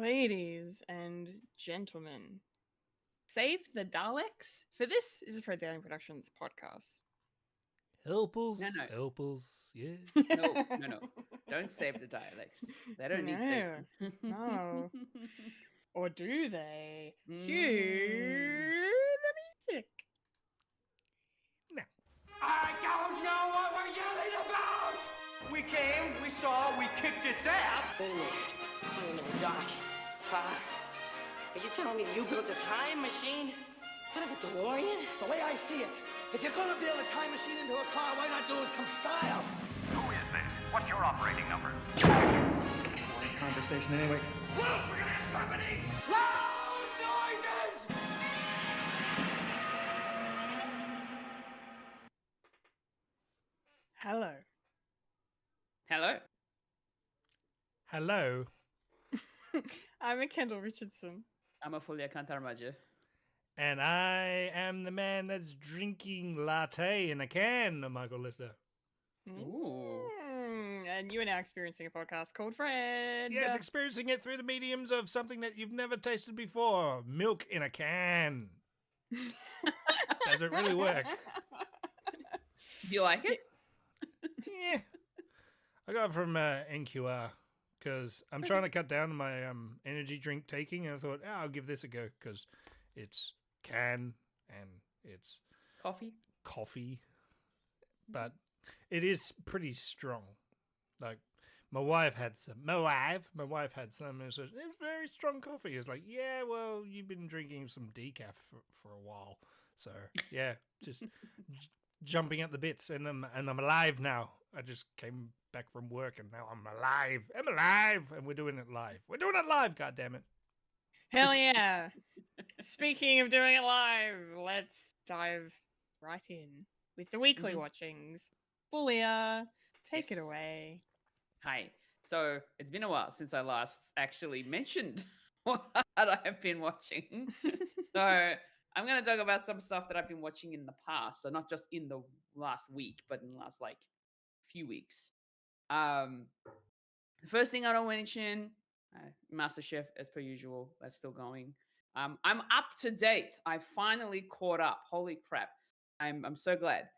Ladies and gentlemen, save the Daleks for this is a Fred the Alien Productions podcast. Help us, No, no. help us, yeah. No. Don't save the dialects. They don't need saving. No. Or do they? Mm. Cue the music. No. I don't know what we're yelling about! We came, we saw, we kicked its ass! Finished. You know, Doc. Are you telling me you built a time machine? Kind of a DeLorean? The way I see it, if you're gonna build a time machine into a car, why not do it some style? Who is this? What's your operating number? Boring conversation anyway. Look, we're gonna have company! Loud noises! Hello. Hello. Hello. I'm a Kendall Richardson. I'm a Fulya Kantarmaja. And I am the man that's drinking latte in a can, Michael Lister. Ooh. And you are now experiencing a podcast called Fred. Yes, experiencing it through the mediums of something that you've never tasted before. Milk in a can. Does it really work? Do you like it? Yeah. I got it from NQR because I'm trying to cut down on my energy drink taking, and I thought, I'll give this a go because it's can and it's Coffee. But it is pretty strong. Like my wife had some. My wife had some, and said it's very strong coffee. It's like, yeah, well, you've been drinking some decaf for a while, so yeah, just jumping at the bits, and I'm alive now. I just came back from work, and now I'm alive. I'm alive, and we're doing it live. We're doing it live. God damn it! Hell yeah. Speaking of doing it live, let's dive right in with the weekly watchings. Fulya, take it Yes. away. Hi. So it's been a while since I last actually mentioned what I've been watching. So I'm going to talk about some stuff that I've been watching in the past. So not just in the last week, but in the last few weeks. The first thing I want to mention, MasterChef as per usual. That's still going. I'm up to date. I finally caught up. Holy crap! I'm so glad.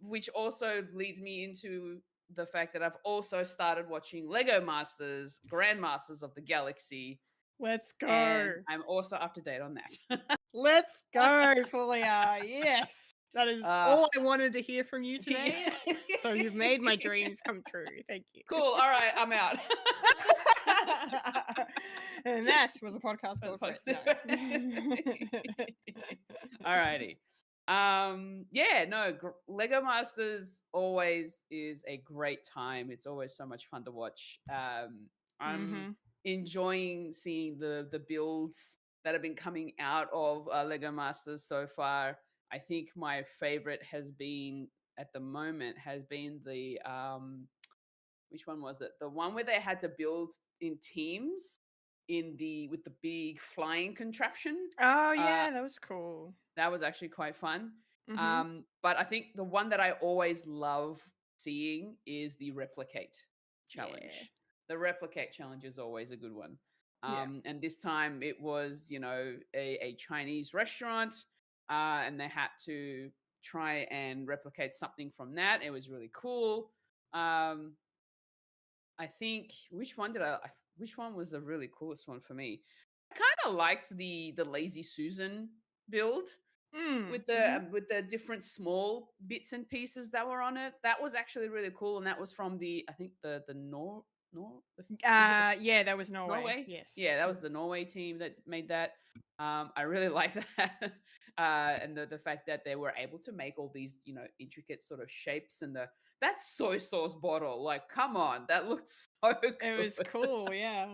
Which also leads me into the fact that I've also started watching Lego Masters, Grandmasters of the Galaxy. Let's go. And I'm also up to date on that. Let's go, Fulya. Yes. That is all I wanted to hear from you today. Yes. So you've made my dreams come true. Thank you. Cool. All right, I'm out. And that was a podcast called Fred. No. Alrighty. Lego Masters always is a great time. It's always so much fun to watch. I'm enjoying seeing the builds that have been coming out of Lego Masters so far. I think my favorite has been at the moment the which one was it? The one where they had to build in teams with the big flying contraption. Oh yeah, that was cool. That was actually quite fun. But I think the one that I always love seeing is the replicate challenge. Yeah. The replicate challenge is always a good one. Yeah. And this time it was, a Chinese restaurant, and they had to try and replicate something from that. It was really cool. I think which one was the really coolest one for me? I kind of liked the Lazy Susan build with the different small bits and pieces that were on it. That was actually really cool, and that was from the that was Norway. Yes. Yeah, that was the Norway team that made that. I really like that. And the fact that they were able to make all these, intricate sort of shapes, and that soy sauce bottle, like, come on, that looked so good. It was cool, yeah.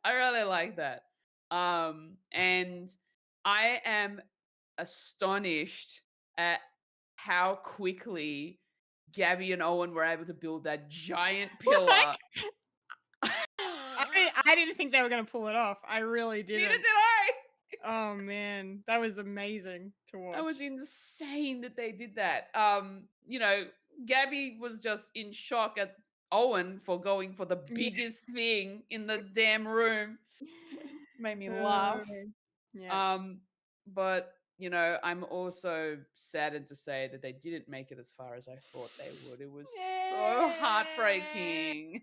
I really like that. And I am astonished at how quickly Gabby and Owen were able to build that giant pillar. I didn't think they were going to pull it off. I really didn't. Neither did I. Oh man, that was amazing to watch. That was insane that they did that. Gabby was just in shock at Owen for going for the Yeah. biggest thing in the damn room. Made me laugh. Yeah. But you know, I'm also saddened to say that they didn't make it as far as I thought they would. It was so heartbreaking.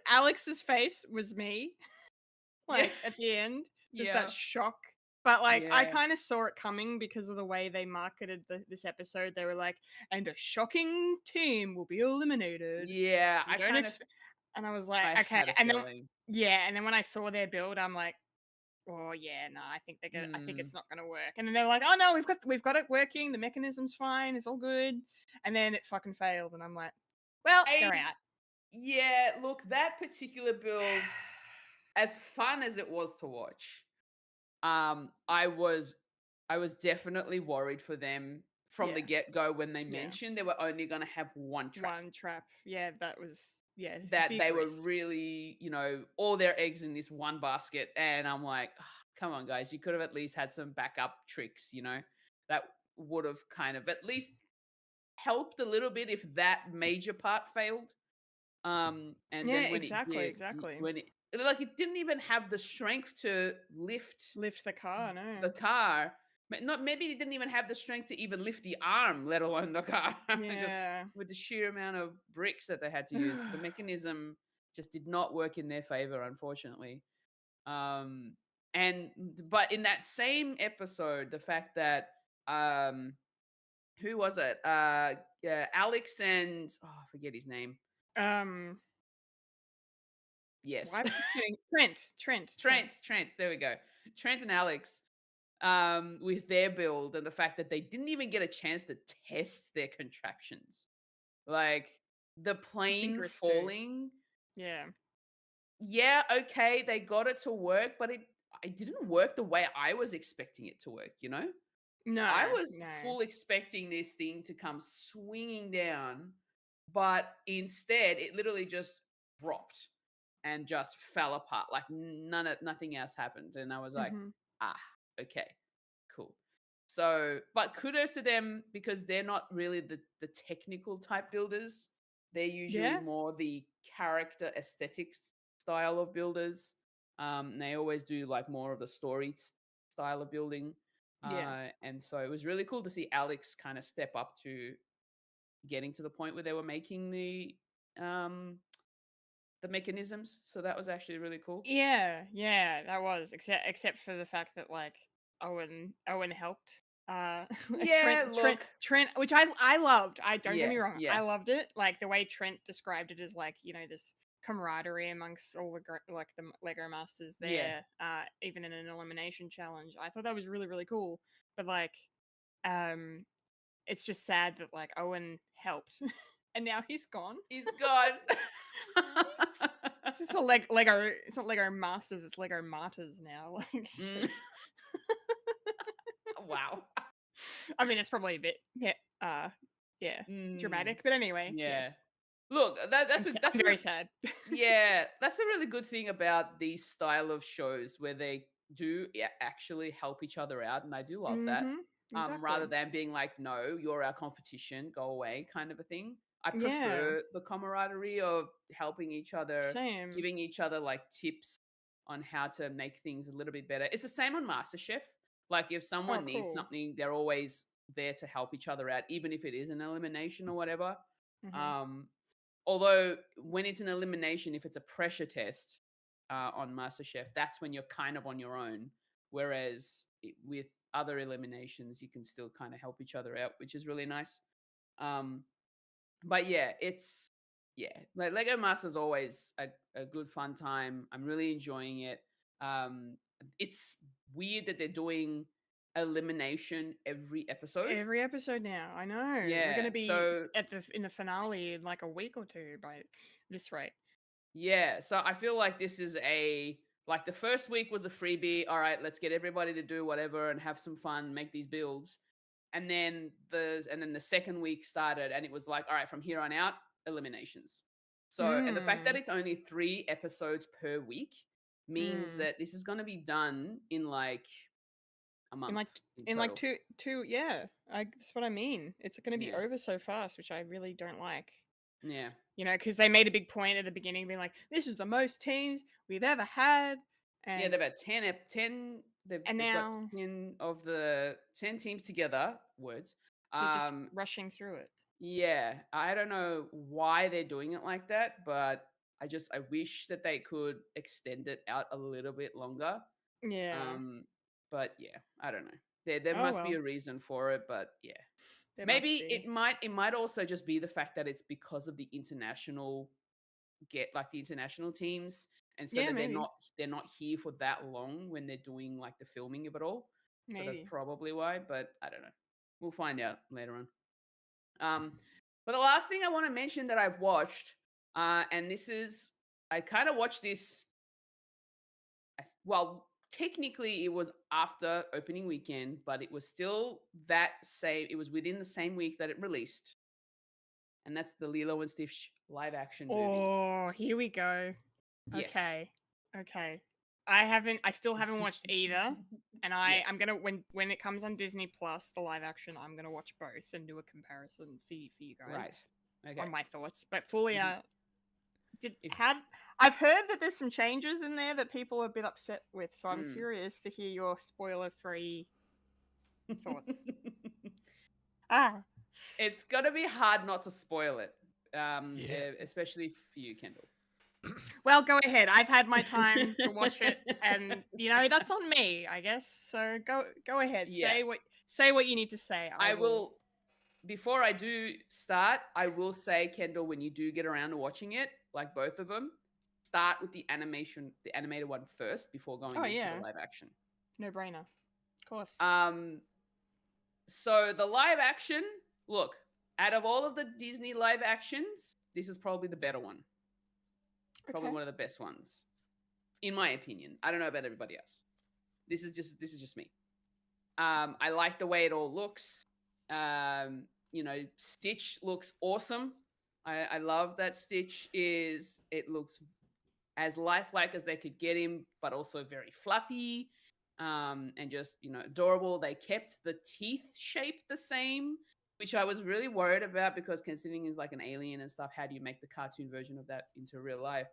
Alex's face was me, Yeah. like at the end, just Yeah. that shock. But like, I Yeah. kind of saw it coming because of the way they marketed this episode. They were like, "And a shocking team will be eliminated." Yeah, You I don't kind of expect, and I was like, I okay. had a And then feeling. yeah, and then when I saw their build, I'm like, oh yeah, no, I think they're gonna. I think Mm. it's not gonna work. And then they're like, oh no, we've got it working. The mechanism's fine. It's all good. And then it fucking failed, and I'm like, well, they're out. Yeah, look, that particular build, as fun as it was to watch, I was definitely worried for them from the Yeah. get-go when they Yeah. mentioned they were only going to have one trap. One trap. Yeah, that was That big they were risk. really, you know, all their eggs in this one basket. And I'm like, "Ah, come on, guys, you could have at least had some backup tricks, you know, that would have kind of at least helped a little bit if that major part failed. And Yeah, then when it did, exactly. when it like it didn't even have the strength to lift Lift the car, no. the car. Not maybe it didn't even have the strength to even lift the arm, let alone the car. Just Yeah. with the sheer amount of bricks that they had to use, the mechanism just did not work in their favor, unfortunately. Um, and but in that same episode, the fact that who was it? Yeah, Alex and I forget his name. Why Yes. am I forgetting Trent. Trent, there we go. Trent and Alex, with their build and the fact that they didn't even get a chance to test their contraptions. Like the plane risk too. falling. Yeah. Yeah, okay, they got it to work, but it didn't work the way I was expecting it to work, you know? No. I was no. full expecting this thing to come swinging down, but instead it literally just dropped and just fell apart. Like nothing else happened, and I was like, Mhm. ah, okay, cool. So, but kudos to them because they're not really the technical type builders. They're usually Yeah. more the character aesthetics style of builders. They always do like more of the story style of building. Yeah. And so it was really cool to see Alex kind of step up to getting to the point where they were making the mechanisms. So that was actually really cool. Yeah, that was except for the fact that like Owen helped. Yeah, Trent, which I loved. I don't get me Yeah, wrong, yeah. I loved it. Like the way Trent described it as like this camaraderie amongst all like the Lego Masters Yeah. there, even in an elimination challenge. I thought that was really really cool. But like, um, it's just sad that like Owen helped, and now he's gone. He's gone. It's just a Lego. It's not Lego Masters. It's Lego Martyrs now. Like, it's Mm. just. Wow. I mean, it's probably a bit, yeah, dramatic. But anyway, Yeah. yes. Look, that's I'm very sad. yeah, that's a really good thing about these style of shows where they do actually help each other out, and I do love that. Exactly. Rather than being like, no, you're our competition, go away, kind of a thing. I Yeah. prefer the camaraderie of helping each other, Same. giving each other like tips on how to make things a little bit better. It's the same on MasterChef. Like if someone needs cool. something, they're always there to help each other out, even if it is an elimination or whatever. Mhm. Although when it's an elimination, if it's a pressure test on MasterChef, that's when you're kind of on your own. Whereas with other eliminations, you can still kind of help each other out, which is really nice. But yeah, like Lego Master's always a good fun time. I'm really enjoying it. It's weird that they're doing elimination every episode. Every episode now, I know. We're Yeah, gonna be so in the finale in like a week or two by this rate. yeah, so I feel like this is like the first week was a freebie. All right, let's get everybody to do whatever and have some fun, make these builds. And then the second week started and it was like, all right, from here on out, eliminations. So, and the fact that it's only 3 episodes per week means that this is going to be done in like a month in like total. two yeah. That's what I mean. It's going to be Yeah. over so fast, which I really don't like. Yeah. You know, because they made a big point at the beginning, being like, "This is the most teams we've ever had," Yeah, and they've had 10 they've got now 10 teams together, words. they're just Um rushing through it. yeah, I don't know why they're doing it like that, but I wish that they could extend it out a little bit longer. Yeah. But yeah, I don't know. There Oh must be well, a reason for it, but yeah. there must Maybe be. it might also just be the fact that it's because of the international the international teams, and so Yeah, that maybe. they're not here for that long when they're doing like the filming of it all. So that's Maybe. probably why, but I don't know. We'll find out later on. But the last thing I want to mention that I've watched, and this is I kind of watched this. Well, technically it was after opening weekend, but it was still that same. It was within the same week that it released, and that's the Lilo and Stitch live action movie. Oh, here we go. Yes. Okay. I still haven't watched either. And Yeah. I'm gonna when it comes on Disney Plus, the live action, I'm gonna watch both and do a comparison for you guys Right. Okay. on my thoughts. But fully If- I've heard that there's some changes in there that people are a bit upset with, so I'm Mm. curious to hear your spoiler-free thoughts. Ah, It's gonna be hard not to spoil it, Yeah. especially for you, Kendall. well, go ahead. I've had my time to watch it, and that's on me, I guess. So go ahead. Yeah. Say what you need to say. I will. Before I do start, I will say, Kendall, when you do get around to watching it, like both of them, start with the animated one first before going Oh, into yeah. the live action. No brainer. Of course. So the live action, look, out of all of the Disney live actions, this is probably the better one. Probably Okay. one of the best ones, in my opinion. I don't know about everybody else. This is just me. I like the way it all looks. Stitch looks awesome. I love that Stitch it looks as lifelike as they could get him, but also very fluffy, and just adorable. They kept the teeth shape the same, which I was really worried about because considering he's like an alien and stuff, how do you make the cartoon version of that into real life?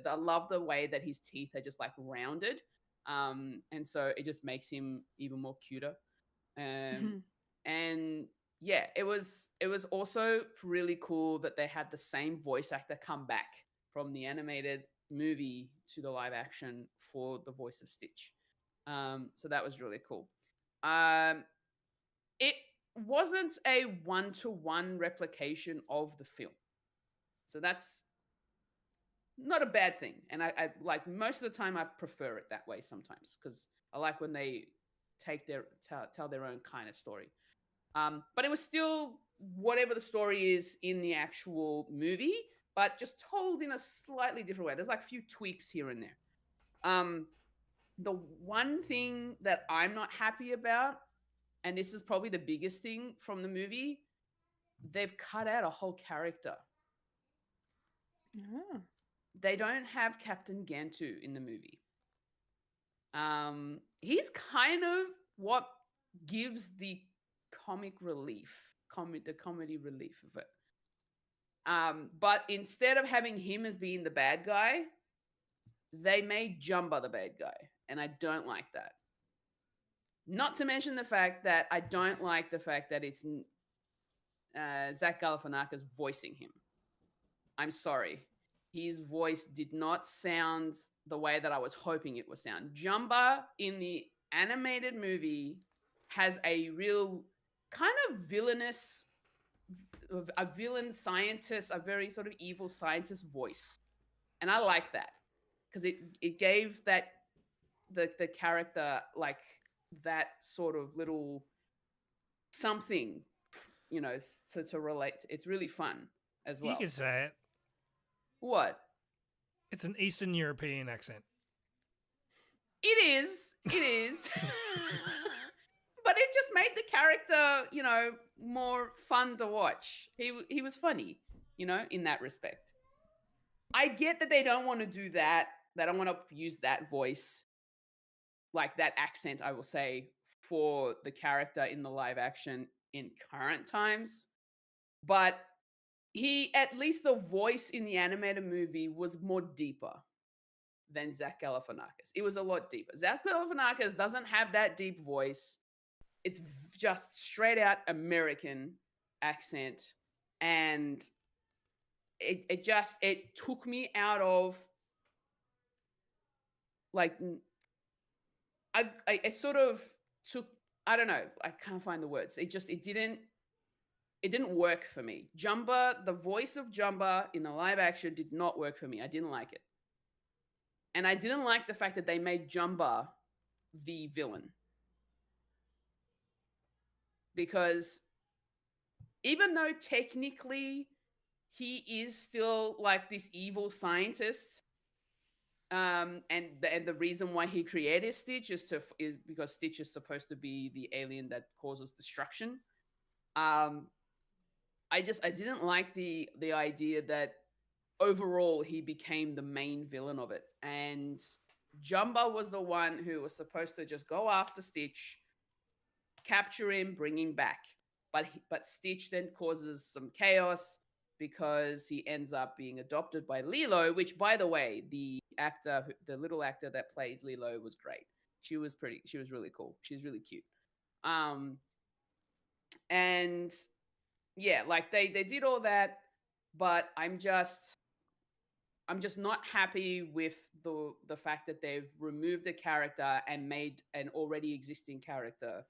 I love the way that his teeth are just like rounded, and so it just makes him even more cuter. And yeah, it was also really cool that they had the same voice actor come back from the animated movie to the live action for the voice of Stitch. So that was really cool. It wasn't a one-to-one replication of the film, so that's not a bad thing. And I like most of the time I prefer it that way sometimes because I like when they tell their own kind of story. But it was still whatever the story is in the actual movie, but just told in a slightly different way. There's like a few tweaks here and there. The one thing that I'm not happy about, and this is probably the biggest thing from the movie, they've cut out a whole character. Ah. They don't have Captain Gantu in the movie. He's kind of what gives the comic relief, the comedy relief of it. But instead of having him as being the bad guy, they made Jumba the bad guy, and I don't like that. Not to mention the fact that I don't like the fact that it's Zach Galifianakis voicing him. I'm sorry. His voice did not sound the way that I was hoping it would sound. Jumba in the animated movie has a real kind of villainous, a villain scientist, a very sort of evil scientist voice. And I like that because it gave that the character like that sort of little something, to relate. It's really fun as well. You can say it. What? It's an Eastern European accent. It is. But it just made the character, more fun to watch. He was funny, in that respect. I get that they don't want to do that. They don't want to use that voice, like that accent, I will say, for the character in the live action in current times. But at least the voice in the animated movie was more deeper than Zach Galifianakis. It was a lot deeper. Zach Galifianakis doesn't have that deep voice. It's just straight out American accent, and it took me out of, like, I sort of took, I don't know, I can't find the words. It didn't work for me. Jumba, the voice of Jumba in the live action did not work for me. I didn't like it. And I didn't like the fact that they made Jumba the villain. Because even though technically he is still like this evil scientist, and the reason why he created Stitch is because Stitch is supposed to be the alien that causes destruction. I didn't like the idea that overall he became the main villain of it, and Jumba was the one who was supposed to just go after Stitch, capture him, bring him back, but Stitch then causes some chaos because he ends up being adopted by Lilo, which, by the way, the little actor that plays Lilo was great. She was really cool. She's really cute. And yeah, like they did all that, but I'm just not happy with the fact that they've removed a character and made an already existing character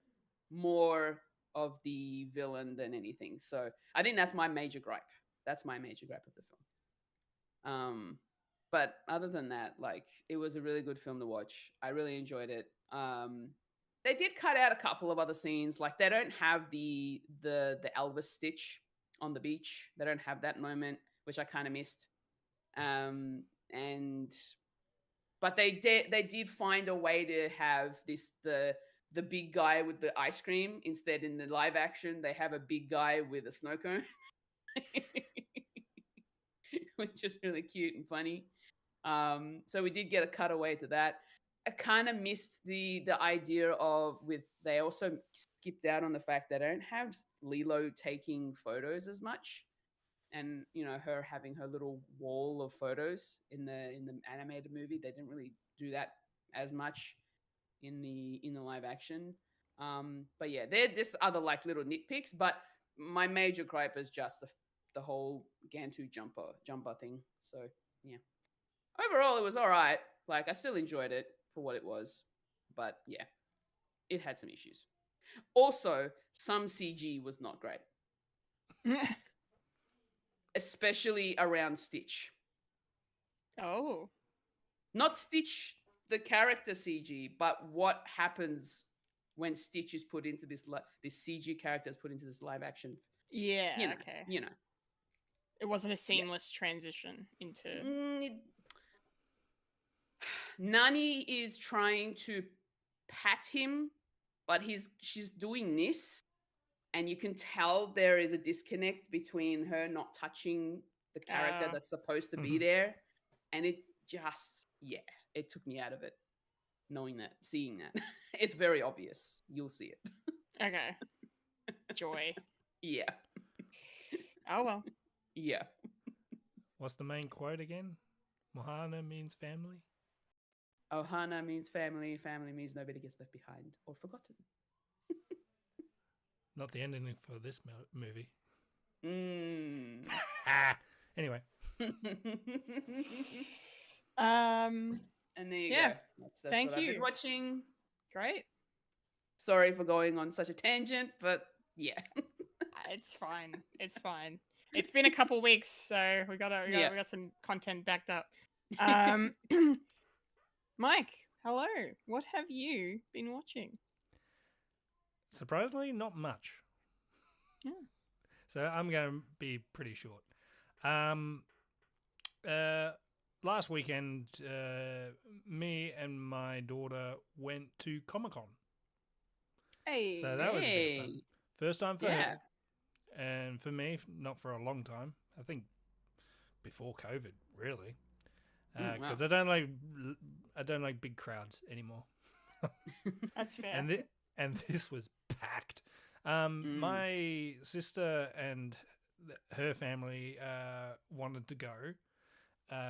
more of the villain than anything. So I think that's my major gripe. That's my major gripe of the film. But other than that, like, it was a really good film to watch. I really enjoyed it. They did cut out a couple of other scenes. Like, they don't have the Elvis Stitch on the beach. They don't have that moment, which I kind of missed. But they did find a way to have the big guy with the ice cream. Instead, in the live action, they have a big guy with a snow cone. Which is really cute and funny. So we did get a cutaway to that. I kind of missed the idea of they also skipped out on the fact that I don't have Lilo taking photos as much, and her having her little wall of photos in the animated movie. They didn't really do that as much in the live action. But yeah, they're just other like little nitpicks. But my major gripe is just the whole Gantu jumper thing. So yeah, overall it was all right. Like, I still enjoyed it for what it was, but yeah, it had some issues. Also, some CG was not great, especially around Stitch. Oh, not Stitch the character CG, but what happens when Stitch is put into this CG character is put into this live action. yeah, okay. It wasn't a seamless transition into. Nani is trying to pat him, but she's doing this, and you can tell there is a disconnect between her not touching the character that's supposed to be there, and it just, it took me out of it. Seeing that. It's very obvious. You'll see it. Okay. Joy. Yeah. Oh well. Yeah. What's the main quote again? Mohana means family? Ohana means family. Family means nobody gets left behind or forgotten. Not the ending for this movie. Anyway. And there you go. That's Thank what you. I've been watching. Great. Sorry for going on such a tangent, but yeah. It's fine. It's fine. It's been a couple weeks, so we got some content backed up. Mike, hello. What have you been watching? Surprisingly, not much. Yeah. So I'm going to be pretty short. Last weekend, me and my daughter went to Comic-Con. Hey. So that was a bit of fun. First time for her. Yeah. And for me, not for a long time. I think before COVID, really. Because I don't like big crowds anymore. That's fair. and this was packed. Mm. My sister and her family wanted to go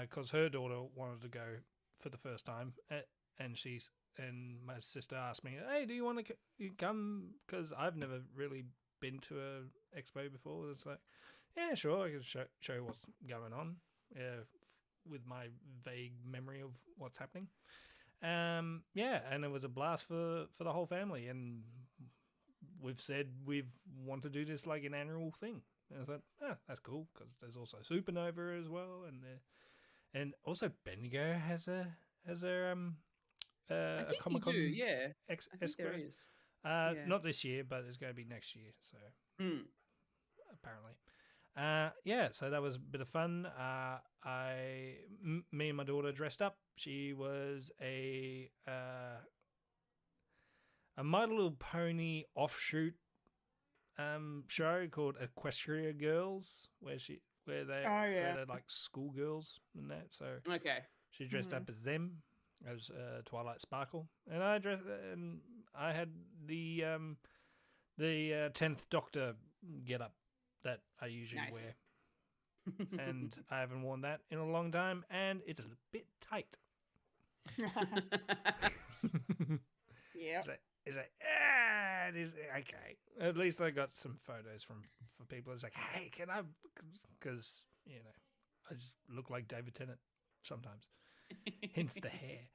because her daughter wanted to go for the first time, and my sister asked me, "Hey, do you want to come?" Because I've never really been to a expo before. It's like, yeah, sure, I can show you what's going on with my vague memory of what's happening. Yeah, and it was a blast for the whole family, and we've said we want to do this like an annual thing. And I thought, that's cool because there's also Supernova as well, and also Bendigo has a I think Comic Con. you do, yeah. I think there Expo. is. Yeah. Not this year, but it's going to be next year. So Mm. apparently. Yeah, so that was a bit of fun. Me and my daughter dressed up. She was a My Little Pony offshoot show called Equestria Girls, where they're like schoolgirls and that. So Okay. she dressed up as them, as Twilight Sparkle, and I had the 10th Doctor get up that I usually Nice. wear, and I haven't worn that in a long time, and it's a bit tight. Yeah. It's like it is okay. At least I got some photos for people. It's like, hey, can I? Because I just look like David Tennant sometimes. Hence the hair.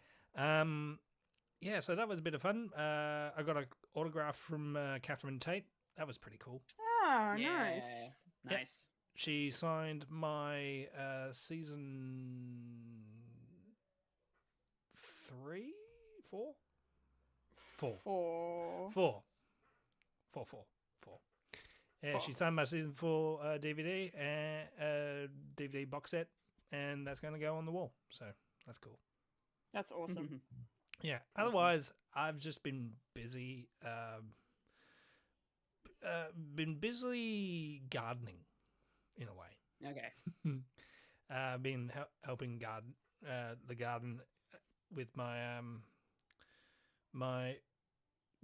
Yeah, so that was a bit of fun. I got an autograph from Catherine Tate. That was pretty cool. Oh, Yeah. nice. Nice. She signed my season 3, 4? 4. 4. Yeah, she signed my season 4 DVD and DVD box set, and that's going to go on the wall. So that's cool. That's awesome. Yeah. Otherwise, I've just been busy. Been busy gardening, in a way. Okay. Been helping garden the garden with my my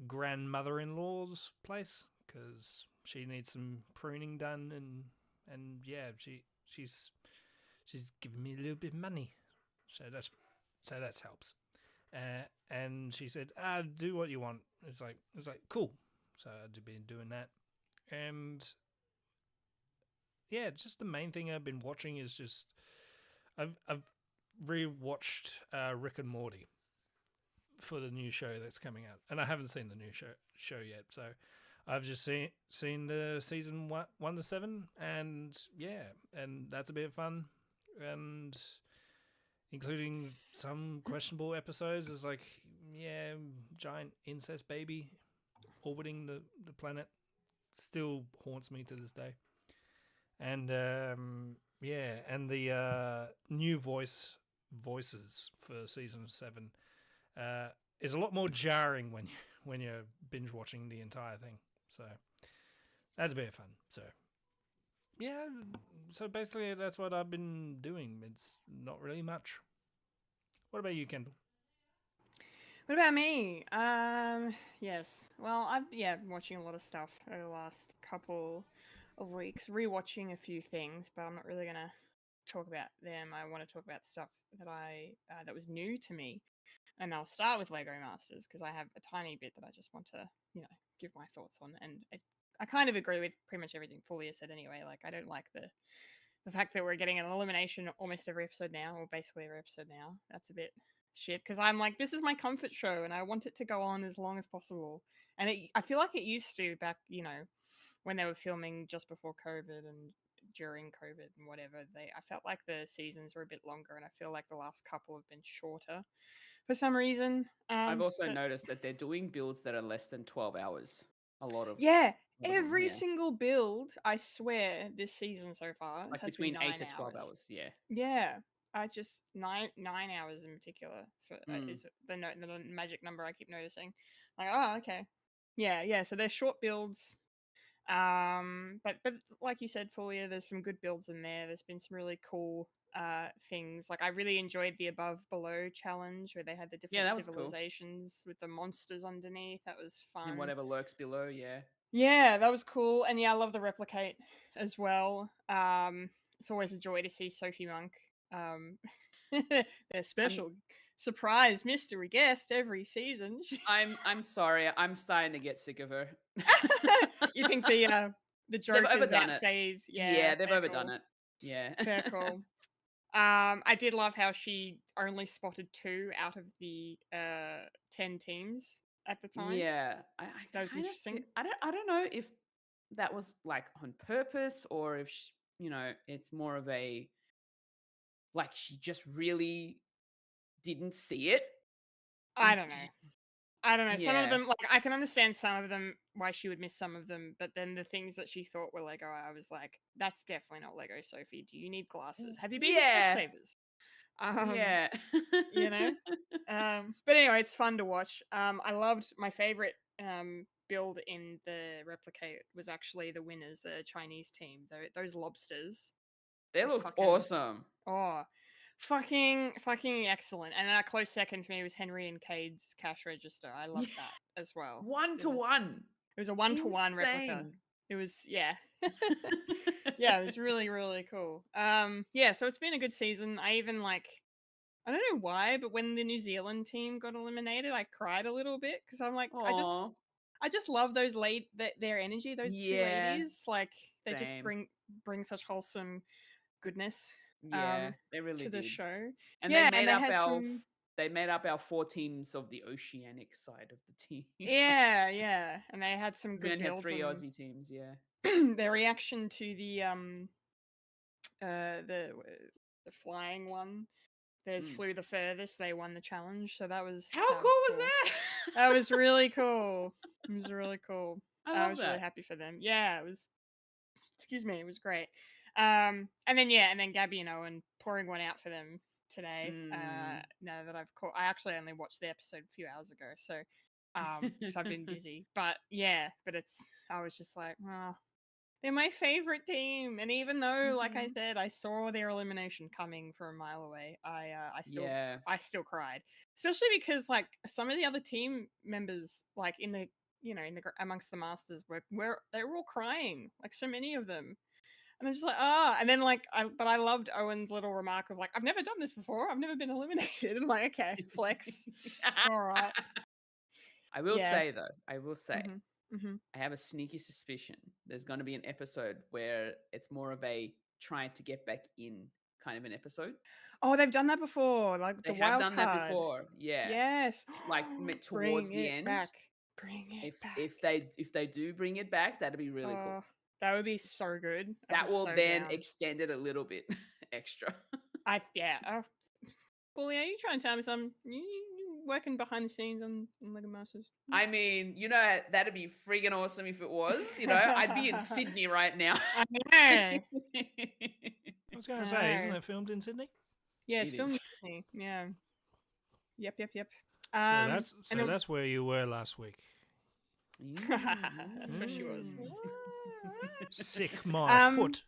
grandmother-in-law's place because she needs some pruning done, and yeah, she's giving me a little bit of money, so that helps. And she said, do what you want. It's like cool. So I've been doing that, and yeah, just the main thing I've been watching is just I've rewatched Rick and Morty for the new show that's coming out, and I haven't seen the new show yet. So I've just seen the season 1 to 7, and yeah, and that's a bit of fun, and including some questionable episodes. There's like, yeah, giant incest baby orbiting the planet still haunts me to this day. And yeah, and the new voices for season 7 is a lot more jarring when you're binge watching the entire thing. So that's a bit of fun. So yeah, so basically that's what I've been doing. It's not really much. What about you, Kendall? What about me? Yes. Well, I've been watching a lot of stuff over the last couple of weeks, rewatching a few things, but I'm not really gonna talk about them. I want to talk about the stuff that that was new to me, and I'll start with Lego Masters because I have a tiny bit that I just want to give my thoughts on, and I kind of agree with pretty much everything Fulya said anyway. Like, I don't like the fact that we're getting an elimination almost every episode now, or basically every episode now. That's a bit shit because I'm like, this is my comfort show and I want it to go on as long as possible. And I feel like it used to back, when they were filming just before COVID and during COVID and whatever. I felt like the seasons were a bit longer, and I feel like the last couple have been shorter for some reason. I've also noticed that they're doing builds that are less than 12 hours. A lot of every single build, I swear, this season so far like has between been 8 to 12 hours. Yeah. Yeah, I just 9 hours in particular is the magic number I keep noticing. Like, oh, okay, yeah. So they're short builds, but like you said, Fulya, there's some good builds in there. There's been some really cool things. Like I really enjoyed the above below challenge where they had the different that was cool. civilizations with the monsters underneath. That was fun. And whatever lurks below, yeah. Yeah, that was cool. And yeah, I love the replicate as well. It's always a joy to see Sophie Monk. Their special surprise mystery guest every season. I'm sorry. I'm starting to get sick of her. You think the They've joke is overdone it. outstayed? Yeah, they've fair overdone call. it. Yeah. Fair call. I did love how she only spotted 2 out of the 10 teams at the time. Yeah. That was kind of interesting. I don't know if that was like on purpose or if it's more of a like she just really didn't see it. I don't know. Some of Yeah. them, like, I can understand some of them why she would miss some of them, but then the things that she thought were Lego, I was like, that's definitely not Lego, Sophie. Do you need glasses? Have you been to Yeah. Specsavers? Yeah. You know? But anyway, it's fun to watch. I loved my favorite build in the replicate was actually the winners, the Chinese team. Those lobsters. They were looked fucking- awesome. Oh, fucking excellent. And a close second for me was Henry and Cade's cash register. I loved that as well. 1-to-1. It was a 1-to-1 replica. Insane. It was yeah. Yeah, it was really, really cool. Yeah, so it's been a good season. I even I don't know why, but when the New Zealand team got eliminated, I cried a little bit because I'm like, Aw. I just love those their energy. Those 2 Yeah, ladies, like they just same. bring such wholesome goodness Yeah, they really to the did. show. And Yeah, they and made they up had our some. they made up our 4 teams of the oceanic side of the team. Yeah, and they had some We good only had builds. 3 and Aussie teams, yeah. their reaction to the the flying one. Theirs flew the furthest. They won the challenge, so that was How that cool was cool. that? That was really cool. It was really cool. I was love really that. happy for them. Yeah, it was. Excuse me, it was great. And then Gabby and Owen pouring one out for them today. Now that I've caught, I actually only watched the episode a few hours ago, so because I've been busy. But yeah, I was just like, oh, they're my favorite team, and even though, like I said, I saw their elimination coming from a mile away, I still cried, especially because like some of the other team members, like in the amongst the masters, they were all crying, like so many of them, and I'm just like and then but I loved Owen's little remark of like, I've never done this before, I've never been eliminated, and like, okay, flex, all right. I will Yeah. say though, Mm-hmm. I have a sneaky suspicion there's going to be an episode where it's more of a trying to get back in kind of an episode. Oh, they've done that before, like They the have wild done card. that before. Yeah. Yes. Like towards the end. Bring it back. If they do bring it back, that'd be really cool. That would be so good. That will then extend it a little bit extra. Fulya, are you trying to tell me something? You working behind the scenes on Lego Masters? I mean, that'd be freaking awesome if it was. I'd be in Sydney right now. I know. I was going to say, isn't it filmed in Sydney? Yeah, it's It filmed is. in Sydney. Yeah. Yep. So that's where you were last week. That's where she was. Sick my foot.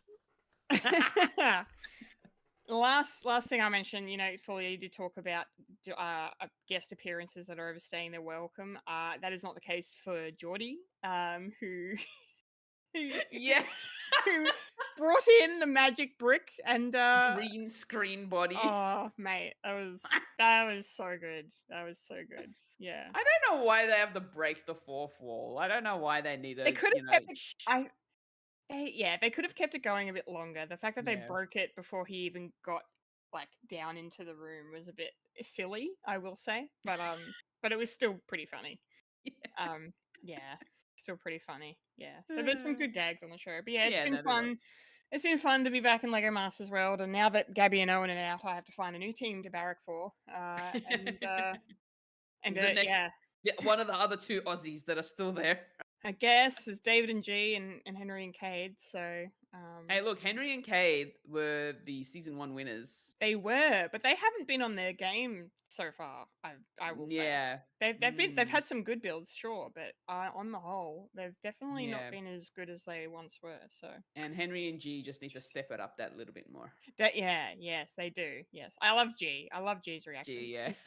Last thing I mentioned, Fulya, you did talk about guest appearances that are overstaying their welcome. That is not the case for Geordie, who Yeah. who brought in the magic brick and green screen body. Oh, mate, that was so good. That was so good. Yeah. I don't know why they have to break the fourth wall. I don't know why they need to. They could have kept it. They could have kept it going a bit longer. The fact that they broke it before he even got down into the room was a bit silly, I will say. But it was still pretty funny. Yeah. Still pretty funny. Yeah. So there's some good gags on the show. But yeah, it's been fun. It's been fun to be back in Lego Masters World, and now that Gabby and Owen are out, I have to find a new team to barrack for. One of the other 2 Aussies that are still there. I guess is David and G and Henry and Cade. So Hey, look, Henry and Cade were the season 1 winners. They were, but they haven't been on their game so far. I will say. Yeah. They've had some good builds, sure, but on the whole, they've definitely Yeah. not been as good as they once were. So And Henry and G just need to step it up that little bit more. yes, they do. Yes, I love G. I love G's reactions. yeah. He's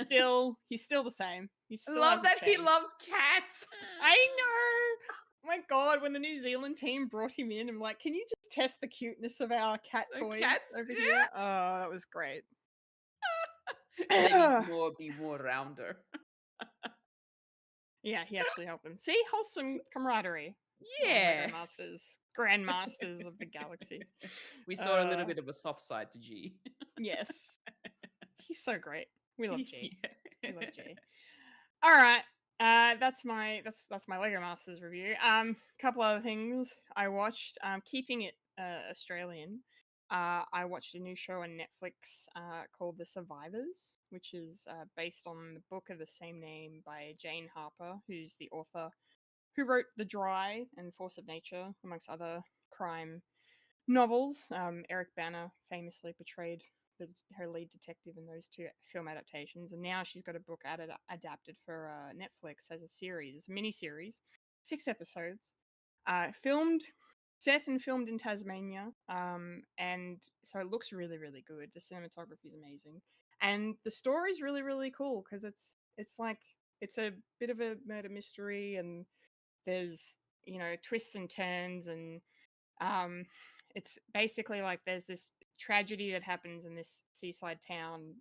still the same. He I still love hasn't that he changed. loves cats. I know. My God, when the New Zealand team brought him in, I'm like, can you just test the cuteness of our cat The toys cats, over yeah. here? Oh, that was great. They need to be more rounder. Yeah, he actually helped them. See, wholesome camaraderie. Yeah. Mega Masters, Grandmasters of the Galaxy. We saw a little bit of a soft side to G. Yes, he's so great. We love G. Yeah. We love G. All right, that's my Lego Masters review. Couple other things I watched. Keeping it Australian. I watched a new show on Netflix called The Survivors, which is based on the book of the same name by Jane Harper, who's the author who wrote The Dry and Force of Nature, amongst other crime novels. Eric Bana famously portrayed her lead detective in those two film adaptations, and now she's got a book adapted for Netflix as a series. It's a mini series, 6 episodes, set and filmed in Tasmania, and so it looks really, really good. The cinematography is amazing, and the story's really, really cool because it's like it's a bit of a murder mystery, and there's twists and turns, and it's basically like there's this tragedy that happens in this seaside town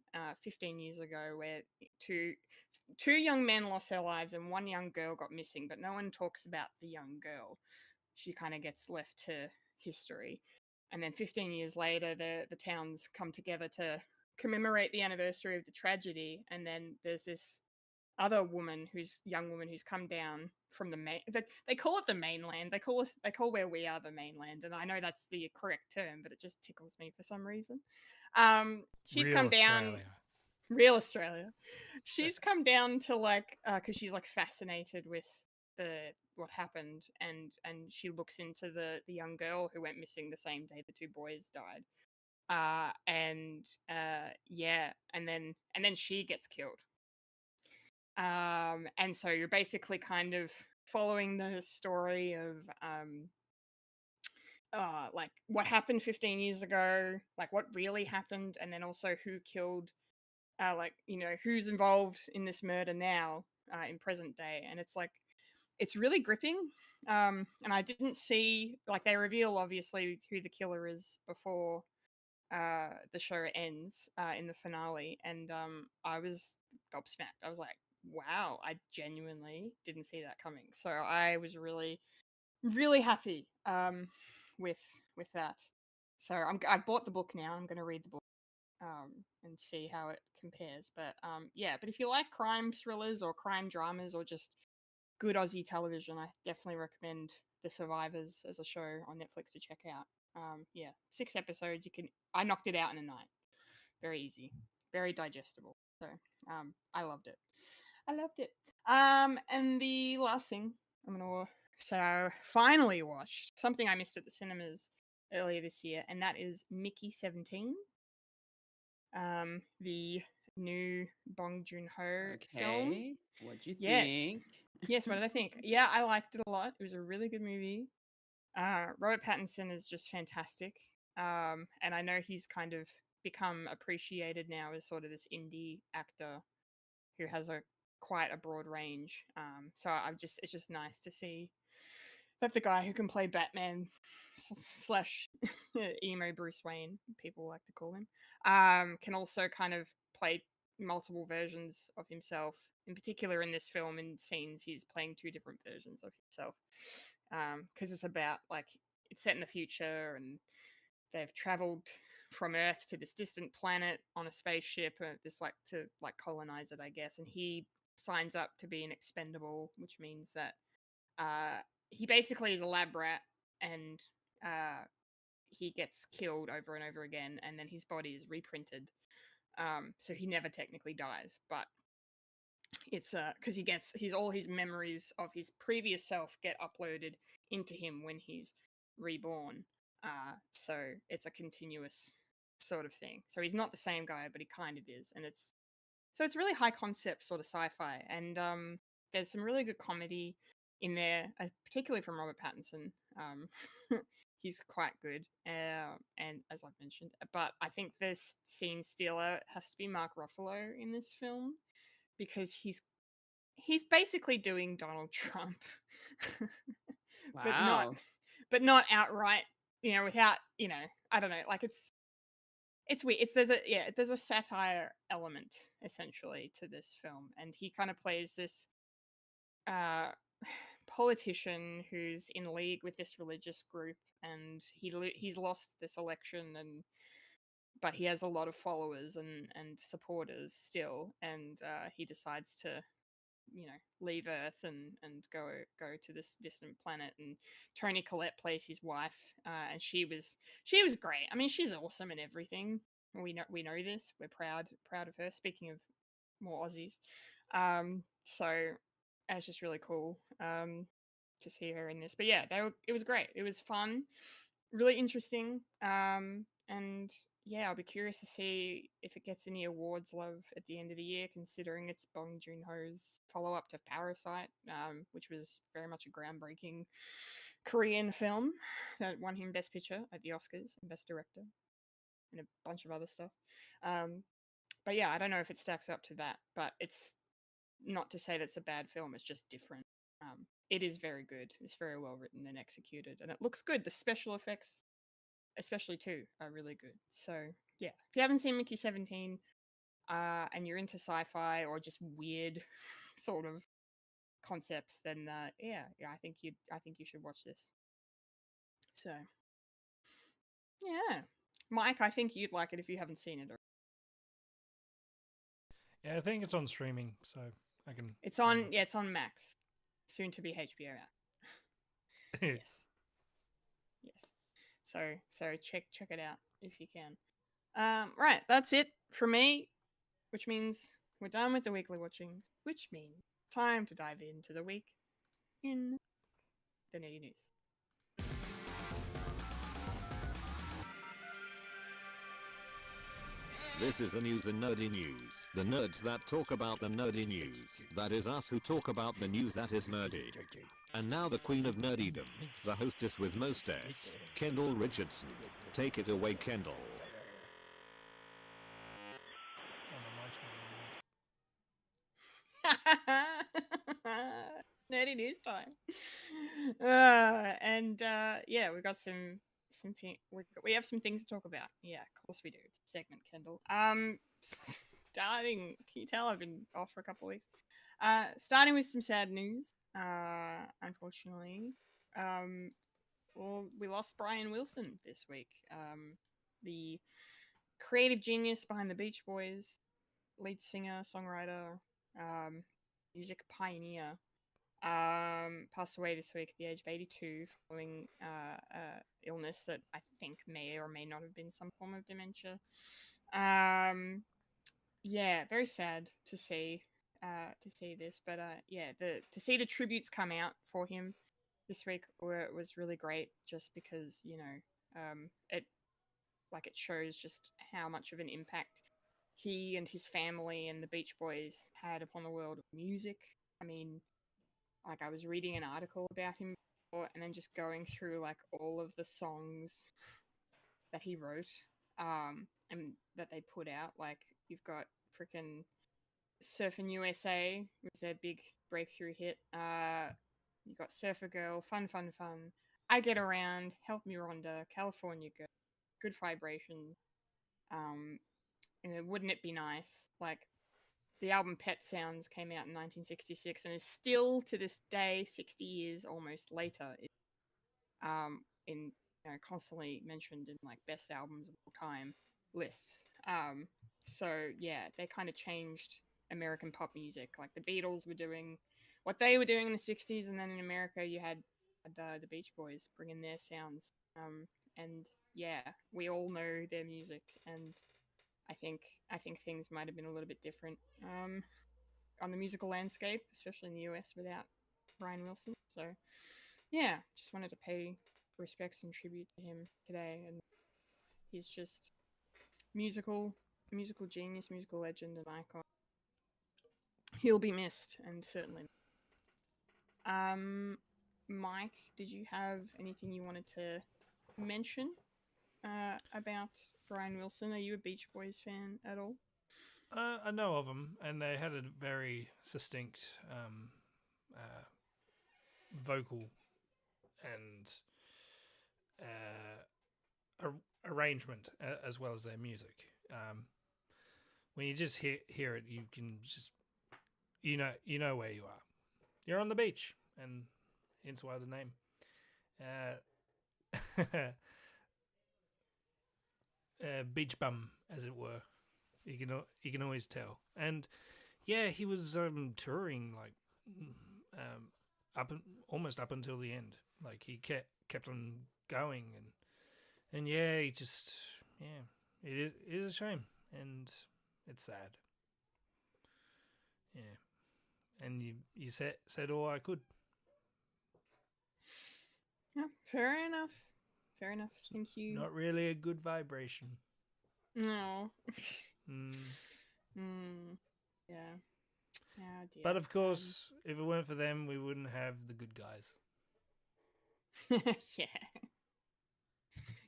15 years ago where two young men lost their lives and one young girl got missing, but no one talks about the young girl. She kind of gets left to history. And then 15 years later, the towns come together to commemorate the anniversary of the tragedy. And then there's this other young woman who's come down from the they call it the mainland. They call where we are the mainland, and I know that's the correct term, but it just tickles me for some reason. She's Real come down, Australia. real Australia. She's come down to because she's like fascinated with what happened, and she looks into the young girl who went missing the same day the two boys died. Yeah, and then she gets killed. And so you're basically kind of following the story of like what happened 15 years ago, like what really happened, and then also who killed who's involved in this murder now in present day. And it's really gripping. And I didn't see, like, they reveal obviously who the killer is before the show ends in the finale, and I was gobsmacked. I was like, wow, I genuinely didn't see that coming. So I was really, really happy with that. So I bought the book now. I'm going to read the book and see how it compares. But yeah, but if you like crime thrillers or crime dramas or just good Aussie television, I definitely recommend The Survivors as a show on Netflix to check out. Yeah, 6 episodes. I knocked it out in a night. Very easy, very digestible. So I loved it. And the last thing I'm gonna say, I finally watched something I missed at the cinemas earlier this year, and that is Mickey 17. The new Bong Joon-ho film. Okay. What'd you Yes. think? Yes, what did I think? Yeah, I liked it a lot. It was a really good movie. Robert Pattinson is just fantastic. And I know he's kind of become appreciated now as sort of this indie actor who has quite a broad range. So it's just nice to see that the guy who can play Batman slash emo Bruce Wayne, people like to call him, can also kind of play multiple versions of himself. In particular, in this film, in scenes, he's playing 2 different versions of himself. Because it's about, like, it's set in the future, and they've traveled from Earth to this distant planet on a spaceship, to colonize it, I guess. And he signs up to be an expendable, which means that he basically is a lab rat, and he gets killed over and over again, and then his body is reprinted. So he never technically dies, but it's because he's all his memories of his previous self get uploaded into him when he's reborn. So it's a continuous sort of thing. So he's not the same guy, but he kind of is, and it's really high concept sort of sci-fi, and there's some really good comedy in there, particularly from Robert Pattinson. He's quite good, and as I've mentioned, but I think the scene stealer has to be Mark Ruffalo in this film because he's basically doing Donald Trump, but not Wow. but not outright, without, I don't know, like it's weird. There's a satire element essentially to this film, and he kind of plays this uh politician who's in league with this religious group, and he's lost this election, and but he has a lot of followers and supporters still, and he decides to leave Earth and go to this distant planet. And Toni Collette plays his wife, and she was great. I mean, she's awesome in everything. We know this. We're proud of her. Speaking of more Aussies, so it's just really cool to see her in this. But yeah, it was great. It was fun, really interesting. And yeah, I'll be curious to see if it gets any awards love at the end of the year, considering it's Bong Joon-ho's follow-up to Parasite, which was very much a groundbreaking Korean film that won him Best Picture at the Oscars and Best Director and a bunch of other stuff. But yeah, I don't know if it stacks up to that, but it's not to say that's a bad film. It's just different. It is very good. It's very well written and executed, and it looks good. The special effects, especially too, are really good. So yeah, if you haven't seen Mickey 17, and you're into sci-fi or just weird sort of concepts, then yeah, I think you should watch this. So yeah, Mike, I think you'd like it if you haven't seen it. Yeah, I think it's on streaming, so I can. It's on it's on Max, soon to be HBO app. Yes. So check it out if you can. Right, that's it for me, which means we're done with the weekly watchings, which means time to dive into the week in the nerdy news. This is the news in nerdy news. The nerds that talk about the nerdy news. That is us who talk about the news that is nerdy. And now the queen of nerdydom, the hostess with mostest, Kendall Richardson. Take it away, Kendall. Nerdy news time. Yeah, we got we have some things to talk about. Yeah, of course we do. It's a segment, Kendall. Starting, can you tell I've been off for a couple of weeks? Starting with some sad news. Unfortunately, well, we lost Brian Wilson this week. The creative genius behind the Beach Boys, lead singer, songwriter, music pioneer, passed away this week at the age of 82 following illness that I think may or may not have been some form of dementia. Yeah, very sad to see this, but yeah, to see the tributes come out for him this week was really great, just because it shows just how much of an impact he and his family and the Beach Boys had upon the world of music. I mean, like, I was reading an article about him before, and then just going through like all of the songs that he wrote, and that they put out. Like, you've got freaking Surfing USA was their big breakthrough hit. You got Surfer Girl, Fun Fun Fun, I Get Around, Help Me Rhonda, California Girl, Good Vibrations, and Wouldn't It Be Nice? Like, the album Pet Sounds came out in 1966 and is still to this day, 60 years almost later, in constantly mentioned in like best albums of all time lists. So yeah, they kind of changed American pop music. Like, the Beatles were doing what they were doing in the 60s, and then in America you had the Beach Boys bringing their sounds. And yeah, we all know their music, and I think things might have been a little bit different on the musical landscape, especially in the US, without Brian Wilson. So yeah, just wanted to pay respects and tribute to him today, and he's just musical genius, musical legend, and icon. He'll be missed, and certainly. Mike, did you have anything you wanted to mention about Brian Wilson? Are you a Beach Boys fan at all? I know of them, and they had a very succinct vocal and arrangement, as well as their music. When you just hear it, you can just you know where you are. You're on the beach, and hence why the name. Beach bum, as it were. You can always tell. And yeah, he was touring like almost up until the end. Like he kept on going, and yeah, it is a shame, and it's sad. Yeah, and you said all I could. Yeah, fair enough. Thank you. Not really a good vibration. No. Yeah. Oh, dear. But of course, if it weren't for them, we wouldn't have the good guys. Yeah.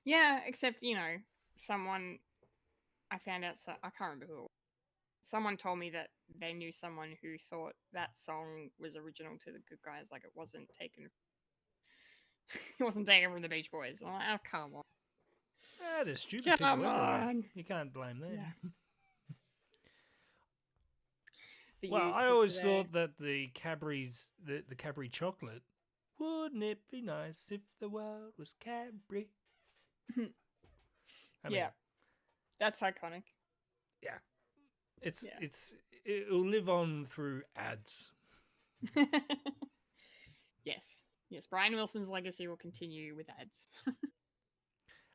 Yeah, except, someone I found out, I can't remember who it was. Someone told me that they knew someone who thought that song was original to the Good Guys, like it wasn't taken from the Beach Boys. I'm like, oh, come on. There's stupid people everywhere. You can't blame them. Yeah. Well, I always thought that the Cadbury chocolate, wouldn't it be nice if the world was Cadbury? Yeah, that's iconic. Yeah, it'll live on through ads. Yes, Brian Wilson's legacy will continue with ads.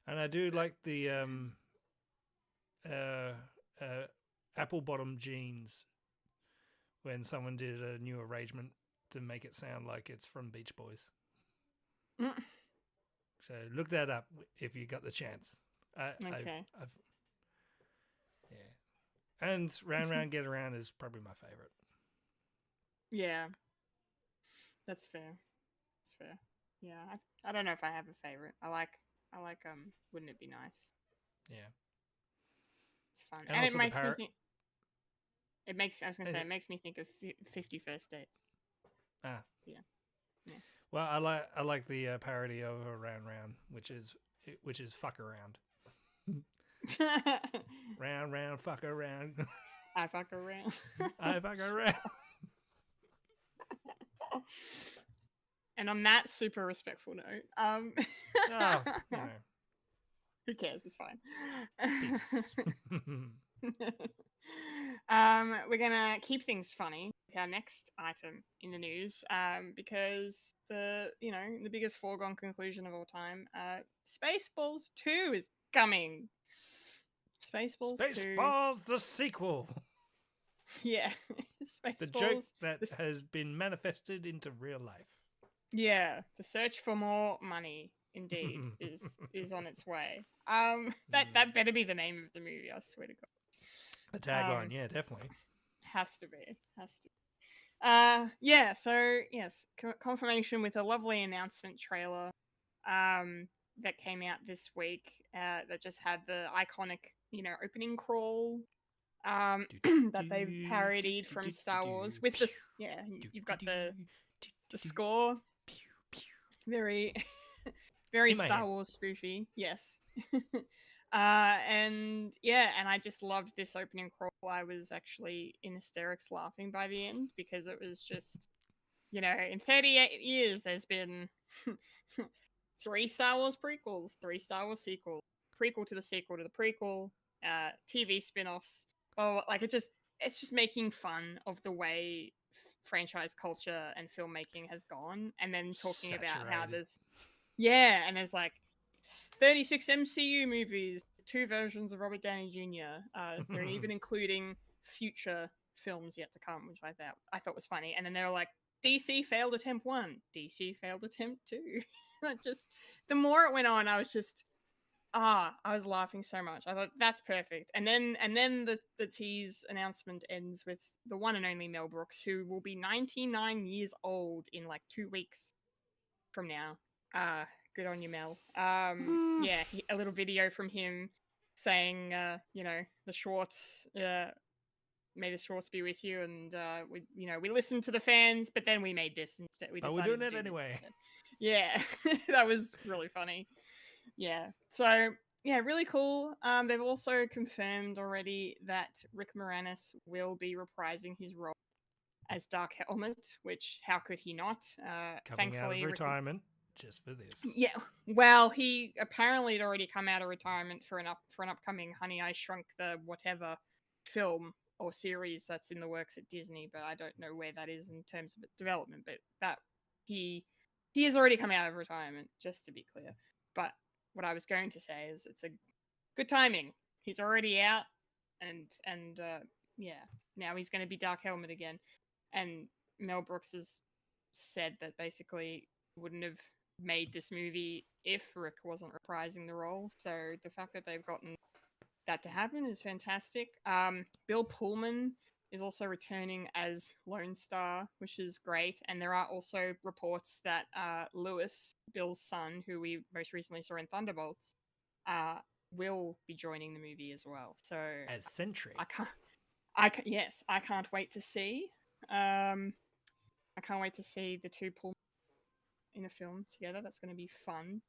And I do like the apple bottom jeans when someone did a new arrangement to make it sound like it's from Beach Boys. So look that up if you got the chance. Okay. Yeah. And Round Round Get Around is probably my favorite. Yeah. That's fair. Yeah. I don't know if I have a favorite. I like Wouldn't It Be Nice? Yeah. It's fun. And it makes me think it makes me think of 50 First Dates. Ah. Yeah. Well, I like the parody of Round Round, which is fuck around. Round round fuck around. I fuck around. I fuck around. And on that super respectful note, who cares? It's fine. We're gonna keep things funny. Our next item in the news, because the biggest foregone conclusion of all time, Spaceballs 2 is coming. Spaceballs 2. Spaceballs the sequel. Yeah, Spaceballs. The joke that has been manifested into real life. Yeah, the search for more money, indeed, is on its way. That better be the name of the movie. I swear to God. A tagline, yeah, definitely. Has to be. So yes, confirmation with a lovely announcement trailer that came out this week that just had the iconic, opening crawl that they've parodied from Star Wars with this. Yeah, you've got the score. Very, very Star Wars spoofy. Yes. And I just loved this opening crawl. I was actually in hysterics laughing by the end because it was just, in 38 years, there's been 3 Star Wars prequels, 3 Star Wars sequels, prequel to the sequel to the prequel, TV spin-offs. Oh, like it's just making fun of the way franchise culture and filmmaking has gone, and then talking about how there's like 36 MCU movies, 2 versions of Robert Downey Jr. They're even including future films yet to come, which I thought was funny. And then they were like, DC failed attempt 1, DC failed attempt 2. The more it went on, I was just I was laughing so much. I thought that's perfect. And then the tease announcement ends with the one and only Mel Brooks, who will be 99 years old in like 2 weeks from now. Good on you, Mel. Yeah, a little video from him saying, the Schwartz, may the Schwartz be with you, and we listened to the fans, but then we made this instead. But we're doing it anyway. Yeah, that was really funny. Yeah, so yeah, really cool. They've also confirmed already that Rick Moranis will be reprising his role as Dark Helmet, which how could he not? Coming out of Thankfully, retirement just for this. Yeah, well, he apparently had already come out of retirement for an upcoming Honey, I Shrunk the Whatever film or series that's in the works at Disney, but I don't know where that is in terms of its development. But that he has already come out of retirement, just to be clear. But what I was going to say is it's a good timing. He's already out, and now he's going to be Dark Helmet again. And Mel Brooks has said that basically wouldn't have made this movie if Rick wasn't reprising the role. So the fact that they've gotten that to happen is fantastic. Bill Pullman is also returning as Lone Star, which is great. And there are also reports that Lewis, Bill's son, who we most recently saw in Thunderbolts, will be joining the movie as well. So as Sentry. I can't wait to see. I can't wait to see the two Pullman in a film together. That's going to be fun.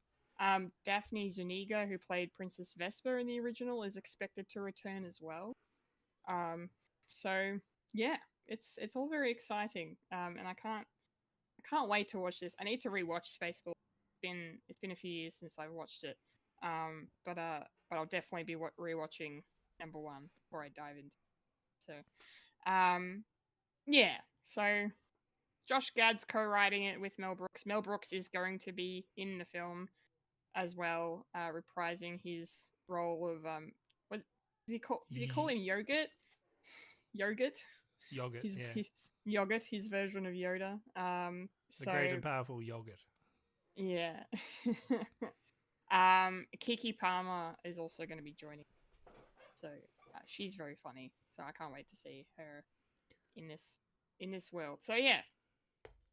Daphne Zuniga, who played Princess Vesper in the original, is expected to return as well. So yeah, it's all very exciting. And I can't wait to watch this. I need to rewatch Spaceballs. It's been a few years since I watched it. But I'll definitely be rewatching number 1 before I dive into it. So yeah, so Josh Gad's co-writing it with Mel Brooks. Mel Brooks is going to be in the film as well, reprising his role of what did he call him? Yogurt. Yogurt, his version of Yoda. The great and powerful Yogurt. Yeah. Kiki Palmer is also going to be joining. So she's very funny. So I can't wait to see her in this world. So yeah,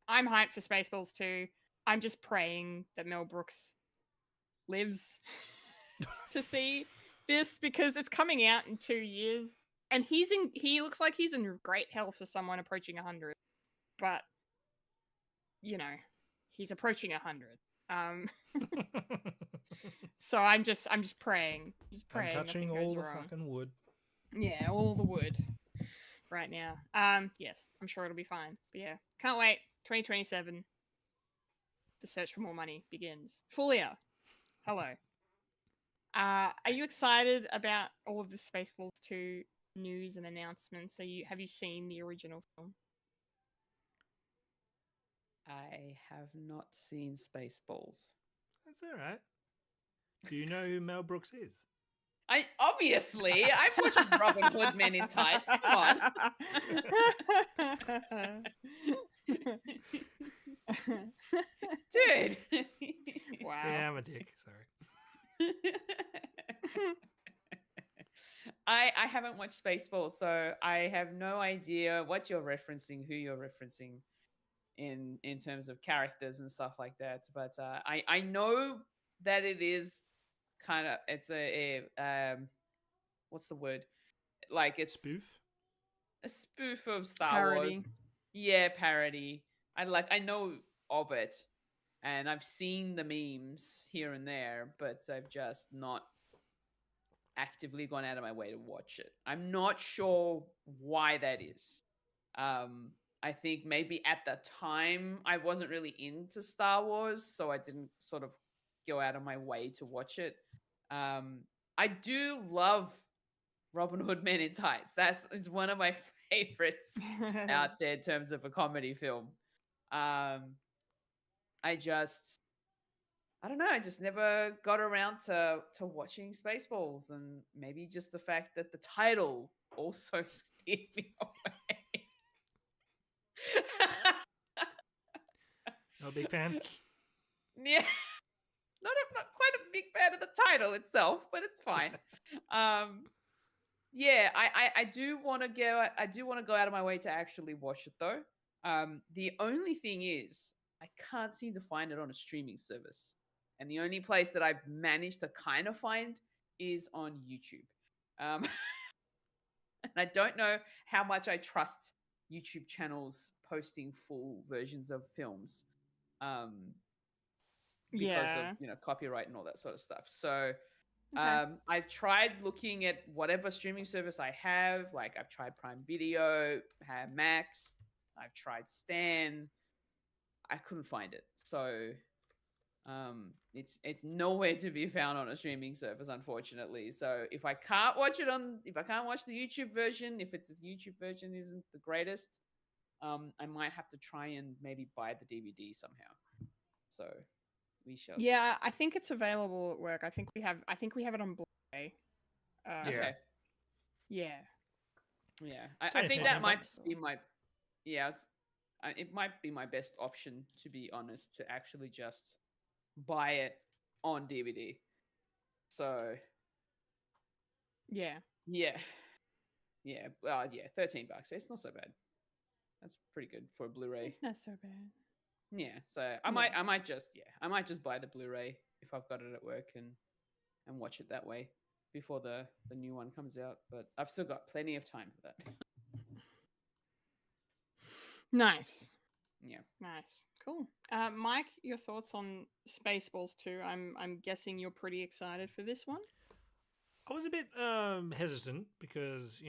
I'm hyped for Spaceballs 2. I'm just praying that Mel Brooks lives to see this, because it's coming out in 2 years, and he looks like he's in great health for someone approaching 100. But he's approaching 100. So I'm just praying. I'm touching all the fucking wood. Yeah, all the wood right now. Yes, I'm sure it'll be fine. But yeah, can't wait. 2027. The search for more money begins. Fulya, hello. Are you excited about all of the Spaceballs 2 news and announcements? Have you seen the original film? I have not seen Spaceballs. That's all right. Do you know who Mel Brooks is? I've watched Robin Hood Men in Tights. Come on. Dude. Wow. Yeah, I'm a dick. Sorry. I haven't watched Spaceballs, so I have no idea what you're referencing, who you're referencing in terms of characters and stuff like that. But I know that it is kind of, it's a what's the word? Like, it's spoof? A spoof of Star Parody. Wars. Yeah, parody. I know of it, and I've seen the memes here and there, but I've just not actively gone out of my way to watch it. I'm not sure why that is. I think maybe at the time I wasn't really into Star Wars, so I didn't sort of go out of my way to watch it. I do love Robin Hood Men in Tights. It's one of my favorites out there in terms of a comedy film. I don't know. I just never got around to watching Spaceballs, and maybe just the fact that the title also steered me away. Not a big fan. Yeah, not quite a big fan of the title itself, but it's fine. Yeah, I do want to go. I do want to go out of my way to actually watch it though. The only thing is, I can't seem to find it on a streaming service, and the only place that I've managed to kind of find is on YouTube. Um, and I don't know how much I trust YouTube channels posting full versions of films. Because of Yeah. copyright and all that sort of stuff. So Okay. I've tried looking at whatever streaming service I have. Like I've tried Prime Video, have Max, I've tried Stan. I couldn't find it. So it's nowhere to be found on a streaming service, unfortunately. So if I can't watch the YouTube version, if the YouTube version isn't the greatest, I might have to try and maybe buy the DVD somehow. So we shall see. Yeah, I think it's available at work. I think we have it on Blu-ray. Yeah. Okay. Yeah. Yeah, It's I only think 30 that might bucks. be my it might be my best option, to be honest, to actually just buy it on DVD. So Yeah. yeah, yeah, $13. It's not so bad. That's pretty good for a Blu-ray. It's not so bad. Yeah, so I might just buy the Blu-ray if I've got it at work and watch it that way before the new one comes out. But I've still got plenty of time for that. Nice. Yeah. Nice. Cool. Mike, your thoughts on Spaceballs 2? I'm guessing you're pretty excited for this one. I was a bit hesitant because,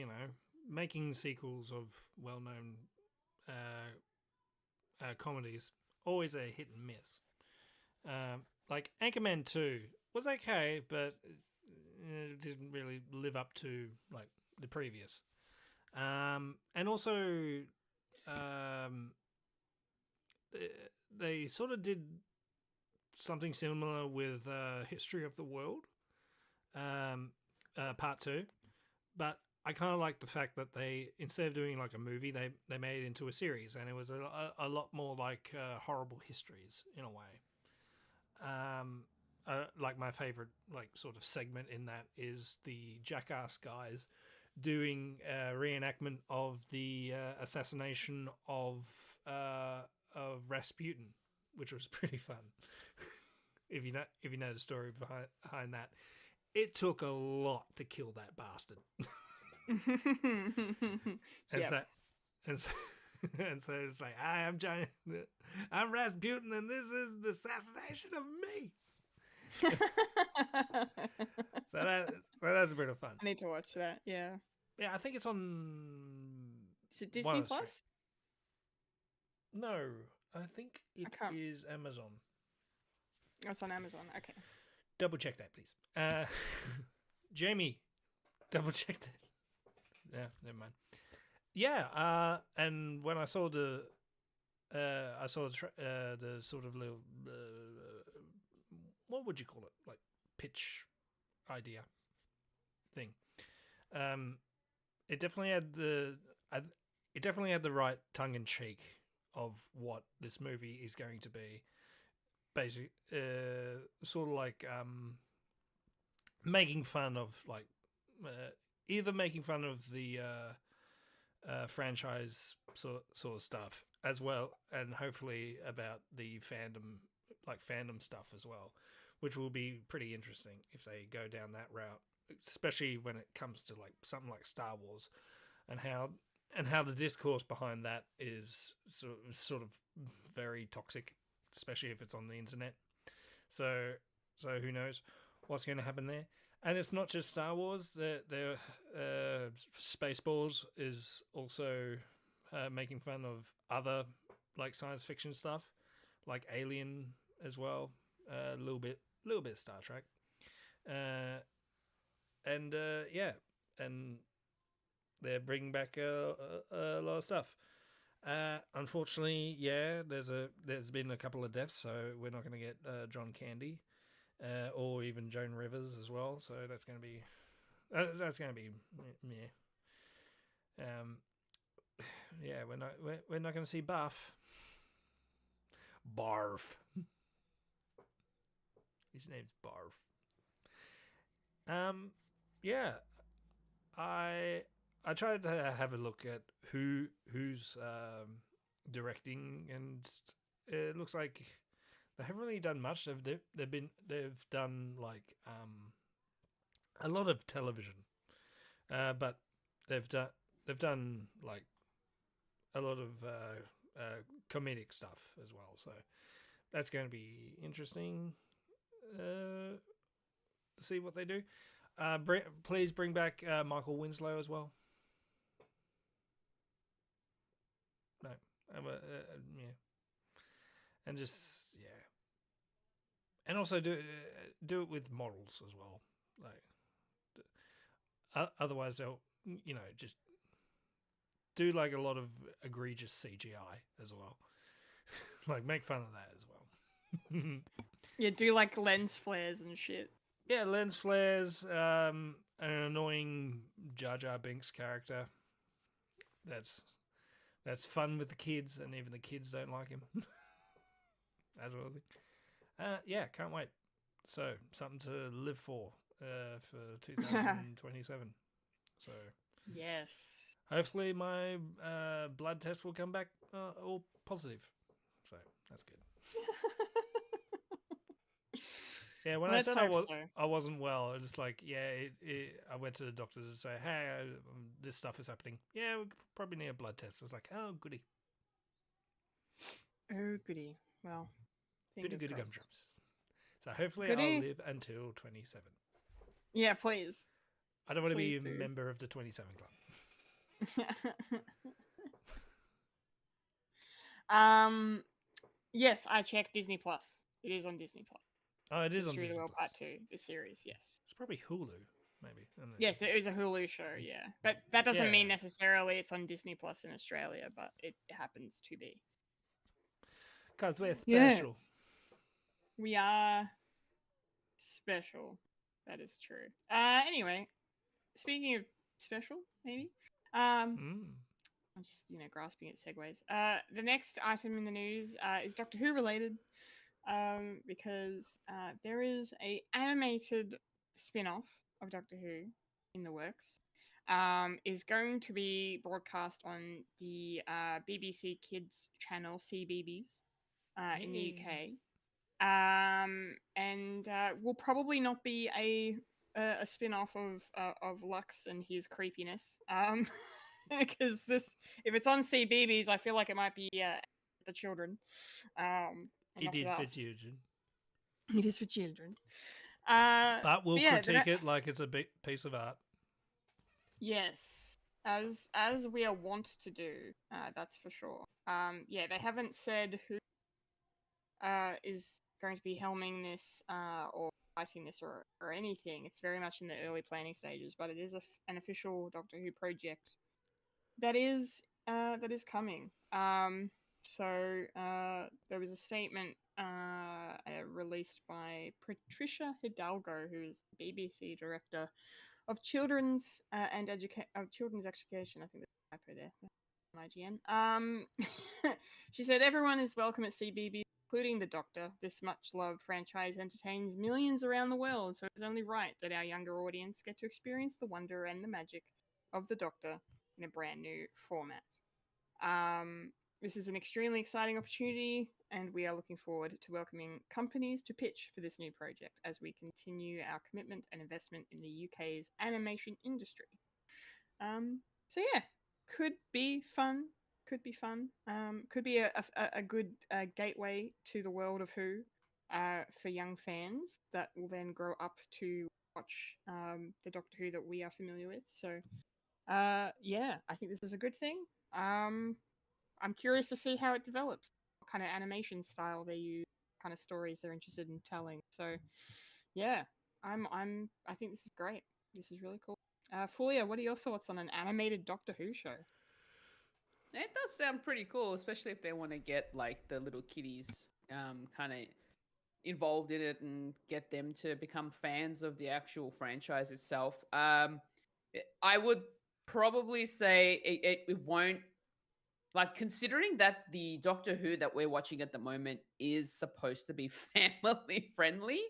making sequels of well-known comedies, always a hit and miss. Like Anchorman 2 was okay, but it didn't really live up to like the previous. And also, they sort of did something similar with History of the World, Part 2, but I kind of like the fact that they, instead of doing like a movie, they made it into a series, and it was a lot more like horrible histories in a way. Like my favorite like sort of segment in that is the Jackass guys doing a reenactment of the assassination of Rasputin, which was pretty fun. if you know the story behind that, it took a lot to kill that bastard. And so it's like, hi, I'm Rasputin, and this is the assassination of me. So that's a bit of fun. I need to watch that. Yeah. Yeah, I think it's on. Is it Disney Plus? Street. No, I think it is Amazon. Oh, it's on Amazon. Okay. Double check that, please. Jamie, double check that. Yeah, never mind. Yeah, and when I saw the sort of little, what would you call it? Like pitch idea thing. It definitely had the right tongue in cheek of what this movie is going to be. Basic, sort of like making fun of like either making fun of the franchise sort of stuff as well, and hopefully about the fandom stuff as well, which will be pretty interesting if they go down that route, especially when it comes to like something like Star Wars, and how the discourse behind that is sort of very toxic, especially if it's on the internet. So who knows what's going to happen there? And it's not just Star Wars. Spaceballs is also making fun of other like science fiction stuff, like Alien as well. A little bit Star Trek. And they're bringing back a lot of stuff. Unfortunately, there's been a couple of deaths, so we're not going to get John Candy. Or even Joan Rivers as well, so that's going to be meh. We're not going to see Buff. Barf. His name's Barf. Yeah, I tried to have a look at who's directing, and it looks like they haven't really done much. They've done like a lot of television, but they've done like a lot of comedic stuff as well. So that's going to be interesting to see what they do. Please bring back Michael Winslow as well. No, yeah, and just and also do it with morals as well. Like, otherwise they'll just do like a lot of egregious CGI as well. Like make fun of that as well. Yeah, do like lens flares and shit. Yeah, lens flares, an annoying Jar Jar Binks character. That's fun with the kids, and even the kids don't like him. As well. Yeah, can't wait. So something to live for 2027. So Yes. hopefully my blood test will come back all positive. So that's good. Yeah, when Let's I said hope so. I wasn't well, it was like, I went to the doctors and say, hey, this stuff is happening. Yeah, we probably need a blood test. I was like, oh, goody. Oh, goody. Well, Goody fingers crossed. gumdrops. So hopefully Goody. I'll live until 27. Yeah, please. I don't want to be a Please do. member of the 27 club. Yes, I checked Disney Plus. It is on Disney Plus. Oh, it is on History of Disney the World Plus. Part 2, the series, yes. It's probably Hulu, maybe. I don't know. Yes, it is a Hulu show, yeah. But that doesn't mean Yeah. necessarily it's on Disney Plus in Australia, but it happens to be. Because we're Yes. special. We are special. That is true. Anyway, speaking of special, maybe. I'm just, grasping at segues. The next item in the news is Doctor Who related, because there is a animated spin-off of Doctor Who in the works. Is going to be broadcast on the BBC Kids channel, CBeebies, in the UK. And will probably not be a spin-off of Lux and his creepiness. Because if it's on CBeebies, I feel like it might be the children. And It not is for us. children. It is for children. But we'll yeah, critique it like it's a big piece of art. Yes, as we are wont to do. That's for sure. Yeah, they haven't said who is going to be helming this or writing this or anything. It's very much in the early planning stages, but it is an official Doctor Who project that is coming. So there was a statement released by Patricia Hidalgo, who is the BBC director of children's children's education. I think there's a typo there. On IGN. She said everyone is welcome at CBeebies, including the Doctor. This much-loved franchise entertains millions around the world, so it's only right that our younger audience get to experience the wonder and the magic of the Doctor in a brand new format. This is an extremely exciting opportunity, and we are looking forward to welcoming companies to pitch for this new project as we continue our commitment and investment in the UK's animation industry. So yeah, could be fun. Could be fun. Could be a good gateway to the world of Who for young fans that will then grow up to watch the Doctor Who that we are familiar with. So yeah, I think this is a good thing. I'm curious to see how it develops, what kind of animation style they use, what kind of stories they're interested in telling. So yeah, I think this is great. This is really cool. Fulya, what are your thoughts on an animated Doctor Who show? It does sound pretty cool, especially if they want to get like the little kiddies kind of involved in it and get them to become fans of the actual franchise itself. I would probably say it won't like considering that the Doctor Who that we're watching at the moment is supposed to be family friendly,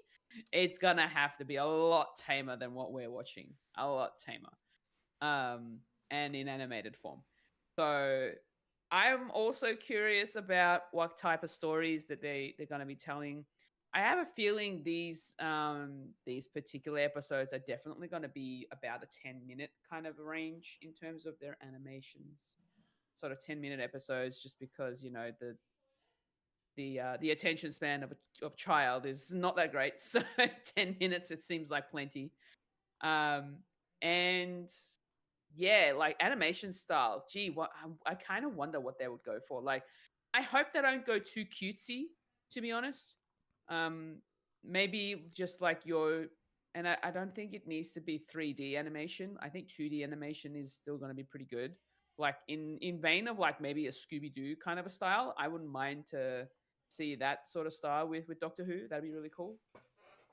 it's gonna have to be a lot tamer than what we're watching. A lot tamer. And in animated form. So I'm also curious about what type of stories that they're gonna be telling. I have a feeling these particular episodes are definitely going to be about a 10-minute kind of range in terms of their animations, sort of 10-minute episodes, just because the attention span of a child is not that great. So 10 minutes, it seems like plenty. And yeah, like animation style. Gee, what I kind of wonder what they would go for. Like, I hope they don't go too cutesy, to be honest. Maybe just like and I don't think it needs to be 3D animation. I think 2D animation is still going to be pretty good. Like in vein of like maybe a Scooby Doo kind of a style. I wouldn't mind to see that sort of style with Doctor Who. That'd be really cool.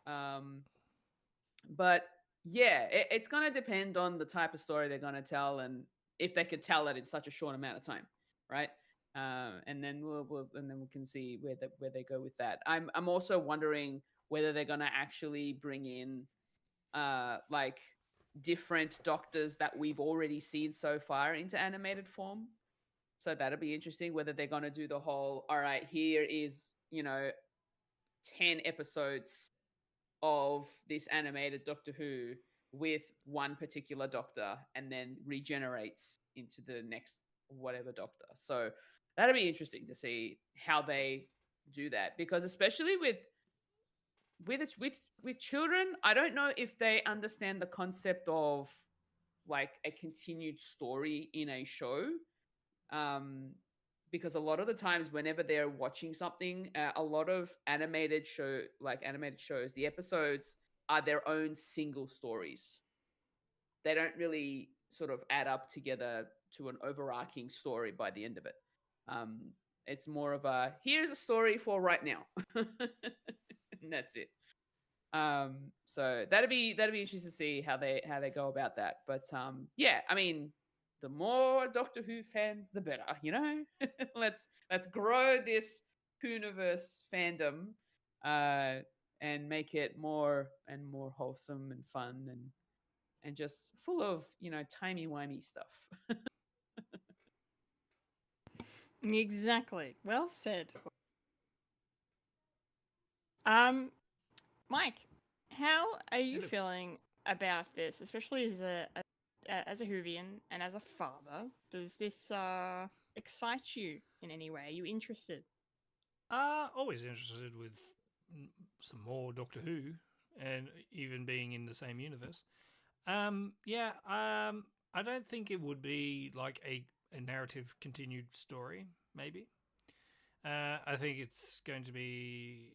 But yeah, it's going to depend on the type of story they're going to tell and if they could tell it in such a short amount of time, right? And then we can see where they go with that. I'm also wondering whether they're going to actually bring in like different doctors that we've already seen so far into animated form. So that'll be interesting whether they're going to do the whole, all right, here is, 10 episodes of this animated Doctor Who with one particular doctor and then regenerates into the next whatever doctor. So that'll be interesting to see how they do that, because especially with children, I don't know if they understand the concept of like a continued story in a show. Because a lot of the times whenever they're watching something, a lot of animated shows, the episodes are their own single stories. They don't really sort of add up together to an overarching story by the end of it. It's more of a, here's a story for right now. And that's it. So that'd be interesting to see how they go about that. But yeah, I mean, the more Doctor Who fans, the better, let's grow this Whoniverse fandom, and make it more and more wholesome and fun and just full of, timey-wimey stuff. Exactly. Well said. Mike, how are you Hello. feeling about this, especially as a Whovian and as a father? Does this excite you in any way? Are you interested? Always interested with some more Doctor Who, and even being in the same universe. Yeah. I don't think it would be like a narrative continued story. Maybe. I think it's going to be.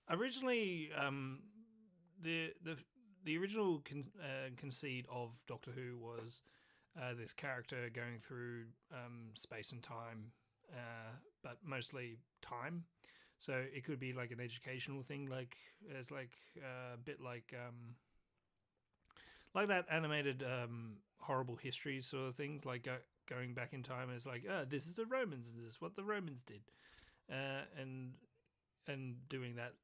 Originally, the original conceit of Doctor Who was this character going through space and time, but mostly time. So it could be like an educational thing, like it's like a bit like that animated horrible history sort of thing, like going back in time. It's like, oh, this is the Romans, and this is what the Romans did, and doing that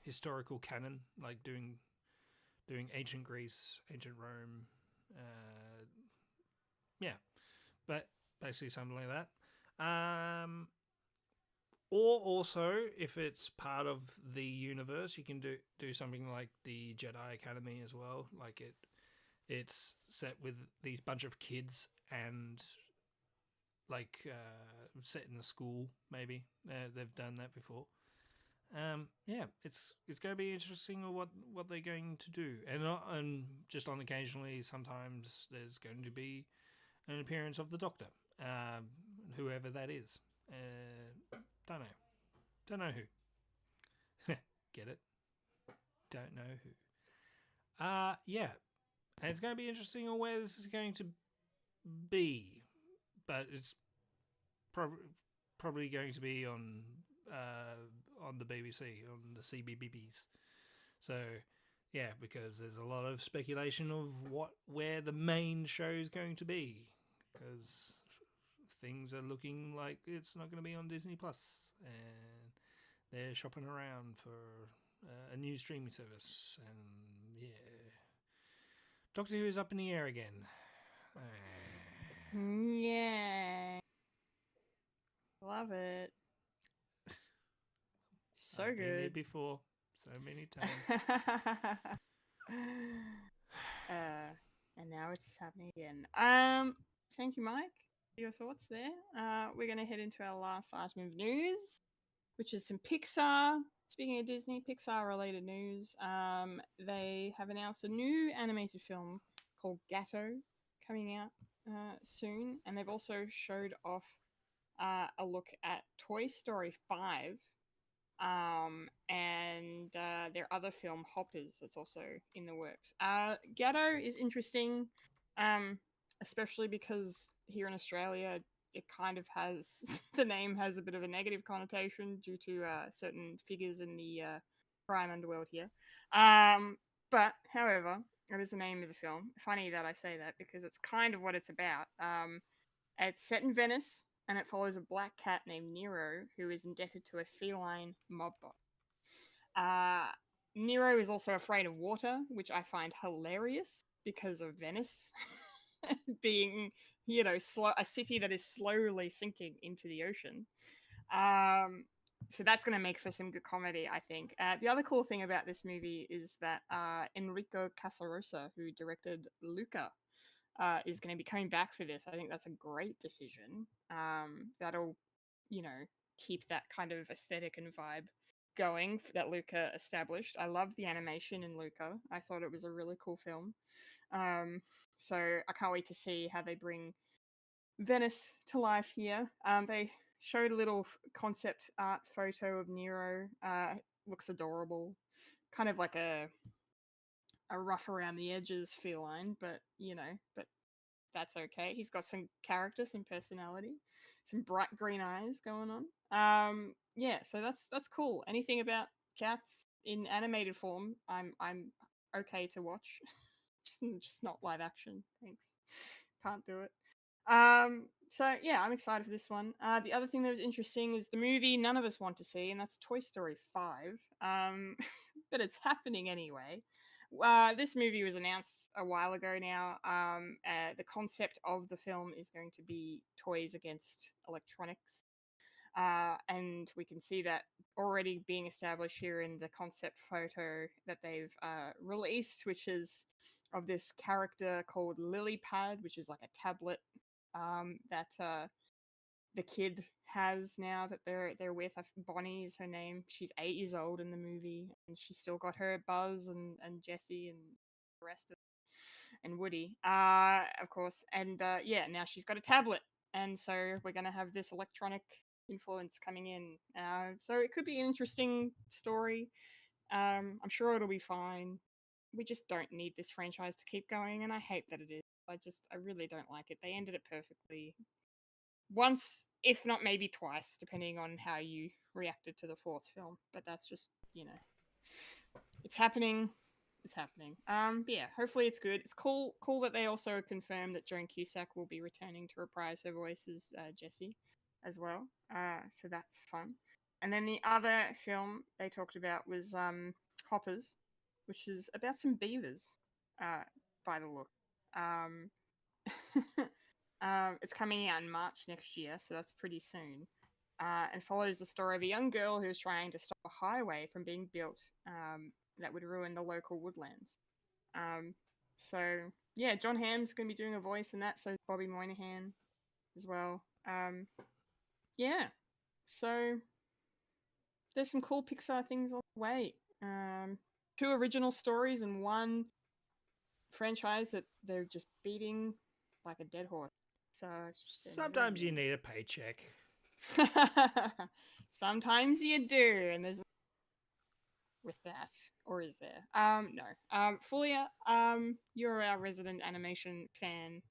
historical canon, like doing ancient Greece, ancient Rome, yeah, but basically something like that. Or also, if it's part of the universe, you can do something like the Jedi Academy as well. Like it's set with these bunch of kids and like set in a school. Maybe they've done that before. Yeah, it's going to be interesting what they're going to do, and just on occasionally, sometimes there's going to be an appearance of the Doctor, whoever that is. Don't know who. Get it? Don't know who. Yeah, and it's going to be interesting on where this is going to be, but it's probably going to be on the BBC, on the CBBBs. So Yeah, because there's a lot of speculation of where the main show is going to be, because things are looking like it's not going to be on Disney Plus, and they're shopping around for a new streaming service, and yeah, Doctor Who is up in the air again. Yeah. Love it. So I've been here good. before so many times. And now it's happening again. Thank you, Mike, for your thoughts there. We're going to head into our last item of news, which is some Pixar. Speaking of Disney, Pixar-related news. They have announced a new animated film called Gatto coming out soon, and they've also showed off a look at Toy Story 5 and their other film Hoppers that's also in the works. Gatto is interesting, especially because here in Australia it kind of has the name has a bit of a negative connotation due to certain figures in the crime underworld here. But however, it is the name of the film. Funny that I say that because it's kind of what it's about. It's set in Venice, and it follows a black cat named Nero who is indebted to a feline mob boss. Nero is also afraid of water, which I find hilarious because of Venice being, a city that is slowly sinking into the ocean. So that's going to make for some good comedy, I think. The other cool thing about this movie is that Enrico Casarosa, who directed Luca, is going to be coming back for this. I think that's a great decision. That'll, keep that kind of aesthetic and vibe going that Luca established. I loved the animation in Luca. I thought it was a really cool film. So I can't wait to see how they bring Venice to life here. They showed a little concept art photo of Nero. Looks adorable. Kind of like a rough around the edges feline, but that's okay. He's got some character, some personality, some bright green eyes going on. Yeah, so that's cool. Anything about cats in animated form, I'm okay to watch. just not live action. Thanks. Can't do it. So yeah, I'm excited for this one. The other thing that was interesting is the movie none of us want to see, and that's Toy Story 5. But it's happening anyway. This movie was announced a while ago now. The concept of the film is going to be toys against electronics. And we can see that already being established here in the concept photo that they've released, which is of this character called Lilypad, which is like a tablet that the kid has now that they're with. Bonnie is her name. She's 8 years old in the movie, and she's still got her Buzz and Jessie and the rest of and Woody, of course. And yeah, now she's got a tablet, and so we're gonna have this electronic influence coming in. So it could be an interesting story. I'm sure it'll be fine. We just don't need this franchise to keep going, and I hate that it is. I really don't like it. They ended it perfectly once, if not maybe twice, depending on how you reacted to the fourth film. But that's just, it's happening. It's happening. But yeah, hopefully it's good. It's cool that they also confirmed that Joan Cusack will be returning to reprise her voice as Jessie as well. So that's fun. And then the other film they talked about was Hoppers, which is about some beavers, by the look. It's coming out in March next year, so that's pretty soon. And follows the story of a young girl who's trying to stop a highway from being built that would ruin the local woodlands. So yeah, John Hamm's going to be doing a voice in that, so is Bobby Moynihan as well. Yeah, so there's some cool Pixar things on the way. 2 original stories and 1 franchise that they're just beating like a dead horse. So it's just Sometimes you need a paycheck. Sometimes you do, and there's with that, or is there? No. Fulya, you're our resident animation fan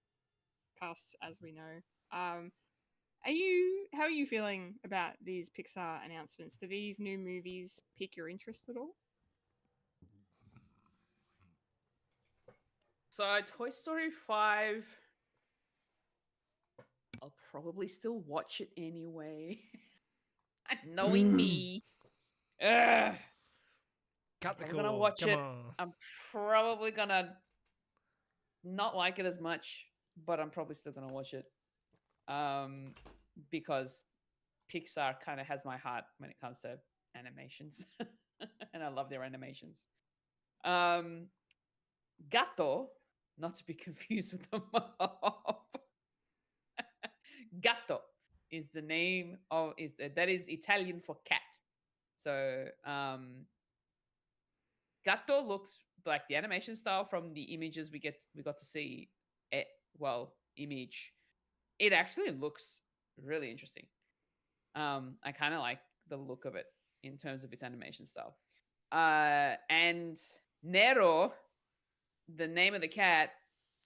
cast, as we know. How are you feeling about these Pixar announcements? Do these new movies pique your interest at all? So Toy Story 5, I'll probably still watch it anyway. Knowing me. Ugh. Cut the I'm gonna cord. watch Come it. on. I'm probably gonna not like it as much, but I'm probably still gonna watch it. Because Pixar kind of has my heart when it comes to animations. And I love their animations. Gatto, not to be confused with the mob. Gatto is the name of that is Italian for cat. So Gatto looks like the animation style from the images we got to see. Image. It actually looks really interesting. I kind of like the look of it in terms of its animation style. And Nero, the name of the cat,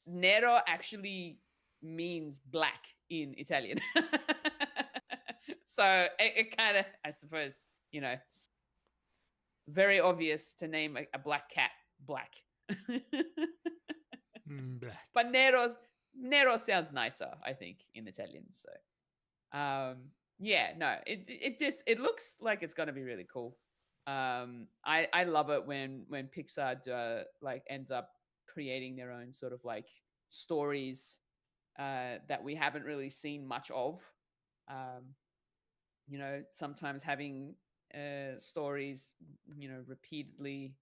Nero actually means black in Italian. So it kind of, I suppose, very obvious to name a black cat black. Black. But Nero sounds nicer, I think, in Italian. So it looks like it's gonna be really cool. I love it when Pixar ends up creating their own sort of like stories that we haven't really seen much of. Sometimes having stories, repeatedly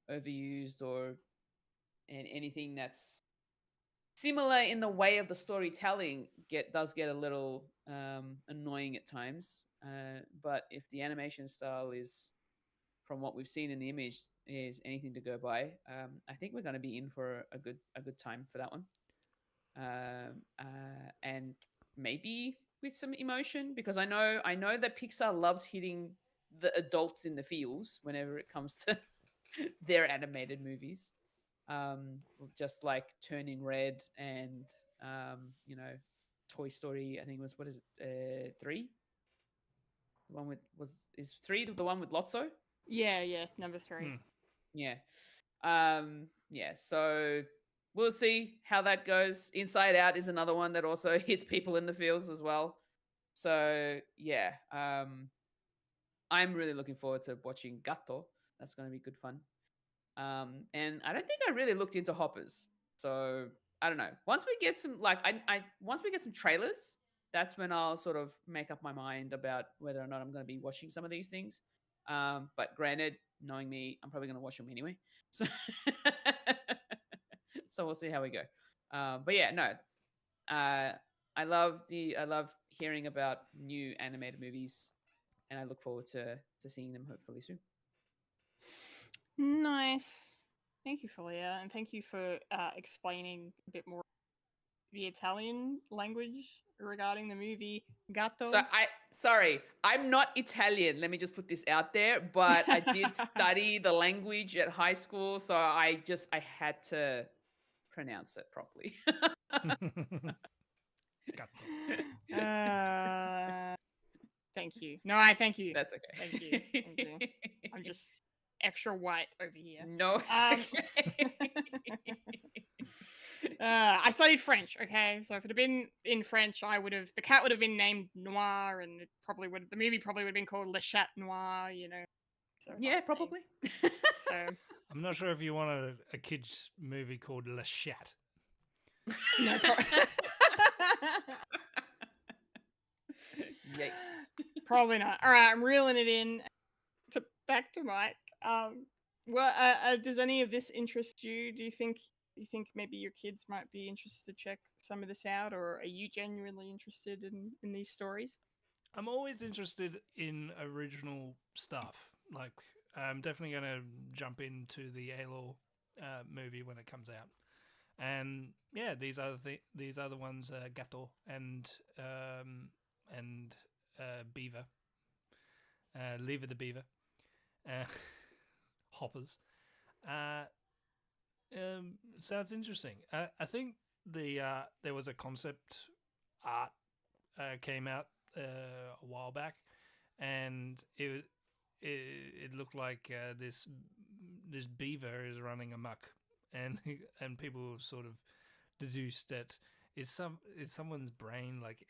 overused or anything that's similar in the way of the storytelling does get a little annoying at times. But if the animation style is, from what we've seen in the image, is anything to go by, I think we're going to be in for a good time for that one. And maybe with some emotion, because I know that Pixar loves hitting the adults in the feels whenever it comes to their animated movies. Just like Turning Red and Toy Story. I think it was, what is it, 3? The one with is 3 the one with Lotso? Yeah, number 3. Yeah. So we'll see how that goes. Inside Out is another one that also hits people in the feels as well. So yeah, I'm really looking forward to watching Gatto. That's going to be good fun. And I don't think I really looked into hoppers. So I don't know. Once we get some once we get some trailers, that's when I'll sort of make up my mind about whether or not I'm going to be watching some of these things. But granted, knowing me, I'm probably going to watch them anyway. So, so we'll see how we go. But yeah, no. I love hearing about new animated movies, and I look forward to seeing them hopefully soon. Nice. Thank you, Fulya, and thank you for explaining a bit more the Italian language regarding the movie Gatto. So I'm not Italian. Let me just put this out there, but I did study the language at high school, so I had to pronounce it properly. Thank you. No, I thank you. That's okay. Thank you. Thank you. I'm just extra white over here. No. I studied French, okay? So if it had been in French, the cat would have been named Noir, and the movie probably would have been called Le Chat Noir, So yeah, probably. So I'm not sure if you want a kids movie called Le Chat. no, Yikes. probably not. All right, I'm reeling it in. Back to Mike. Does any of this interest you? Do you think maybe your kids might be interested to check some of this out, or are you genuinely interested in these stories? I'm always interested in original stuff. Like, I'm definitely going to jump into the Halo movie when it comes out. And yeah, these are the ones, Gatto and Beaver, Lever the Beaver, Hoppers. Sounds interesting. I think there was a concept art came out a while back, and it looked like this beaver is running amok and and people have sort of deduced that is someone's brain like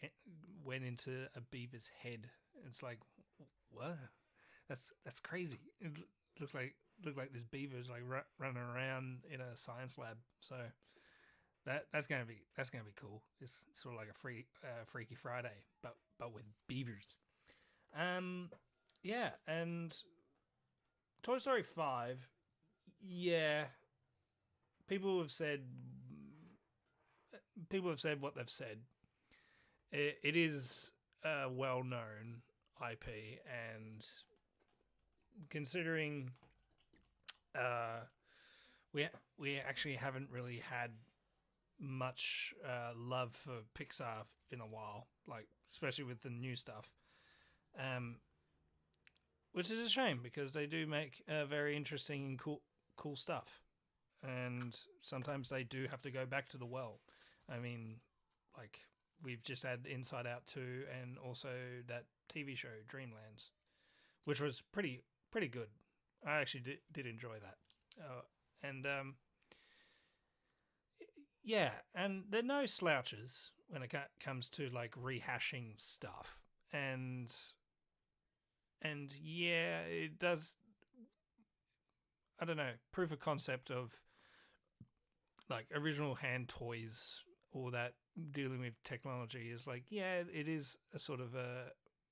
went into a beaver's head. It's like, what? That's crazy. It looked like this beaver's like running around in a science lab. So that's gonna be cool. It's sort of like a Freaky Friday, but with beavers. Yeah, and Toy Story 5. Yeah, people have said what they've said. It is a well-known IP, and considering we actually haven't really had much love for Pixar in a while, like especially with the new stuff, which is a shame because they do make very interesting and cool stuff, and sometimes they do have to go back to the well. I mean, like we've just had Inside Out 2 and also that TV show Dreamlands, which was pretty good. I actually did enjoy that, and yeah, and they're no slouches when it comes to like rehashing stuff, and yeah, it does. I don't know, proof of concept of like original hand toys or that dealing with technology is like, yeah, it is a sort of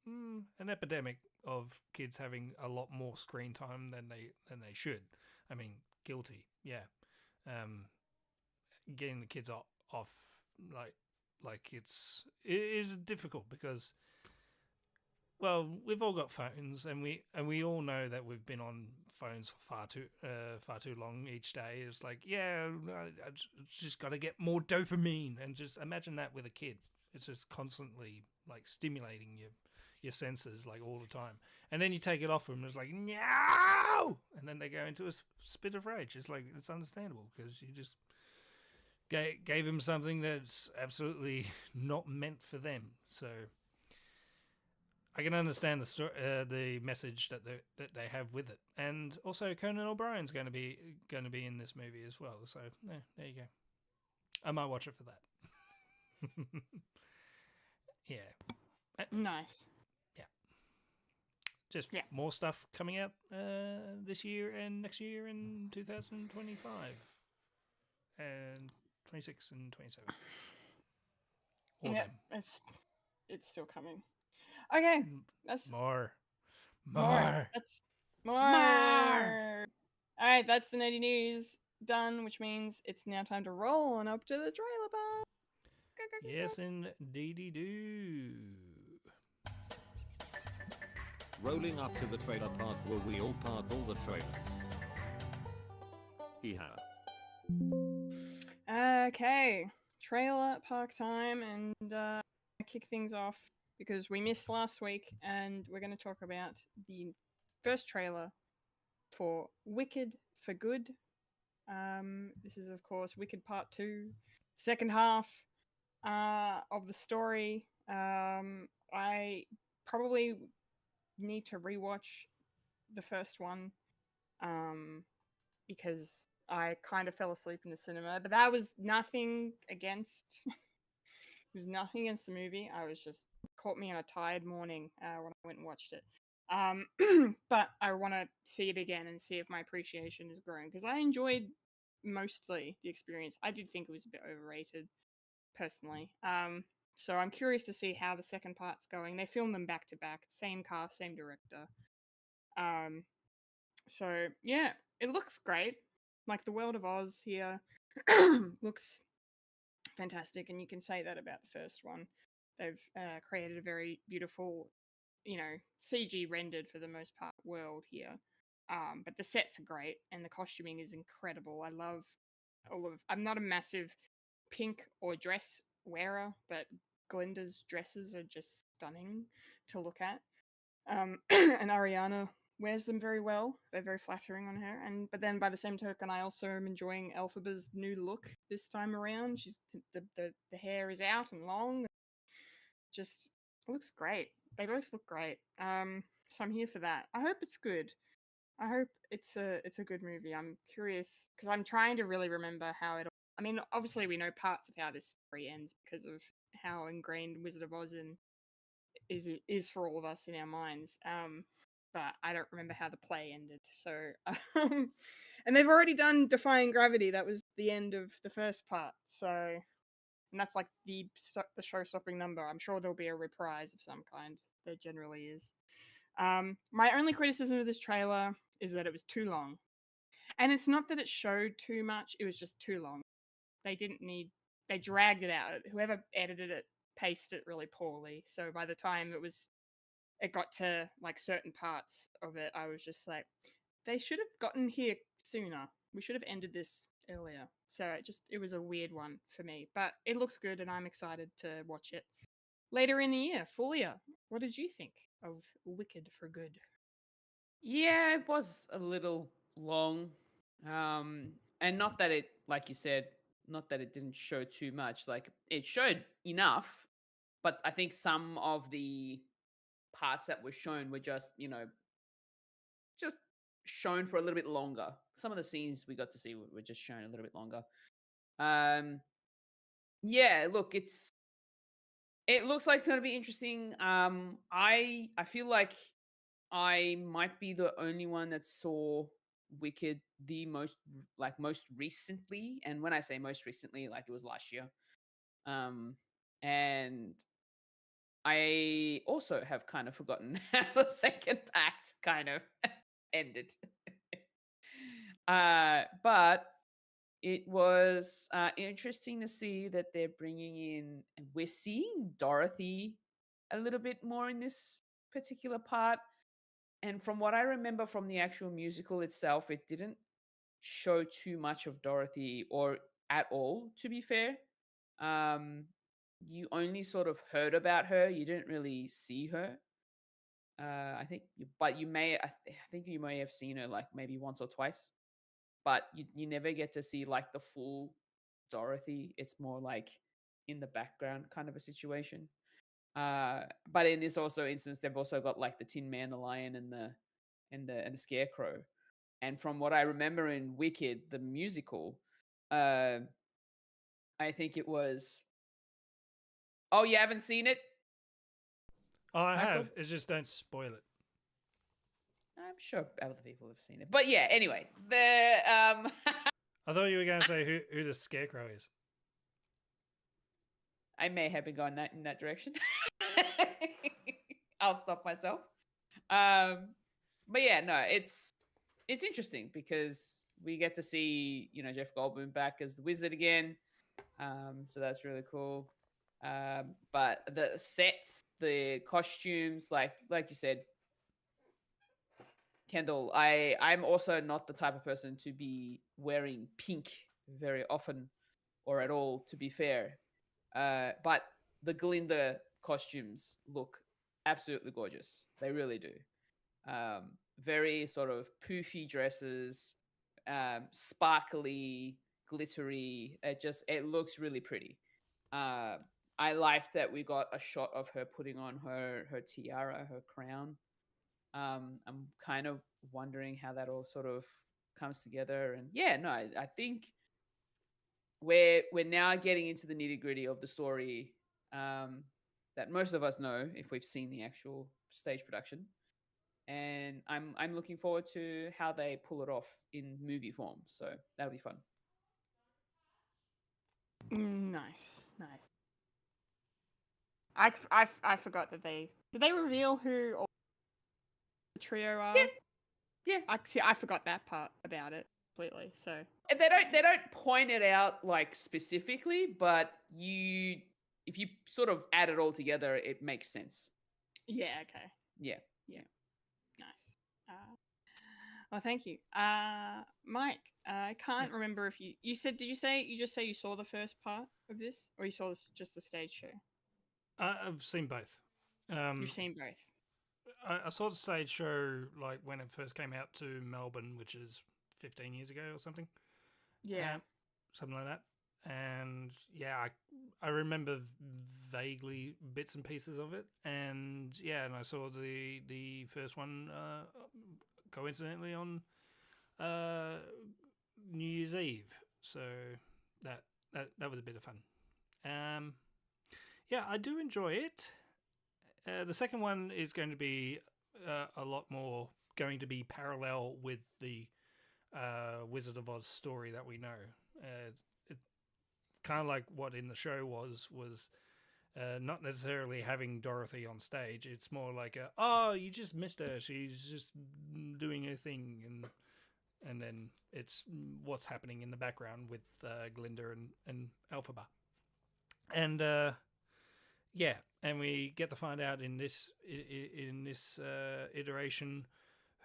an epidemic of kids having a lot more screen time than they should. I mean, guilty, yeah. Getting the kids off like it is difficult because, well, we've all got phones, and we all know that we've been on phones for far too long each day. It's like, yeah, I just got to get more dopamine, and just imagine that with a kid. It's just constantly like stimulating your senses like all the time, and then you take it off them, and it's like, no, and then they go into a spit of rage. It's like, it's understandable because you just gave them something that's absolutely not meant for them. So I can understand the message that they have with it, and also Conan O'Brien's going to be in this movie as well. So yeah, there you go. I might watch it for that. Yeah, Nice. yeah. Just more stuff coming out this year and next year in 2025 and 26 and 27. All them. It's still coming. Okay, that's More. That's more. All right, that's the nerdy news done, which means it's now time to roll on up to the trailer park. Yes, indeedy do. Rolling up to the trailer park where we all park all the trailers. Okay, trailer park time, and kick things off because we missed last week, and we're going to talk about the first trailer for Wicked for Good. This is, of course, Wicked Part 2, second half of the story. I probably need to rewatch the first one because I kind of fell asleep in the cinema, but that was nothing against it was nothing against the movie. I was just caught me on a tired morning when I went and watched it. But I want to see it again and see if my appreciation is growing because I enjoyed mostly the experience. I did think it was a bit overrated personally. So I'm curious to see how the second part's going. They filmed them back to back, same cast, same director. So yeah, it looks great. Like the world of Oz here looks fantastic, and you can say that about the first one. They've created a very beautiful, CG rendered for the most part world here. But the sets are great, and the costuming is incredible. I love I'm not a massive pink or dress wearer, but Glinda's dresses are just stunning to look at. And Ariana wears them very well. They're very flattering on her. But then by the same token, I also am enjoying Elphaba's new look this time around. She's the hair is out and long. Just looks great. They both look great. So I'm here for that. I hope it's good. I hope it's a good movie. I'm curious because I'm trying to really remember how it. I mean, obviously we know parts of how this story ends because of how ingrained Wizard of Oz is for all of us in our minds. But I don't remember how the play ended. So, and they've already done Defying Gravity. That was the end of the first part. So, and that's like the show-stopping number. I'm sure there'll be a reprise of some kind. There generally is. My only criticism of this trailer is that it was too long. And it's not that it showed too much, it was just too long. They dragged it out. Whoever edited it paced it really poorly. So by the time it got to like certain parts of it, I was just like, they should have gotten here sooner. We should have ended this earlier. So it was a weird one for me. But it looks good and I'm excited to watch it later in the year. Fulya, what did you think of Wicked for Good? Yeah, it was a little long. And not that it, like you said, not that it didn't show too much. Like it showed enough, but I think some of the parts that were shown were just shown for a little bit longer. Some of the scenes we got to see were just shown a little bit longer. Um, yeah, look, it looks like it's going to be interesting. I feel like I might be the only one that saw Wicked the most recently, and when I say most recently, like it was last year. And I also have kind of forgotten how the second act kind of ended. But it was interesting to see that they're bringing in, and we're seeing Dorothy a little bit more in this particular part. And from what I remember from the actual musical itself, it didn't show too much of Dorothy or at all, to be fair. Um, you only sort of heard about her, you didn't really see her. I think, but I think you may have seen her like maybe once or twice, but you never get to see like the full Dorothy. It's more like in the background kind of a situation. But in this also instance, they've also got like the Tin Man, the Lion, and the Scarecrow. And from what I remember in Wicked, the musical, uh, I think it was. Oh, you haven't seen it? Oh, I Michael? have. It's just don't spoil it. I'm sure other people have seen it, but yeah. Anyway, I thought you were going to say who the Scarecrow is. I may have been going in that direction. I'll stop myself. But yeah, no, it's interesting because we get to see Jeff Goldblum back as the Wizard again. So that's really cool. But the sets, the costumes, like you said, Kendall, I'm also not the type of person to be wearing pink very often or at all, to be fair. But the Glinda costumes look absolutely gorgeous. They really do. Very sort of poofy dresses, sparkly, glittery. It looks really pretty. I like that we got a shot of her putting on her tiara, her crown. I'm kind of wondering how that all sort of comes together. And yeah, no, I think we're now getting into the nitty gritty of the story that most of us know if we've seen the actual stage production. And I'm looking forward to how they pull it off in movie form. So that'll be fun. Nice. I forgot that did they reveal who all the trio are? Yeah. I forgot that part about it completely. So They don't point it out like specifically, but if you sort of add it all together, it makes sense. yeah, okay, Yeah. nice. Well, thank you, Mike. I can't remember if you said. Did you just say you saw the first part of this, or you saw just the stage show? I've seen both. You've seen both. I saw the stage show like when it first came out to Melbourne, which is 15 years ago or something. Yeah. Something like that. And yeah, I remember vaguely bits and pieces of it. And yeah, and I saw the first one a coincidentally on New Year's Eve. So that was a bit of fun. Yeah, I do enjoy it. The second one is going to be a lot more going to be parallel with the Wizard of Oz story that we know. It kind of like what in the show was not necessarily having Dorothy on stage. It's more like you just missed her. She's just doing her thing, and then it's what's happening in the background with Glinda and Elphaba. And yeah, and we get to find out in this iteration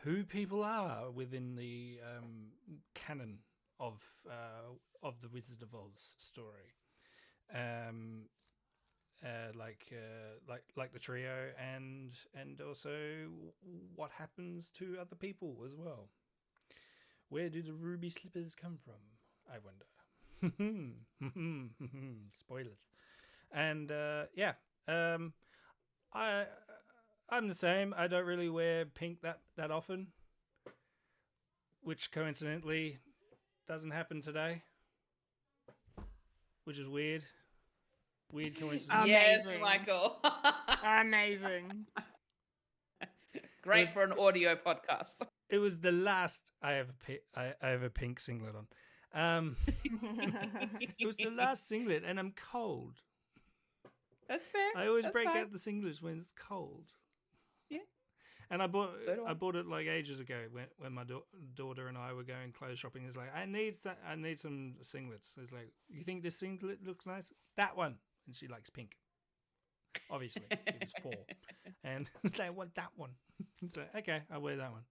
who people are within the canon of the Wizard of Oz story, like the trio, and also what happens to other people as well. Where do the ruby slippers come from? I wonder. Spoilers. And yeah, I'm the same. I don't really wear pink that often, which coincidentally doesn't happen today, which is weird. Weird coincidence. Yes, Amazing. Michael. Amazing. Great for an audio podcast. It was the last I have a pink singlet on. It was the last singlet, and I'm cold. That's fair. I always That's break fine. out the singlets when it's cold. Yeah. And I bought So do I. I bought it like ages ago when my daughter and I were going clothes shopping. It's like I need some singlets. It's like, you think this singlet looks nice? That one. And she likes pink. Obviously, she was 4, and it's like, I want that one. So okay, I'll wear that one.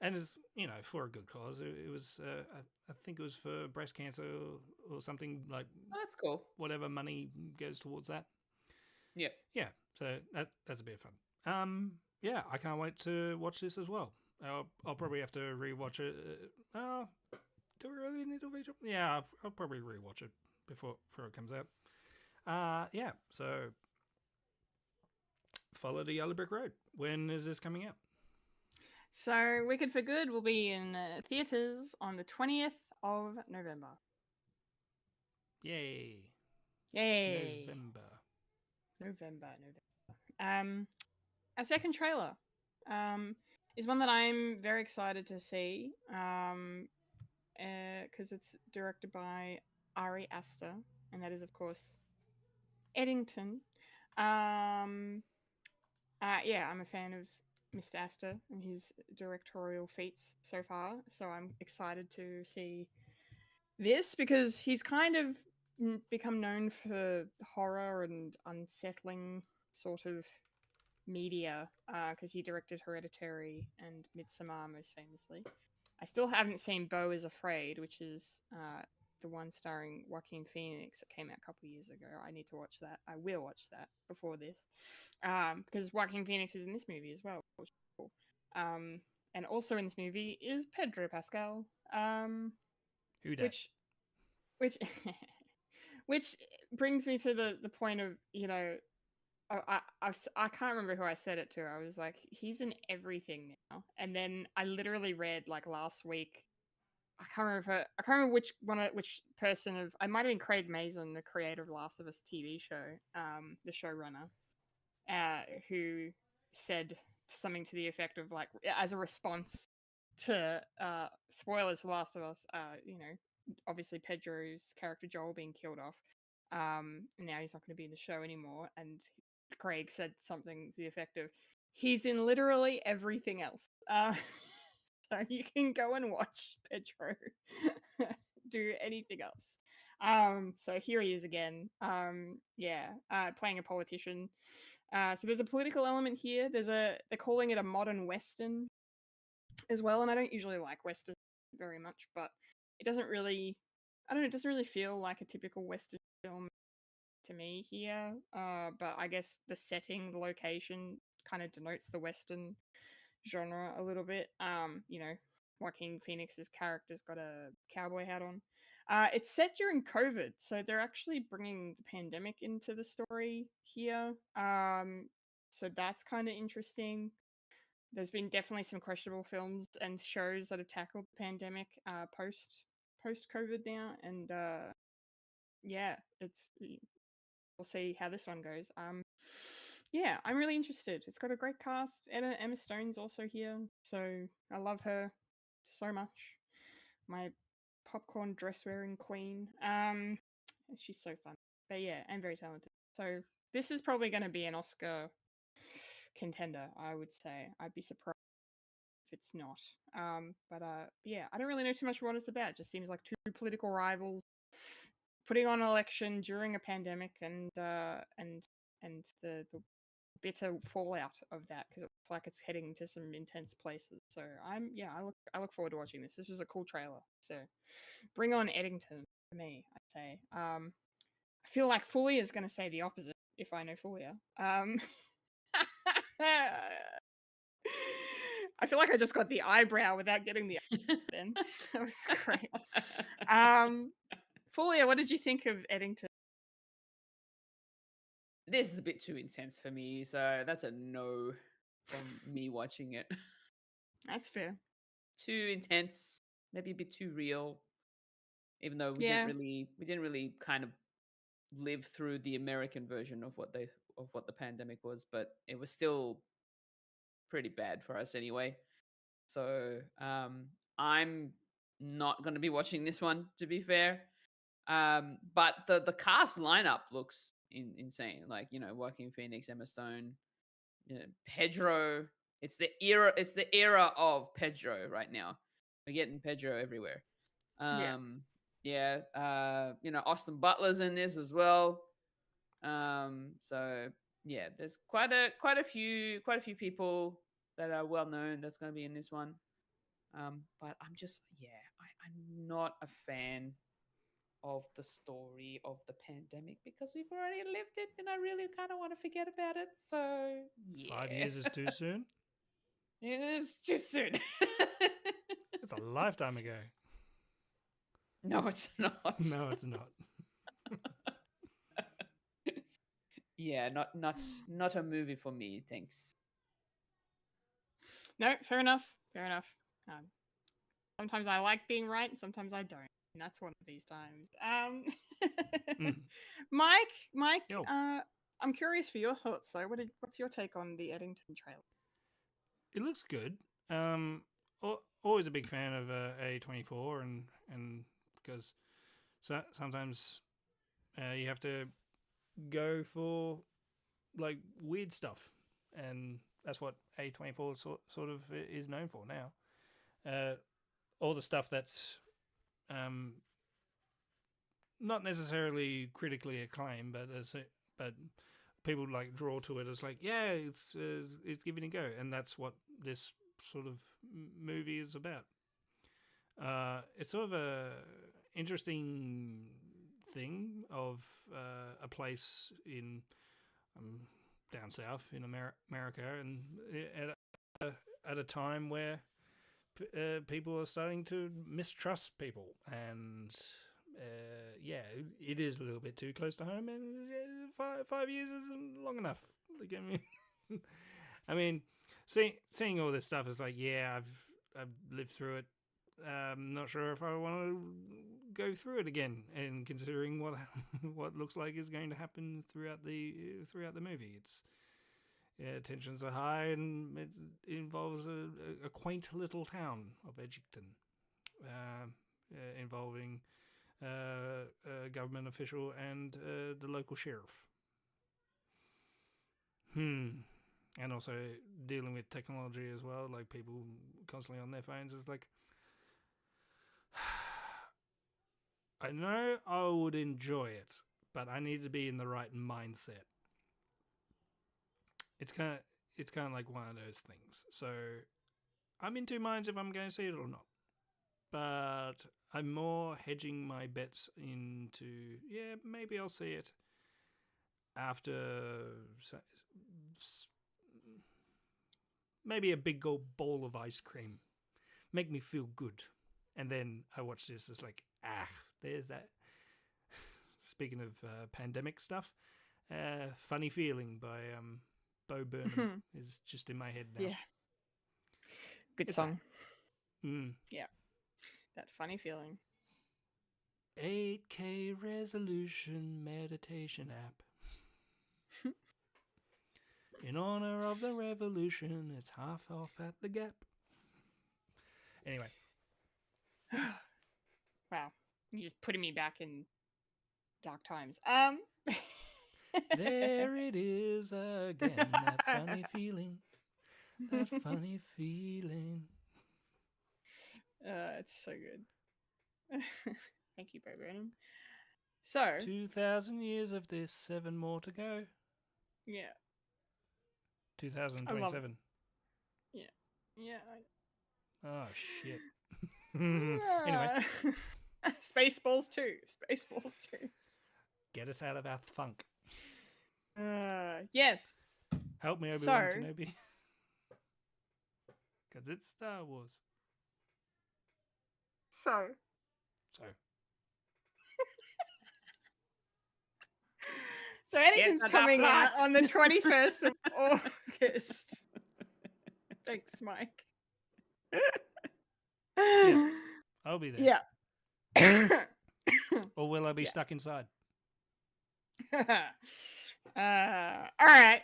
And it's for a good cause. It was I think it was for breast cancer or something like. Oh, that's cool. Whatever money goes towards that. Yeah. Yeah, so that's a bit of fun. Yeah, I can't wait to watch this as well. I'll probably have to rewatch it. Do we really need to rewatch it? Yeah, I'll probably rewatch it before it comes out. Yeah, so follow the Yellow Brick Road. When is this coming out? So, Wicked for Good will be in theatres on the 20th of November. Yay! Yay! November. Our second trailer is one that I'm very excited to see because it's directed by Ari Aster, and that is, of course, Eddington. Yeah, I'm a fan of Mr. Aster and his directorial feats so far, so I'm excited to see this because he's kind of become known for horror and unsettling sort of media because he directed Hereditary and Midsommar most famously. I still haven't seen Beau is Afraid, which is the one starring Joaquin Phoenix that came out a couple of years ago. I need to watch that. I will watch that before this because Joaquin Phoenix is in this movie as well, which is cool. And also in this movie is Pedro Pascal. Who dat? Which brings me to the point of, I can't remember who I said it to. I was like, he's in everything now. And then I literally read like last week. I can't remember which person of. I might have been Craig Mazin, the creator of Last of Us TV show, the showrunner, who said something to the effect of like, as a response to spoilers for Last of Us, obviously Pedro's character Joel being killed off. Now he's not going to be in the show anymore, and Craig said something to the effect of, he's in literally everything else. So you can go and watch Pedro do anything else. So here he is again. Playing a politician. So there's a political element here. They're calling it a modern Western as well, and I don't usually like Western very much, but it doesn't really feel like a typical Western film to me here. But I guess the setting, the location kind of denotes the Western genre a little bit. Joaquin Phoenix's character's got a cowboy hat on. It's set during COVID, so they're actually bringing the pandemic into the story here. So that's kind of interesting. there's been definitely some questionable films and shows that have tackled the pandemic post COVID now, and yeah, we'll see how this one goes. Yeah, I'm really interested. It's got a great cast. Emma Stone's also here, so I love her so much. My popcorn dress wearing queen. She's so fun, but yeah, and very talented. So this is probably going to be an Oscar contender, I would say. I'd be surprised if it's not. But yeah, I don't really know too much what it's about. It just seems like two political rivals putting on an election during a pandemic, and the bitter fallout of that, because it looks like it's heading to some intense places. So I look forward to watching this. This was a cool trailer. So bring on Eddington for me, I'd say. I feel like Fulya is going to say the opposite if I know Fulya. I feel like I just got the eyebrow without getting the then. That was great. Fulya, what did you think of Eddington? This is a bit too intense for me, so that's a no from me watching it. That's fair. Too intense, maybe a bit too real. Even though we Yeah. didn't really kind of live through the American version of what the pandemic was, but it was still pretty bad for us anyway. So I'm not going to be watching this one, to be fair. But the cast lineup looks insane. Like, you know, Joaquin Phoenix, Emma Stone, you know, Pedro. It's the era of Pedro right now. We're getting Pedro everywhere. Yeah. You know, Austin Butler's in this as well. So yeah, there's quite a few people that are well known that's going to be in this one. But I'm not a fan of the story of the pandemic because we've already lived it, and I really kind of want to forget about it. So yeah, 5 years is too soon. It is too soon. It's a lifetime ago. No, it's not. No, it's not. Yeah, not a movie for me. Thanks. No, fair enough. Sometimes I like being right, and sometimes I don't. And that's one of these times. Mike, Yo. I'm curious for your thoughts though. What's your take on the Eddington trailer? It looks good. Always a big fan of A24, and because sometimes you have to go for like weird stuff, and that's what A24 sort of is known for now. All the stuff that's not necessarily critically acclaimed, but people like draw to it as like, yeah, it's giving a go, and that's what this sort of movie is about. It's sort of a interesting thing of a place in down south in America, and at a time where people are starting to mistrust people, and yeah, it is a little bit too close to home, and 5 years isn't long enough. Like, I mean, seeing all this stuff is like, yeah, I've lived through it. I'm not sure if I want to go through it again, and considering what looks like is going to happen throughout the movie, it's tensions are high, and it involves a quaint little town of Edgington, involving a government official and the local sheriff. And also dealing with technology as well, like people constantly on their phones. Is like, I know I would enjoy it, but I need to be in the right mindset. It's kind of like one of those things. So I'm in two minds if I'm going to see it or not. But I'm more hedging my bets into, yeah, maybe I'll see it after maybe a big old bowl of ice cream. Make me feel good. And then I watch this, it's like, there's that. Speaking of pandemic stuff, Funny Feeling by Bo Burnham is just in my head now. Yeah. Good It's song. Mm. That funny feeling. 8K resolution meditation app. In honor of the revolution, it's half off at the Gap. Anyway. Wow. You're just putting me back in dark times. There it is again, that funny feeling. That funny feeling. It's so good. Thank you, Brennan. So, 2,000 years of this, 7 more to go. yeah. 2027. Yeah. Oh, shit. Anyway, Spaceballs 2. Spaceballs 2. get us out of our funk. Yes. Help me, Obi-Wan So- Kenobi. Because it's Star Wars. So, So, Anakin's Yes, coming out plot. on the 21st of August. Thanks, Mike. I'll be there. Yeah. Or will I be Yeah. stuck inside? All right.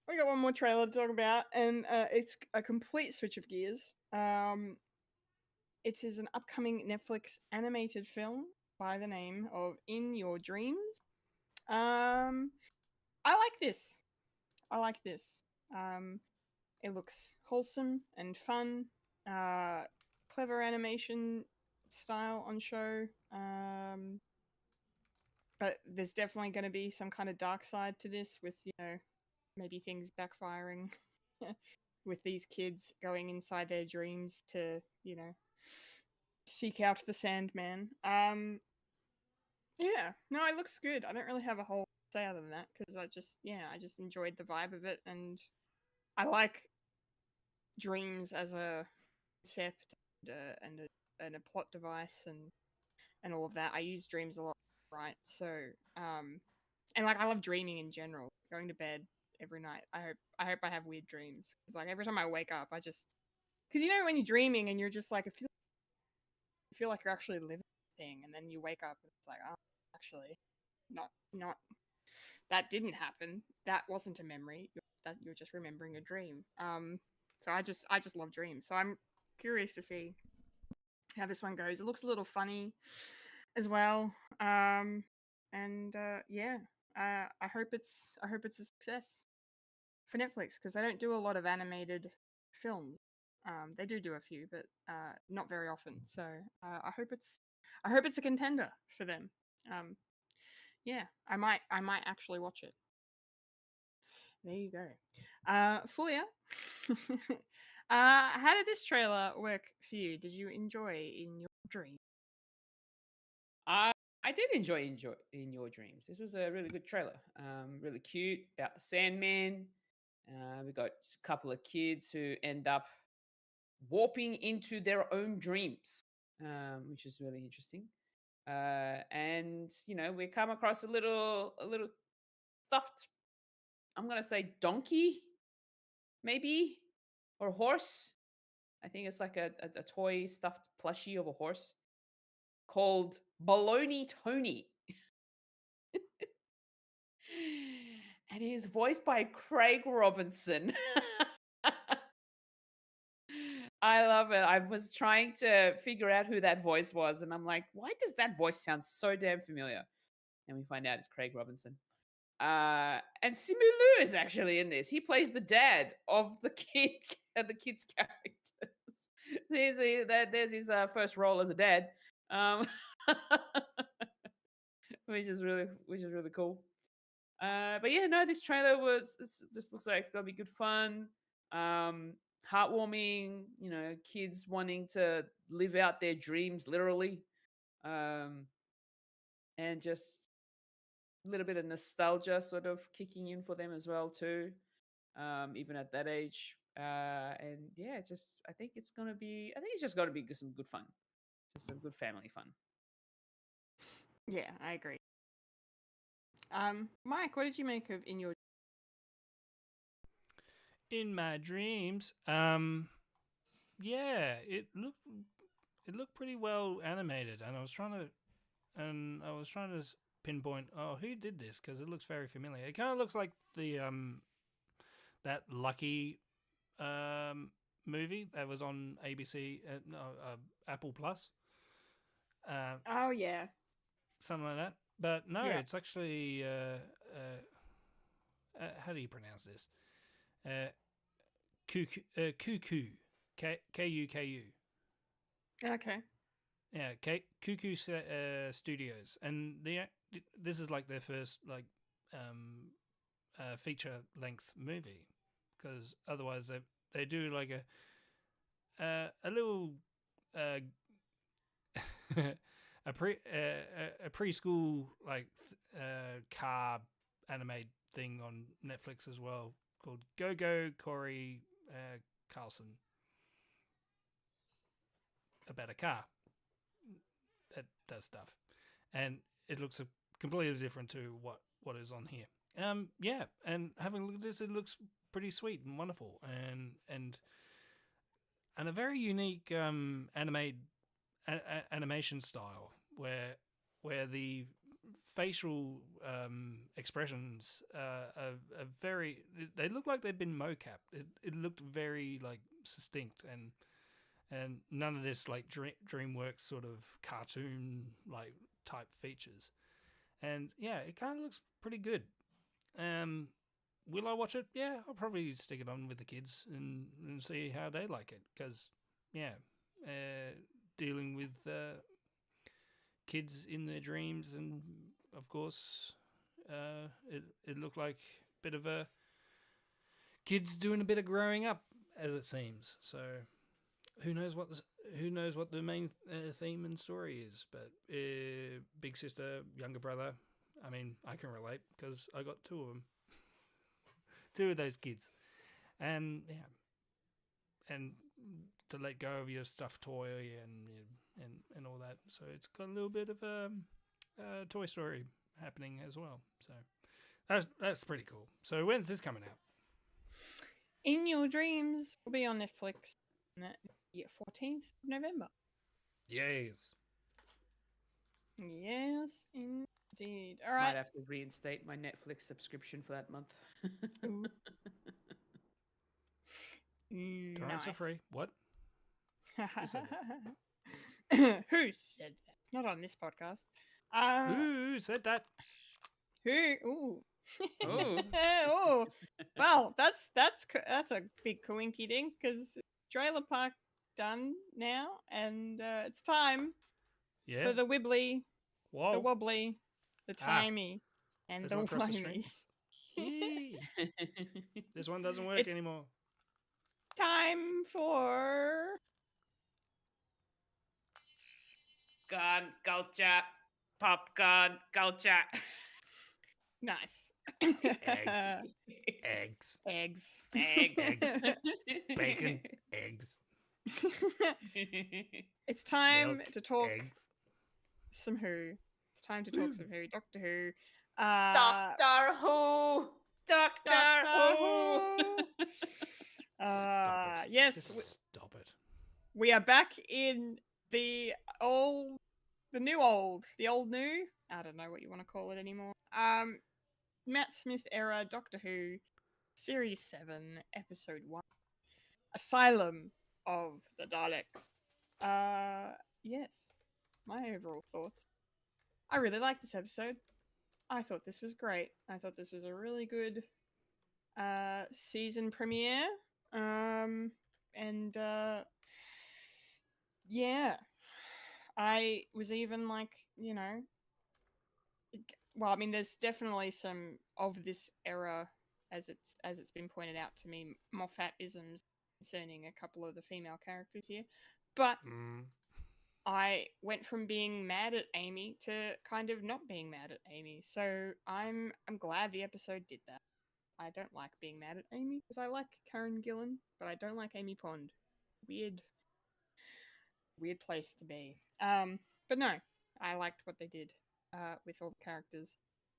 We got one more trailer to talk about, and it's a complete switch of gears. It is an upcoming Netflix animated film by the name of In Your Dreams. I like this. It looks wholesome and fun. Clever animation style on show. But there's definitely going to be some kind of dark side to this with, maybe things backfiring with these kids going inside their dreams to, seek out the Sandman. Yeah, no, it looks good. I don't really have a whole say other than that because I just enjoyed the vibe of it, and I like dreams as a concept and a plot device and all of that. I use dreams a lot, right? So, and like I love dreaming in general. Going to bed every night. I hope I have weird dreams because like every time I wake up, I just because when you're dreaming and you're just like you feel like you're actually living the thing, and then you wake up and it's like, oh, actually, not that didn't happen. That wasn't a memory. You're just remembering a dream. So I just love dreams. So I'm curious to see how this one goes. It looks a little funny as well. I hope it's a success for Netflix because they don't do a lot of animated films. They do a few, but not very often. So I hope it's a contender for them. Yeah, I might actually watch it. There you go. Fulya, how did this trailer work for you? Did you enjoy In Your Dream? I did enjoy In Your Dreams. This was a really good trailer. Really cute about the Sandman. We got a couple of kids who end up warping into their own dreams, which is really interesting. And we come across a little stuffed. I'm gonna say donkey, maybe, or horse. I think it's like a toy stuffed plushie of a horse called Baloney Tony. And he is voiced by Craig Robinson. I love it. I was trying to figure out who that voice was, and I'm like, why does that voice sound so damn familiar? And we find out it's Craig Robinson. And Simu Liu is actually in this. He plays the dad of the kid's characters. There's his first role as a dad, which is really cool. But yeah, no, this trailer just looks like it's gonna be good fun, heartwarming. Kids wanting to live out their dreams literally, and just a little bit of nostalgia sort of kicking in for them as well too, even at that age. And yeah, I think it's just gonna be some good fun, just some good family fun. Yeah, I agree. Mike, what did you make of In Your? In my dreams, yeah, it looked pretty well animated, and I was trying to pinpoint, oh, who did this, because it looks very familiar. It kind of looks like the that Lucky movie that was on ABC, Apple Plus, Oh yeah. something like that. But no, Yeah. it's actually how do you pronounce this? Cuckoo, Kuku. Okay. Yeah, Cuckoo Studios, and this is like their first like feature length movie, because otherwise they do like a little a preschool like car animated thing on Netflix as well, called Go Corey Carlson, about a car that does stuff, and it looks completely different to what is on here. Yeah, and having looked at this, it looks pretty sweet and wonderful, and a very unique animation style where the facial expressions are very. They look like they've been mocap. It looked very like distinct, and none of this like DreamWorks sort of cartoon like type features. And yeah, it kind of looks pretty good. Will I watch it? Yeah, I'll probably stick it on with the kids and see how they like it. Because yeah, dealing with kids in their dreams, and of course, it looked like a bit of a kids doing a bit of growing up, as it seems. So who knows what the main theme and story is? But big sister, younger brother. I mean, I can relate because I got two of them, two of those kids, and yeah, and to let go of your stuffed toy and all that. So it's got a little bit of a Toy Story happening as well. So that's pretty cool. So when's this coming out? In Your Dreams will be on Netflix on the 14th of November. Yes. Yes, indeed. All Might right. have to reinstate my Netflix subscription for that month. Ooh. Torrents are free. What? Who said Who said that? Not on this podcast. Who said that? Who? Ooh. Oh. Oh. Well, that's a big coinky dink, because Trailer Park done now, and it's time Yeah. for the wibbly, Whoa. the wobbly, the timey, and There's the one across the wimey. street. Yee. This one doesn't work It's- anymore. Time for Gun culture, popcorn culture. nice Eggs. Eggs. Eggs. Eggs. Bacon. Eggs. It's time Milk, to talk Eggs. some Who. It's time to talk some Who. Doctor Who. Doctor Who. Doctor Who. Stop it. Yes, Just stop it. we are back in the old new. I don't know what you want to call it anymore. Matt Smith era Doctor Who, Series 7, Episode 1, Asylum of the Daleks. Yes, my overall thoughts. I really liked this episode. I thought this was great. I thought this was a really good season premiere. Yeah, I was even like, well, I mean, there's definitely some of this era, as it's been pointed out to me, Moffat-isms concerning a couple of the female characters here, but I went from being mad at Amy to kind of not being mad at Amy. So I'm glad the episode did that. I don't like being mad at Amy because I like Karen Gillan, but I don't like Amy Pond. Weird place to be. But no, I liked what they did with all the characters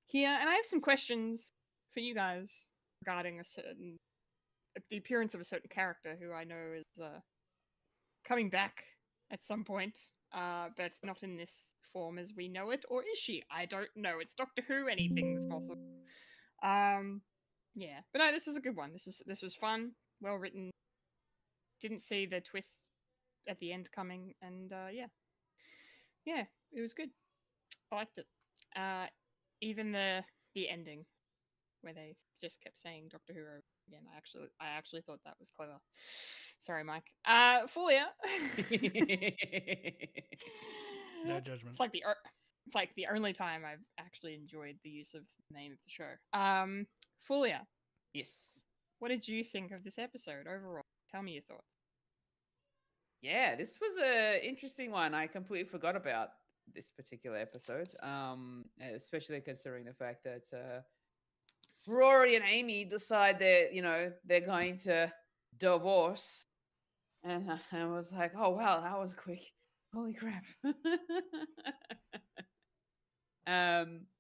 here, and I have some questions for you guys regarding the appearance of a certain character who I know is coming back at some point, but not in this form as we know it. Or is she? I don't know. It's Doctor Who. Anything's possible. Yeah, but no, this was a good one. This was fun, well written. Didn't see the twist at the end coming, and yeah, it was good. I liked it. Even the ending where they just kept saying Doctor Who over again. I actually thought that was clever. Sorry, Mike. Fulya. No judgment. It's like the only time I've actually enjoyed the use of the name of the show. Fulya, Yes. what did you think of this episode overall? Tell me your thoughts. Yeah, this was a interesting one. I completely forgot about this particular episode. Especially considering the fact that Rory and Amy decide they're going to divorce, and I was like, oh wow, that was quick. Holy crap.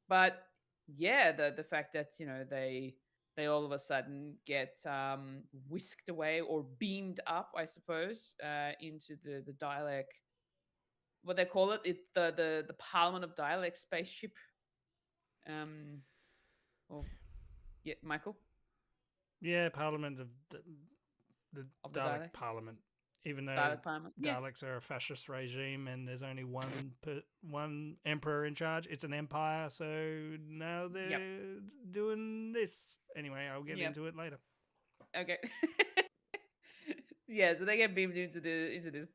But yeah, the fact that they all of a sudden get whisked away or beamed up, I suppose, into the Dalek, what they call it, the Parliament of Dalek spaceship. Or yeah, Michael. Yeah, Parliament of the Of the Dalek Daleks? Parliament. Even though Dalek Parliament. Yeah. Daleks are a fascist regime and there's only one emperor in charge, it's an empire. So now they're doing this. Anyway, I'll get into it later. Okay. Yeah, so they get beamed into this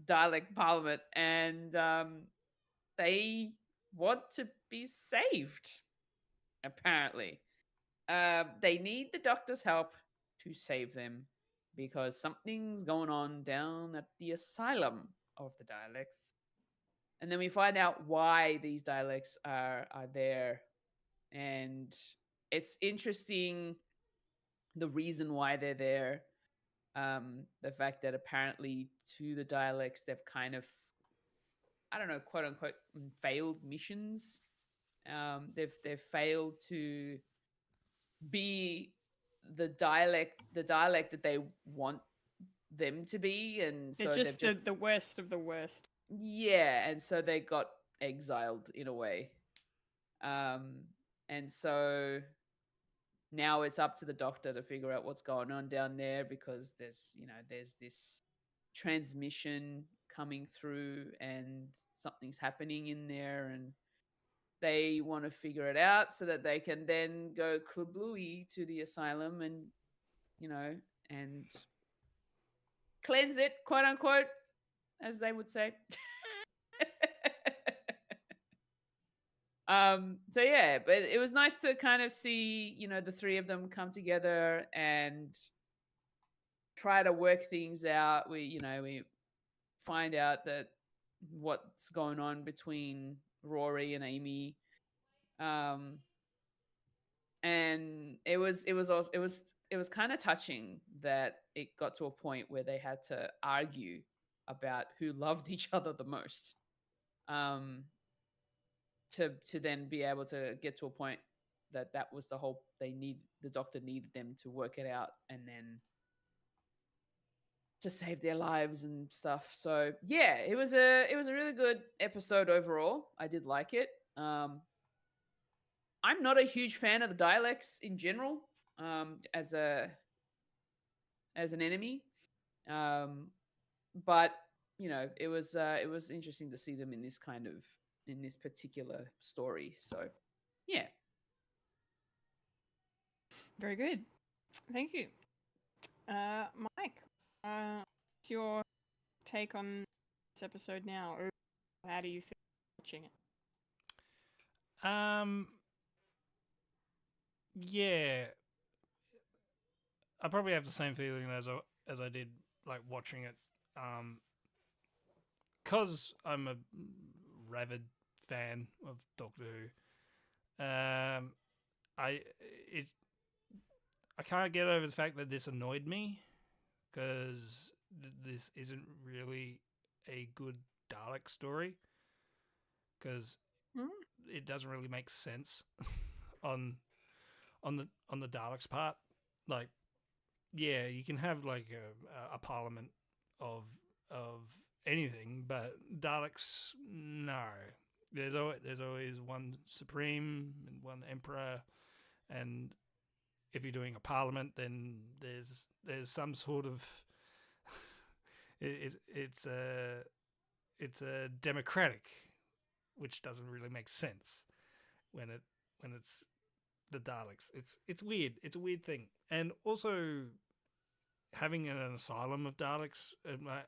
Dalek Parliament, and they want to be saved. Apparently, they need the Doctor's help to save them because something's going on down at the Asylum of the Daleks, and then we find out why these Daleks are there, and it's interesting the reason why they're there. The fact that apparently to the Daleks they've kind of, I don't know, quote unquote, failed missions. They've failed to be the Dalek that they want them to be, and so They're just, they've just the worst of the worst. Yeah, and so they got exiled in a way. And so now it's up to the Doctor to figure out what's going on down there, because there's this transmission coming through and something's happening in there, and they want to figure it out so that they can then go kablooey to the Asylum and and cleanse it, quote unquote, as they would say. So yeah, but it was nice to kind of see, the three of them come together and try to work things out. We find out that what's going on between Rory and Amy. And it was kind of touching that it got to a point where they had to argue about who loved each other the most. To then be able to get to a point that was the Doctor needed them to work it out and then to save their lives and stuff. So yeah, it was a really good episode overall. I did like it. I'm not a huge fan of the Daleks in general, as an enemy. But it was interesting to see them in this particular story. So yeah. Very good. Thank you. Mike, what's your take on this episode now? Or how do you feel watching it? Yeah, I probably have the same feeling as I did like watching it. Because I'm a rabid fan of Doctor Who. I can't get over the fact that this annoyed me, because this isn't really a good Dalek story, because it doesn't really make sense on the Daleks' part. Like, yeah, you can have like a parliament of of anything, but Daleks, no. There's always one supreme and one emperor, and if you're doing a parliament, then there's some sort of it's a democratic, which doesn't really make sense when it's the Daleks. It's weird. It's a weird thing, and also having an asylum of Daleks.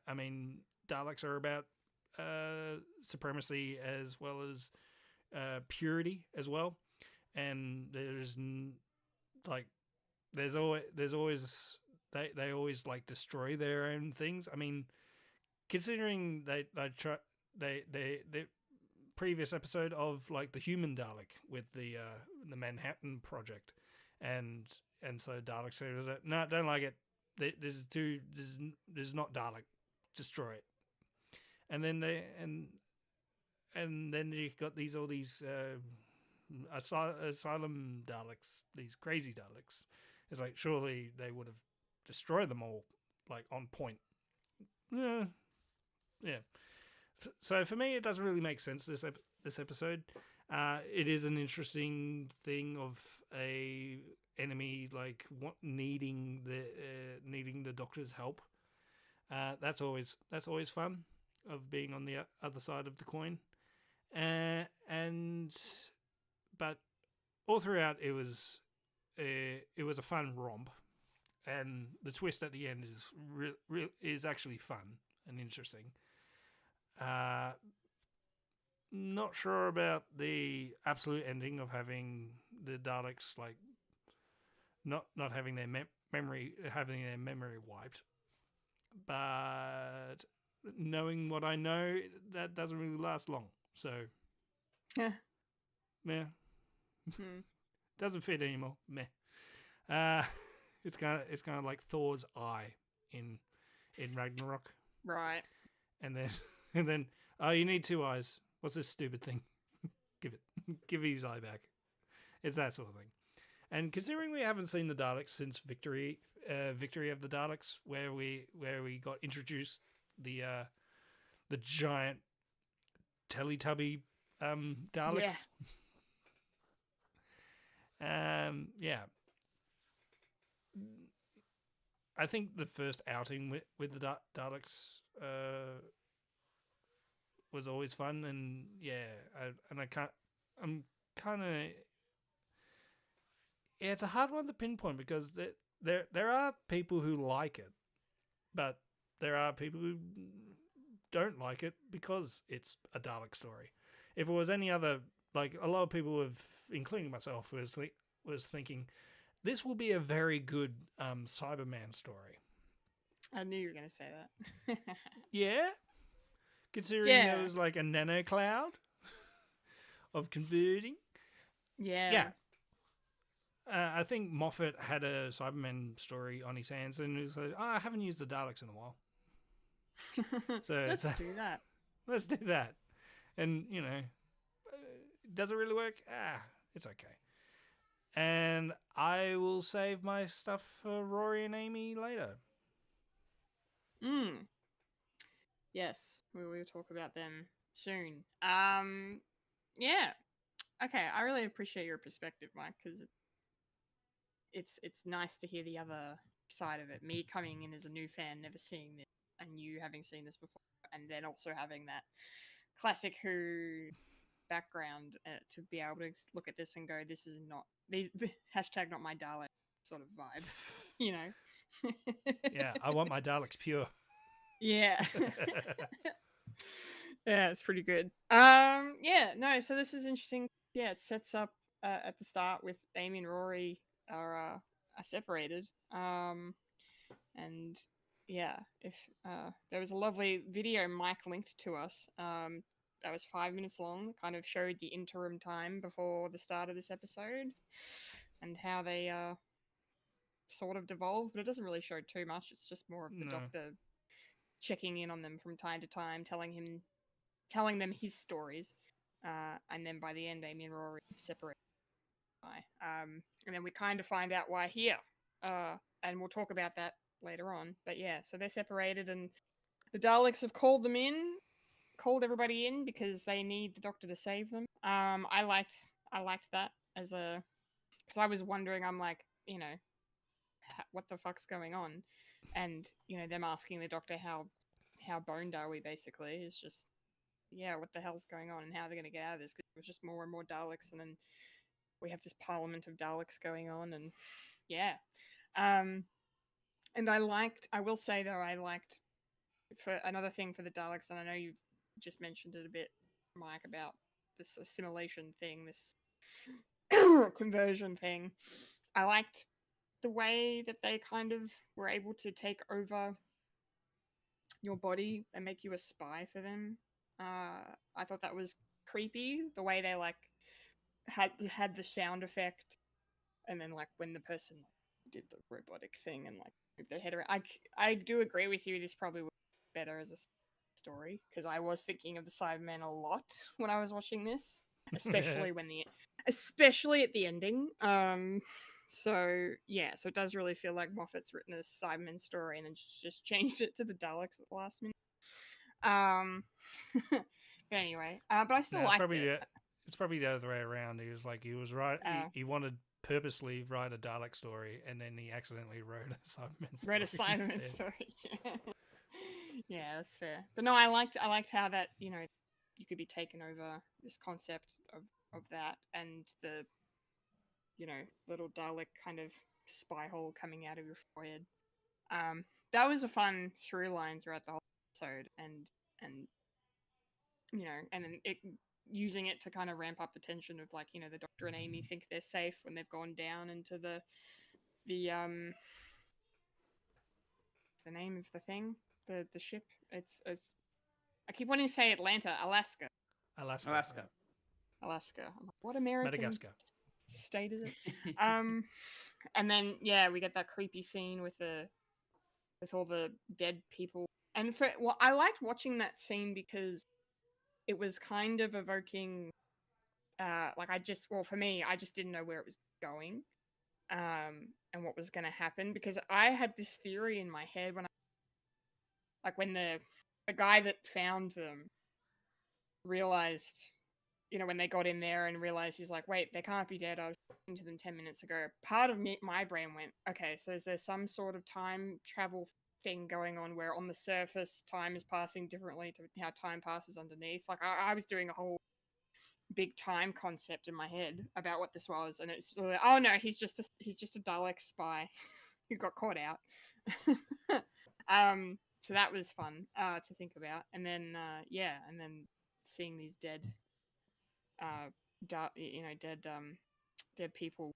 I mean, Daleks are about supremacy as well as purity as well, and there's always they always like destroy their own things. I mean, considering the previous episode of like the human Dalek with the Manhattan Project, and so Dalek says, no, don't like it. There's not Dalek, destroy it. And then and then you've got all these asylum Daleks, these crazy Daleks. It's like, surely they would have destroyed them all, like on point. Yeah. So for me, it doesn't really make sense, this episode. It is an interesting thing of a enemy like needing the Doctor's help. That's always fun, of being on the other side of the coin. But all throughout it was a fun romp, and the twist at the end is actually fun and interesting. Not sure about the absolute ending of having the Daleks like not having their memory wiped, but knowing what I know, that doesn't really last long. So yeah. Doesn't fit anymore. Meh. It's kind of like Thor's eye in Ragnarok. Right. And then oh, you need two eyes. What's this stupid thing? Give his eye back. It's that sort of thing. And considering we haven't seen the Daleks since Victory of the Daleks, where we got introduced the giant Teletubby Daleks. Yeah. I think the first outing with the Daleks was always fun, and I'm kind of. Yeah, it's a hard one to pinpoint because there are people who like it, but there are people who don't like it because it's a Dalek story. If it was any other, like a lot of people including myself, was thinking this will be a very good Cyberman story. I knew you were going to say that. Yeah? Considering there was like a nano cloud of converting. Yeah. Yeah. I think Moffat had a Cyberman story on his hands, and he was like, I haven't used the Daleks in a while. So Let's do that. Let's do that. And, does it really work? It's okay. And I will save my stuff for Rory and Amy later. Yes, we will talk about them soon. Yeah. Okay, I really appreciate your perspective, Mike, because it's nice to hear the other side of it. Me coming in as a new fan, never seeing this, and you having seen this before, and then also having that classic Who background to be able to look at this and go, this is not hashtag not my Dalek sort of vibe, Yeah, I want my Daleks pure. Yeah. Yeah, it's pretty good. So this is interesting. Yeah, it sets up at the start with Amy and Rory are separated. And yeah, if there was a lovely video Mike linked to us. That was 5 minutes long. Kind of showed the interim time before the start of this episode and how they sort of devolved, but it doesn't really show too much. It's just more of the Doctor checking in on them from time to time, telling them his stories, and then by the end, Amy and Rory separate. And then we kind of find out why here, and we'll talk about that later on. But yeah, so they're separated, and the Daleks have called everybody in because they need the Doctor to save them. I liked that as a, because I was wondering, I'm like, what the fuck's going on, and them asking the Doctor how boned are we, basically is just, yeah, what the hell's going on and how they're going to get out of this, because it was just more and more Daleks, and then we have this parliament of Daleks going on, and yeah. And I will say though, I liked, for another thing for the Daleks, and I know you just mentioned it a bit, Mike, about this assimilation thing, this conversion thing. I liked the way that they kind of were able to take over your body and make you a spy for them. I thought that was creepy, the way they like had the sound effect, and then like when the person did the robotic thing and like moved their head around. I do agree with you. This probably would be better as a story, because I was thinking of the Cybermen a lot when I was watching this, especially especially at the ending. So yeah, so it does really feel like Moffat's written a Cybermen story and then just changed it to the Daleks at the last minute. But anyway, but I still liked it. It's probably the other way around. He was right. He wanted purposely write a Dalek story, and then he accidentally wrote a Cyberman story. Wrote a Cyberman story. Yeah, that's fair. But no, I liked how that, you could be taken over, this concept of that, and the little Dalek kind of spy hole coming out of your forehead. That was a fun through line throughout the whole episode, and and then using it to kind of ramp up the tension of, like, the Doctor and Amy think they're safe when they've gone down into the name of the thing, the ship. It's I keep wanting to say Alaska. Alaska. I'm like, what American Madagascar state is it? And then we get that creepy scene with all the dead people. And I liked watching that scene because it was kind of evoking, for me, I just didn't know where it was going, and what was going to happen, because I had this theory in my head when the guy that found them realized, when they got in there and realized, he's like, wait, they can't be dead. I was talking to them 10 minutes ago. Part of my brain went, okay, so is there some sort of time travel thing going on where on the surface time is passing differently to how time passes underneath? Like, I was doing a whole big time concept in my head about what this was, and it's like, oh no, he's just a Dalek spy who got caught out. So that was fun to think about, and then and then seeing these dead dead people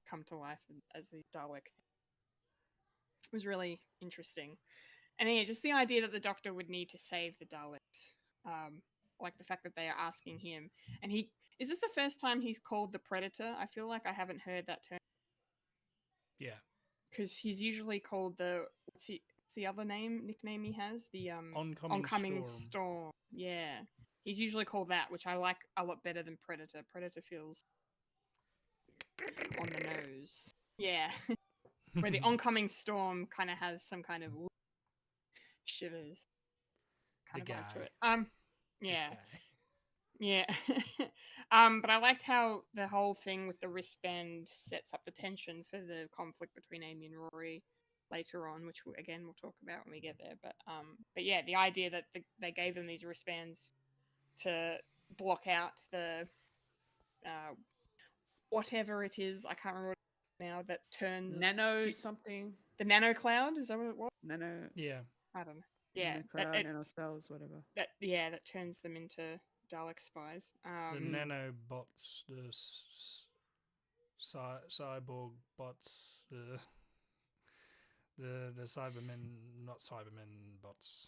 come to life as these Dalek was really interesting. And then just the idea that the Doctor would need to save the Daleks, like the fact that they are asking him, and is this the first time he's called the Predator? I feel like I haven't heard that term. Yeah, because he's usually called what's the other nickname he has? The Oncoming Storm. Yeah. He's usually called that, which I like a lot better than Predator. Predator feels on the nose. Yeah. Where the Oncoming Storm kind of has some kind of shivers kind of vibe to it. Yeah. Yeah. But I liked how the whole thing with the wristband sets up the tension for the conflict between Amy and Rory later on, which we'll talk about when we get there. But yeah, the idea that they gave them these wristbands to block out the whatever it is, I can't remember now, that turns nano something. The nano cloud, is that what it was? Nano. Yeah. I don't know. Yeah. Nano cloud, nano cells, whatever. That turns them into Dalek spies. The nanobots, the cyborg bots, the Cybermen, not Cybermen bots.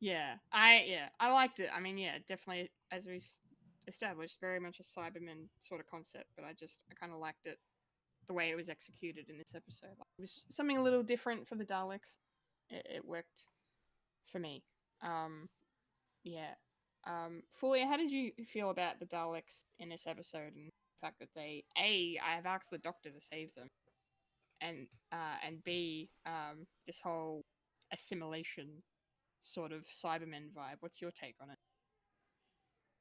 Yeah, I liked it. I mean, yeah, definitely, as we've established, very much a Cyberman sort of concept, but I kind of liked it, the way it was executed in this episode. Like, it was something a little different for the Daleks. It worked for me. Yeah. Fulia, how did you feel about the Daleks in this episode, and the fact that I have asked the Doctor to save them, and B, this whole assimilation sort of Cybermen vibe. What's your take on it?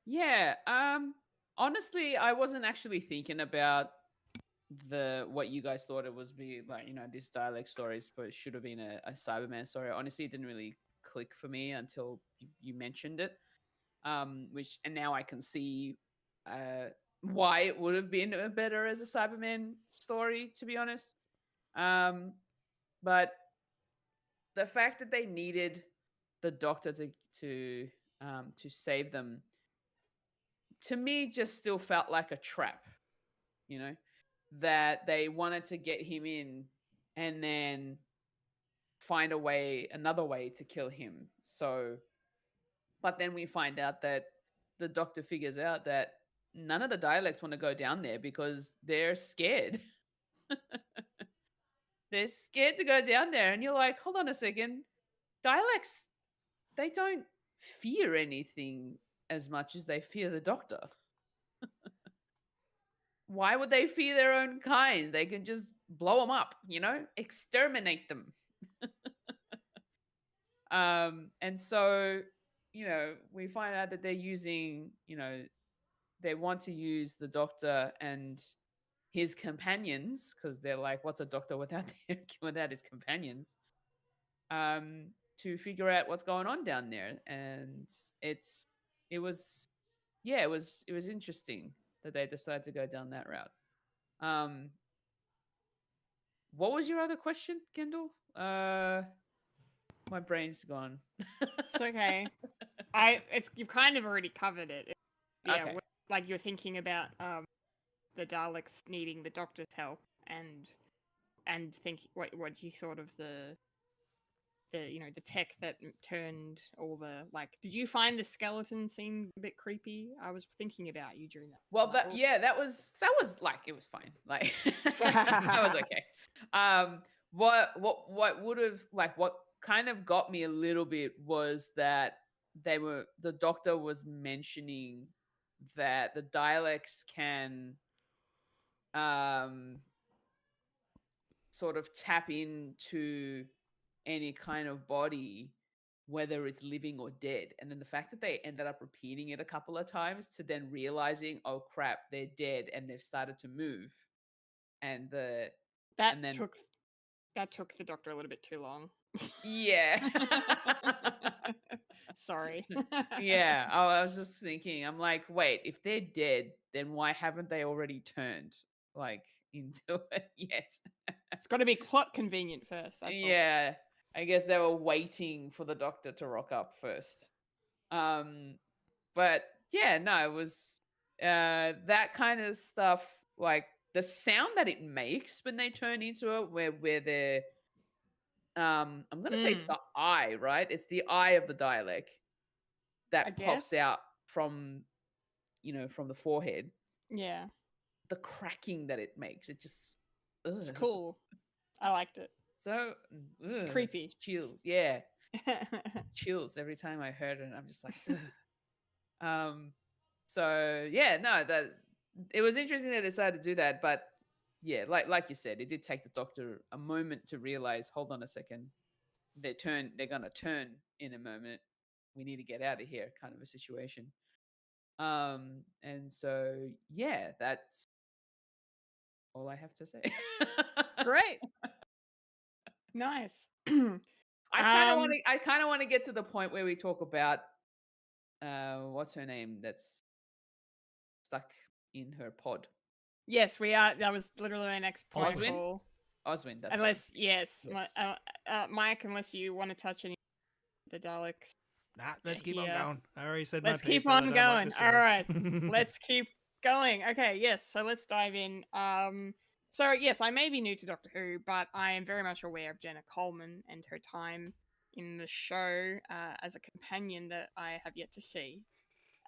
Yeah. Honestly, I wasn't actually thinking about what you guys thought it was be like, this dialect stories, but it should have been a Cyberman story. Honestly, it didn't really click for me until you mentioned it. Which, and now I can see why it would have been better as a Cyberman story, to be honest. But the fact that they needed the Doctor to save them, to me, just still felt like a trap. You know, that they wanted to get him in and then find another way to kill him. So, but then we find out that the Doctor figures out that none of the Daleks want to go down there because they're scared. They're scared to go down there. And you're like, hold on a second. Daleks, they don't fear anything as much as they fear the Doctor. Why would they fear their own kind? They can just blow them up, exterminate them. And so, we find out that they're using, they want to use the Doctor and his companions, because they're like, what's a Doctor without without his companions? To figure out what's going on down there. And it was interesting that they decided to go down that route. What was your other question, Kendall? My brain's gone. It's okay. You've kind of already covered it. Yeah, Okay. like you're thinking about the Daleks needing the Doctor's help, and think what you thought of the tech that turned all the, like, did you find the skeleton scene a bit creepy? I was thinking about you during that. Well, that was like, it was fine. Like that was okay. What would have, like, what kind of got me a little bit was that the Doctor was mentioning that the Daleks can sort of tap into any kind of body, whether it's living or dead. And then the fact that they ended up repeating it a couple of times to then realizing, oh crap, they're dead and they've started to move. And that took the Doctor a little bit too long. Yeah. Sorry. Yeah. Oh, I was just thinking, I'm like, wait, if they're dead, then why haven't they already turned like into it yet? It's got to be plot convenient first. That's yeah. I guess they were waiting for the Doctor to rock up first. But yeah, no, it was that kind of stuff, like the sound that it makes when they turn into it, where they're I'm gonna say it's the eye, right? It's the eye of the Dalek that pops out from from the forehead. Yeah. The cracking that it makes, it just it's cool. I liked it. So it's creepy. Chills, yeah. Chills every time I heard it. And I'm just like, so yeah, no, that it was interesting they decided to do that, but yeah, like you said, it did take the Doctor a moment to realize, hold on a second, they're gonna turn in a moment. We need to get out of here, kind of a situation. And so yeah, that's all I have to say. Great. Nice. I kind of want to get to the point where we talk about what's her name that's stuck in her pod. Yes, we are. That was literally my next point. Oswin. That's unless yes. Mike, unless you want to touch any the Daleks. Nah, let's keep on going. I already said let's keep on going. All right. Let's keep going. Okay, yes. So let's dive in. So yes, I may be new to Doctor Who, but I am very much aware of Jenna Coleman and her time in the show as a companion that I have yet to see.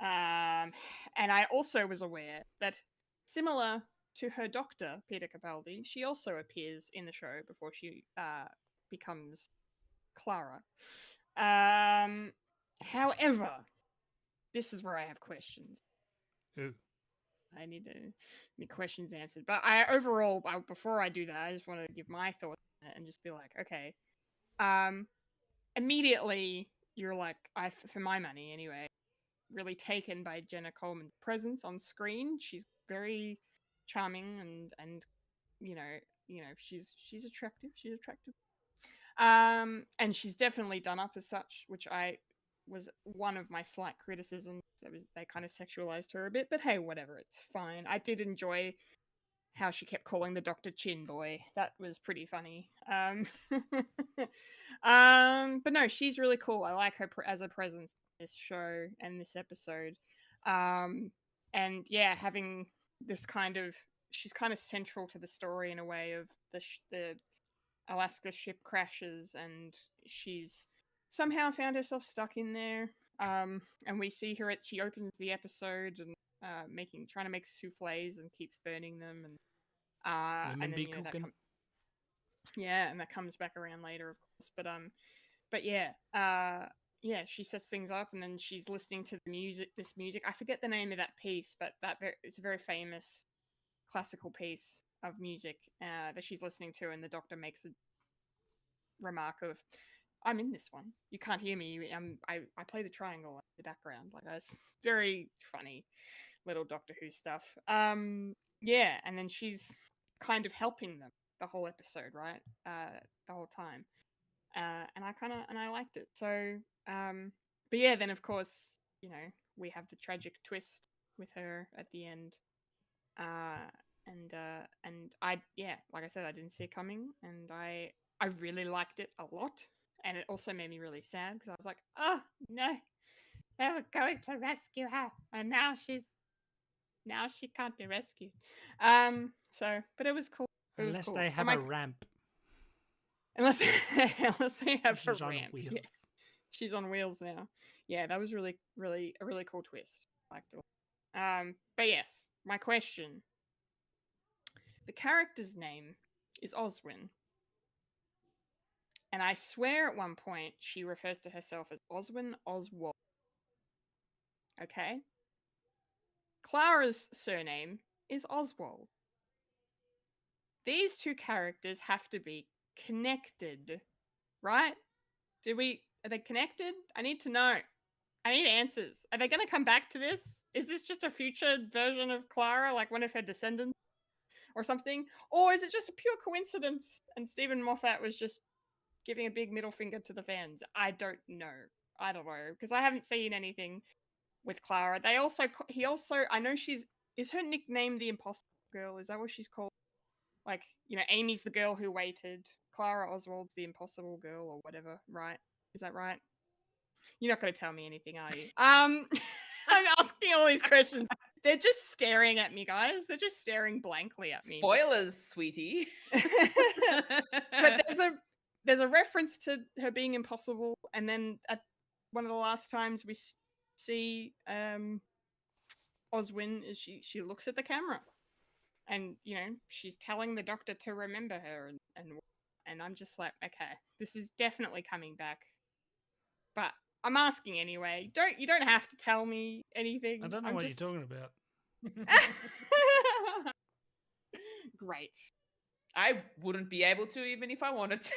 And I also was aware that, similar to her doctor, Peter Capaldi, she also appears in the show before she becomes Clara. However, this is where I have questions. Who? I need questions answered. But before I do that, I just want to give my thoughts on it and just be like, okay, immediately you're like, for my money anyway, really taken by Jenna Coleman's presence on screen. She's very charming and she's attractive. She's attractive. And she's definitely done up as such, which was one of my slight criticisms. They kind of sexualized her a bit, but hey, whatever, it's fine. I did enjoy how she kept calling the doctor Chin Boy. That was pretty funny. But no, she's really cool. I like her as a presence in this show and this episode. And yeah, having this she's kind of central to the story in a way of the Alaska ship crashes, and she's somehow found herself stuck in there. And we see her she opens the episode and trying to make souffles and keeps burning them, and Women then be cooking. and that comes back around later, of course. But yeah, she sets things up, and then she's listening to this music. I forget the name of that piece, but it's a very famous classical piece of music that she's listening to, and the doctor makes a remark of, "I'm in this one. You can't hear me. I play the triangle in the background." Like, that's very funny little Doctor Who stuff. Yeah, and then she's kind of helping them the whole episode, right? The whole time. And I liked it. So, but yeah, then of course, we have the tragic twist with her at the end. And like I said, I didn't see it coming, and I really liked it a lot. And it also made me really sad because I was like, oh no, they were going to rescue her, and now she can't be rescued. But it was cool. Unless they have a ramp. Unless they have She's a on ramp. wheels. Yeah. She's on wheels now. Yeah, that was really, really a really cool twist. I liked it. But yes, my question. The character's name is Oswin. And I swear at one point she refers to herself as Oswin Oswald. Okay? Clara's surname is Oswald. These two characters have to be connected, right? Are they connected? I need to know. I need answers. Are they going to come back to this? Is this just a future version of Clara, like one of her descendants or something? Or is it just a pure coincidence and Stephen Moffat was just giving a big middle finger to the fans? I don't know. Because I haven't seen anything with Clara. I know is her nickname the Impossible Girl? Is that what she's called? Like, Amy's the girl who waited. Clara Oswald's the Impossible Girl or whatever, right? Is that right? You're not going to tell me anything, are you? I'm asking all these questions. They're just staring at me, guys. They're just staring blankly at me. Spoilers, sweetie. But there's a reference to her being impossible, and then at one of the last times we see Oswin is she looks at the camera, and she's telling the doctor to remember her, and I'm just like, okay, this is definitely coming back. But I'm asking anyway. You don't have to tell me anything. I don't know what you're talking about. Great. I wouldn't be able to even if I wanted to.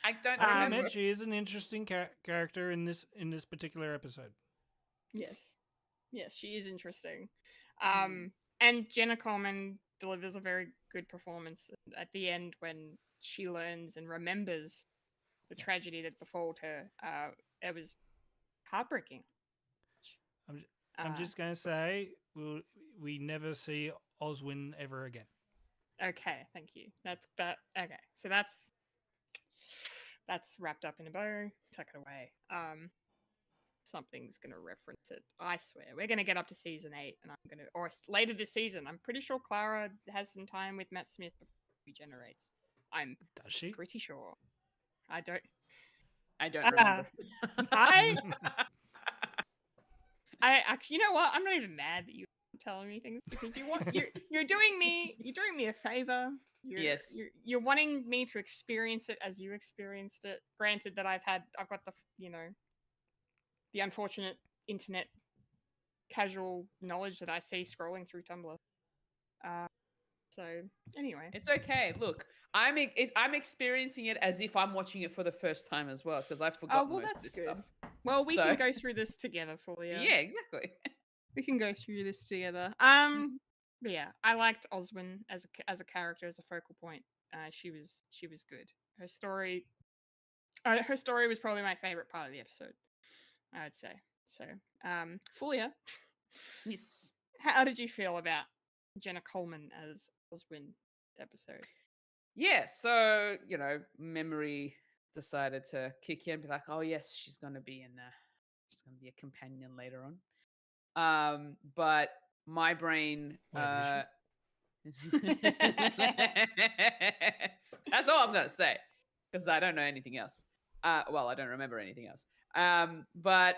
I don't remember. She is an interesting character in this particular episode. Yes, she is interesting. And Jenna Coleman delivers a very good performance at the end when she learns and remembers the tragedy that befalled her. It was heartbreaking. I'm just going to say we never see Oswin ever again. Okay, thank you. Okay, so that's wrapped up in a bow. Tuck it away. Something's gonna reference it. I swear. We're gonna get up to season 8, and or later this season. I'm pretty sure Clara has some time with Matt Smith before he regenerates. Does she? Pretty sure. I don't remember. I actually, you know what? I'm not even mad that you're telling me things, because you're doing me a favor. You're wanting me to experience it as you experienced it. Granted that I've got the unfortunate internet casual knowledge that I see scrolling through Tumblr. So anyway, it's okay. Look, I'm experiencing it as if I'm watching it for the first time as well because I've Oh, forgotten well, most of that's this good. stuff. Well, we So- can go through this together, Fulya. Yeah, exactly. We can go through this together. But yeah, I liked Oswin as a character, as a focal point. She was good. Her story was probably my favorite part of the episode, I would say. So, Fulya, Yes. how did you feel about Jenna Coleman as Oswin this episode? Yeah, so memory decided to kick in and be like, oh yes, she's gonna be a companion later on. But my brain Where that's all I'm gonna say. Because I don't know anything else. Well, I don't remember anything else. But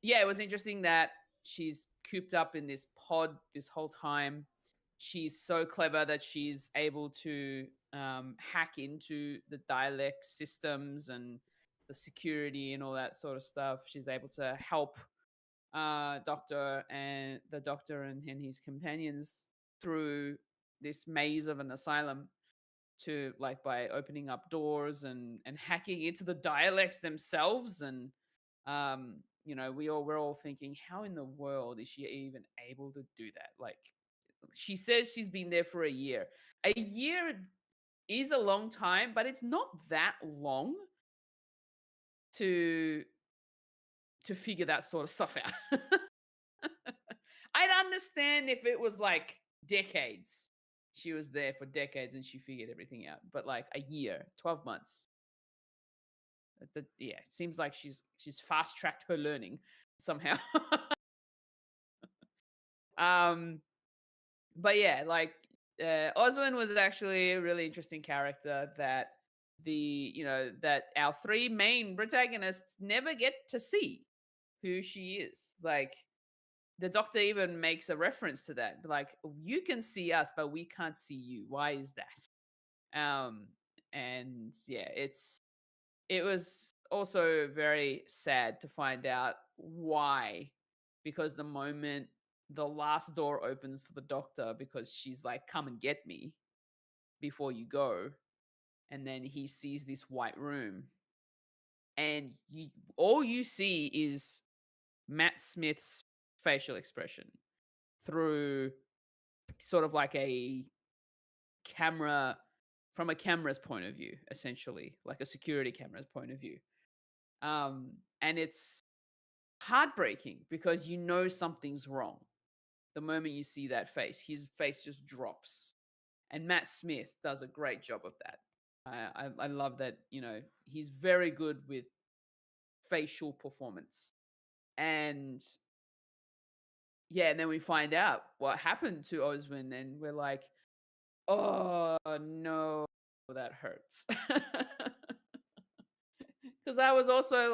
yeah, it was interesting that she's cooped up in this pod this whole time. She's so clever that she's able to hack into the Dalek systems and the security and all that sort of stuff. She's able to help Doctor and his companions through this maze of an asylum to by opening up doors and hacking into the Daleks themselves. And we're all thinking, how in the world is she even able to do that? Like, she says she's been there for a year. A year is a long time, but it's not that long to figure that sort of stuff out. I'd understand if it was like decades. She was there for decades and she figured everything out. But like a year, 12 months. Yeah, it seems like she's fast tracked her learning somehow. But yeah, Oswin was actually a really interesting character that that our three main protagonists never get to see who she is. Like, the Doctor even makes a reference to that. Like, you can see us, but we can't see you. Why is that? And yeah, it was also very sad to find out why, because the moment the last door opens for the Doctor, because she's like, come and get me before you go, and then he sees this white room, and all you see is Matt Smith's facial expression through sort of like a camera, from a camera's point of view, essentially, like a security camera's point of view. And it's heartbreaking because something's wrong the moment you see that face. His face just drops, and Matt Smith does a great job of that. I love that. He's very good with facial performance. And yeah, and then we find out what happened to Oswin, and we're like, oh no, that hurts. Because I was also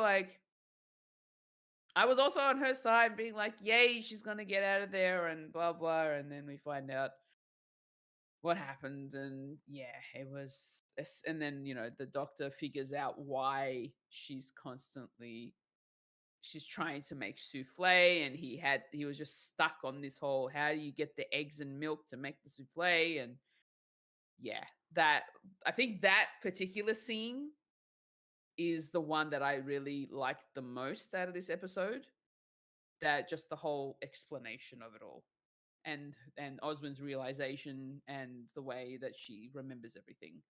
on her side, being like, yay, she's gonna get out of there and blah blah. And then we find out what happened, and yeah, it was. And then the Doctor figures out why she's trying to make souffle, and he was just stuck on this whole, how do you get the eggs and milk to make the souffle? And yeah, I think that particular scene is the one that I really liked the most out of this episode. That just the whole explanation of it all, and Oswin's realization and the way that she remembers everything.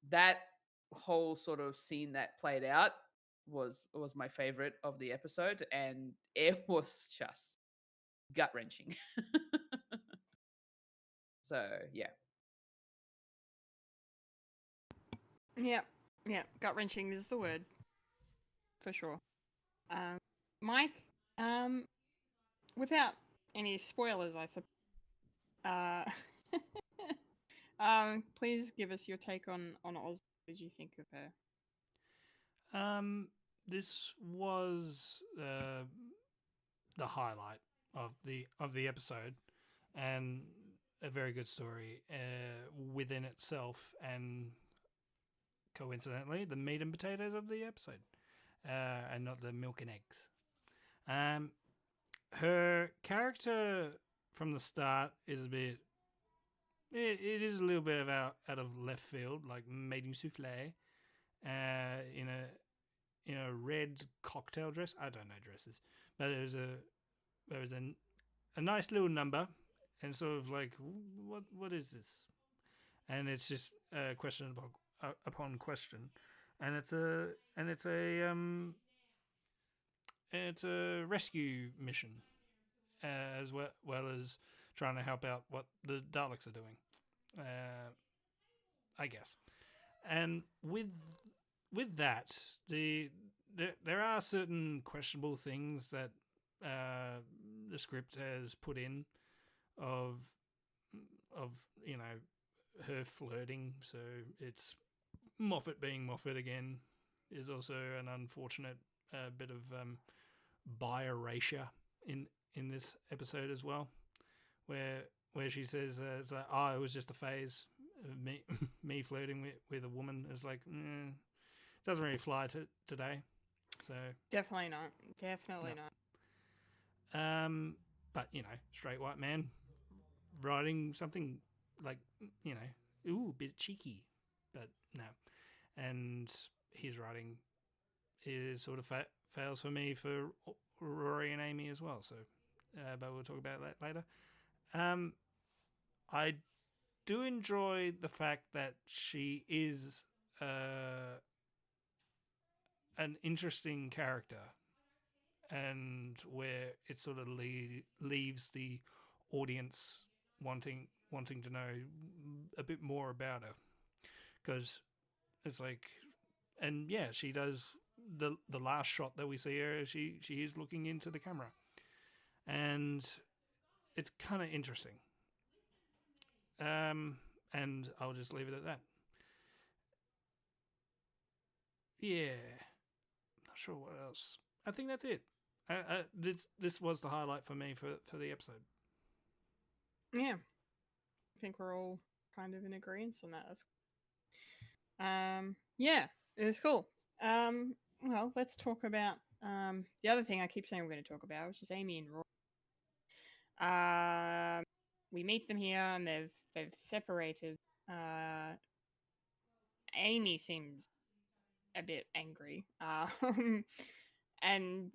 That whole sort of scene that played out was my favorite of the episode, and it was just gut wrenching. So yeah. Yeah, gut wrenching is the word, for sure. Mike, without any spoilers, I suppose. Please give us your take on Oz. What did you think of her? This was the highlight of the episode, and a very good story within itself, and coincidentally, the meat and potatoes of the episode, and not the milk and eggs. Her character from the start is a bit it is a little bit of out of left field, like mating souffle, in a red cocktail dress. I don't know dresses, but there was a nice little number, and sort of like, what is this? And it's just question upon question, and it's a rescue mission, as well as trying to help out what the Daleks are doing, I guess. And with that, there are certain questionable things that the script has put in of her flirting. So it's Moffat being Moffat again is also an unfortunate bit of bi-erasure in this episode as well, where she says it's like, oh, it was just a phase. Me flirting with a woman is like, doesn't really fly today. So Definitely not. Definitely not. But straight white man writing something like a bit cheeky, but no. And his writing is sort of fails for me for Rory and Amy as well. So, but we'll talk about that later. I do enjoy the fact that she is an interesting character, and where it sort of leaves the audience wanting to know a bit more about her, because it's like, and yeah, she does the last shot that we see her, she is looking into the camera, and it's kind of interesting. And I'll just leave it at that. Yeah, not sure what else. I think that's it. This was the highlight for me for the episode. Yeah, I think we're all kind of in agreement on that. That's yeah, it was cool. Well, let's talk about the other thing I keep saying we're going to talk about, which is Amy and Roy. We meet them here, and they've separated. Amy seems a bit angry, and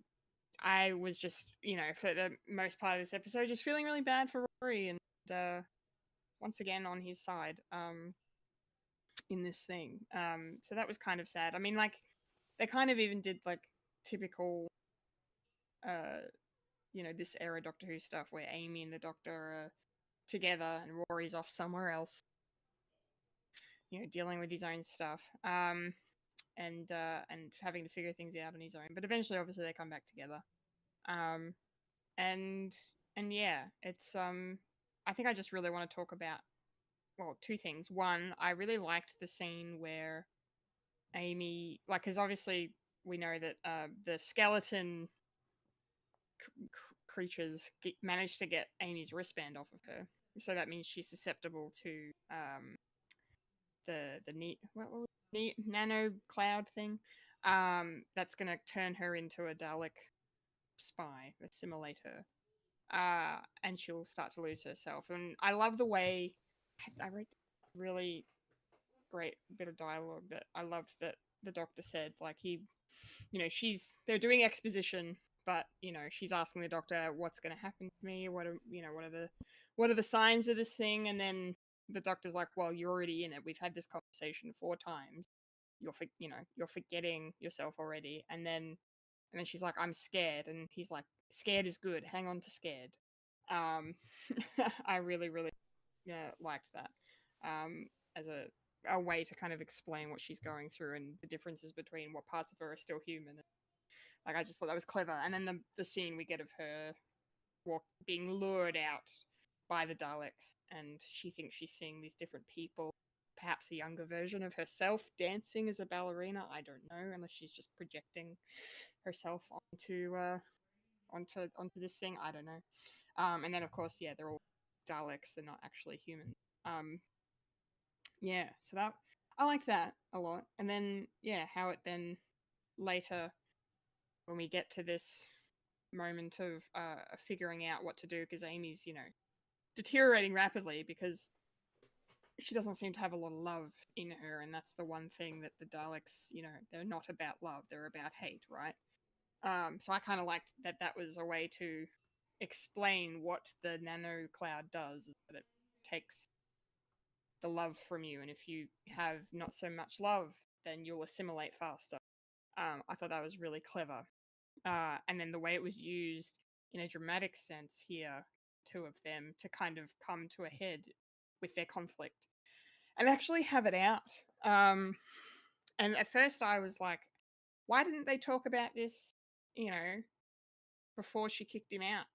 I was just, for the most part of this episode, just feeling really bad for Rory, and once again on his side in this thing. So that was kind of sad. I mean, like, they kind of even did like typical this era Doctor Who stuff where Amy and the Doctor are together and Rory's off somewhere else, dealing with his own stuff, and having to figure things out on his own. But eventually, obviously, they come back together. And yeah, it's I think I just really want to talk about, well, two things. One, I really liked the scene where Amy, like, because obviously we know that the skeleton creatures managed to get Amy's wristband off of her, so that means she's susceptible to the nano cloud thing, that's gonna turn her into a Dalek spy, assimilate her, and she'll start to lose herself. And I love the way I read really great bit of dialogue that I loved that the Doctor said, like, they're doing exposition, but she's asking the Doctor what's going to happen to me, what are the signs of this thing, and then the Doctor's like, well, you're already in it, we've had this conversation 4 times, you're forgetting yourself already. And then she's like, I'm scared, and he's like, scared is good, hang on to scared. I really liked that as a way to kind of explain what she's going through and the differences between what parts of her are still human. Like, I just thought that was clever. And then the scene we get of her being lured out by the Daleks, and she thinks she's seeing these different people, perhaps a younger version of herself dancing as a ballerina. I don't know, unless she's just projecting herself onto this thing. I don't know. And then, of course, yeah, they're all Daleks. They're not actually human. Yeah, so that I like that a lot. And then, yeah, how it then later, when we get to this moment of figuring out what to do, because Amy's, deteriorating rapidly, because she doesn't seem to have a lot of love in her, and that's the one thing that the Daleks, they're not about love, they're about hate, right? So I kind of liked that was a way to explain what the nano cloud does, is that it takes the love from you, and if you have not so much love, then you'll assimilate faster. I thought that was really clever. And then the way it was used in a dramatic sense here, two of them to kind of come to a head with their conflict and actually have it out. And at first I was like, why didn't they talk about this, before she kicked him out,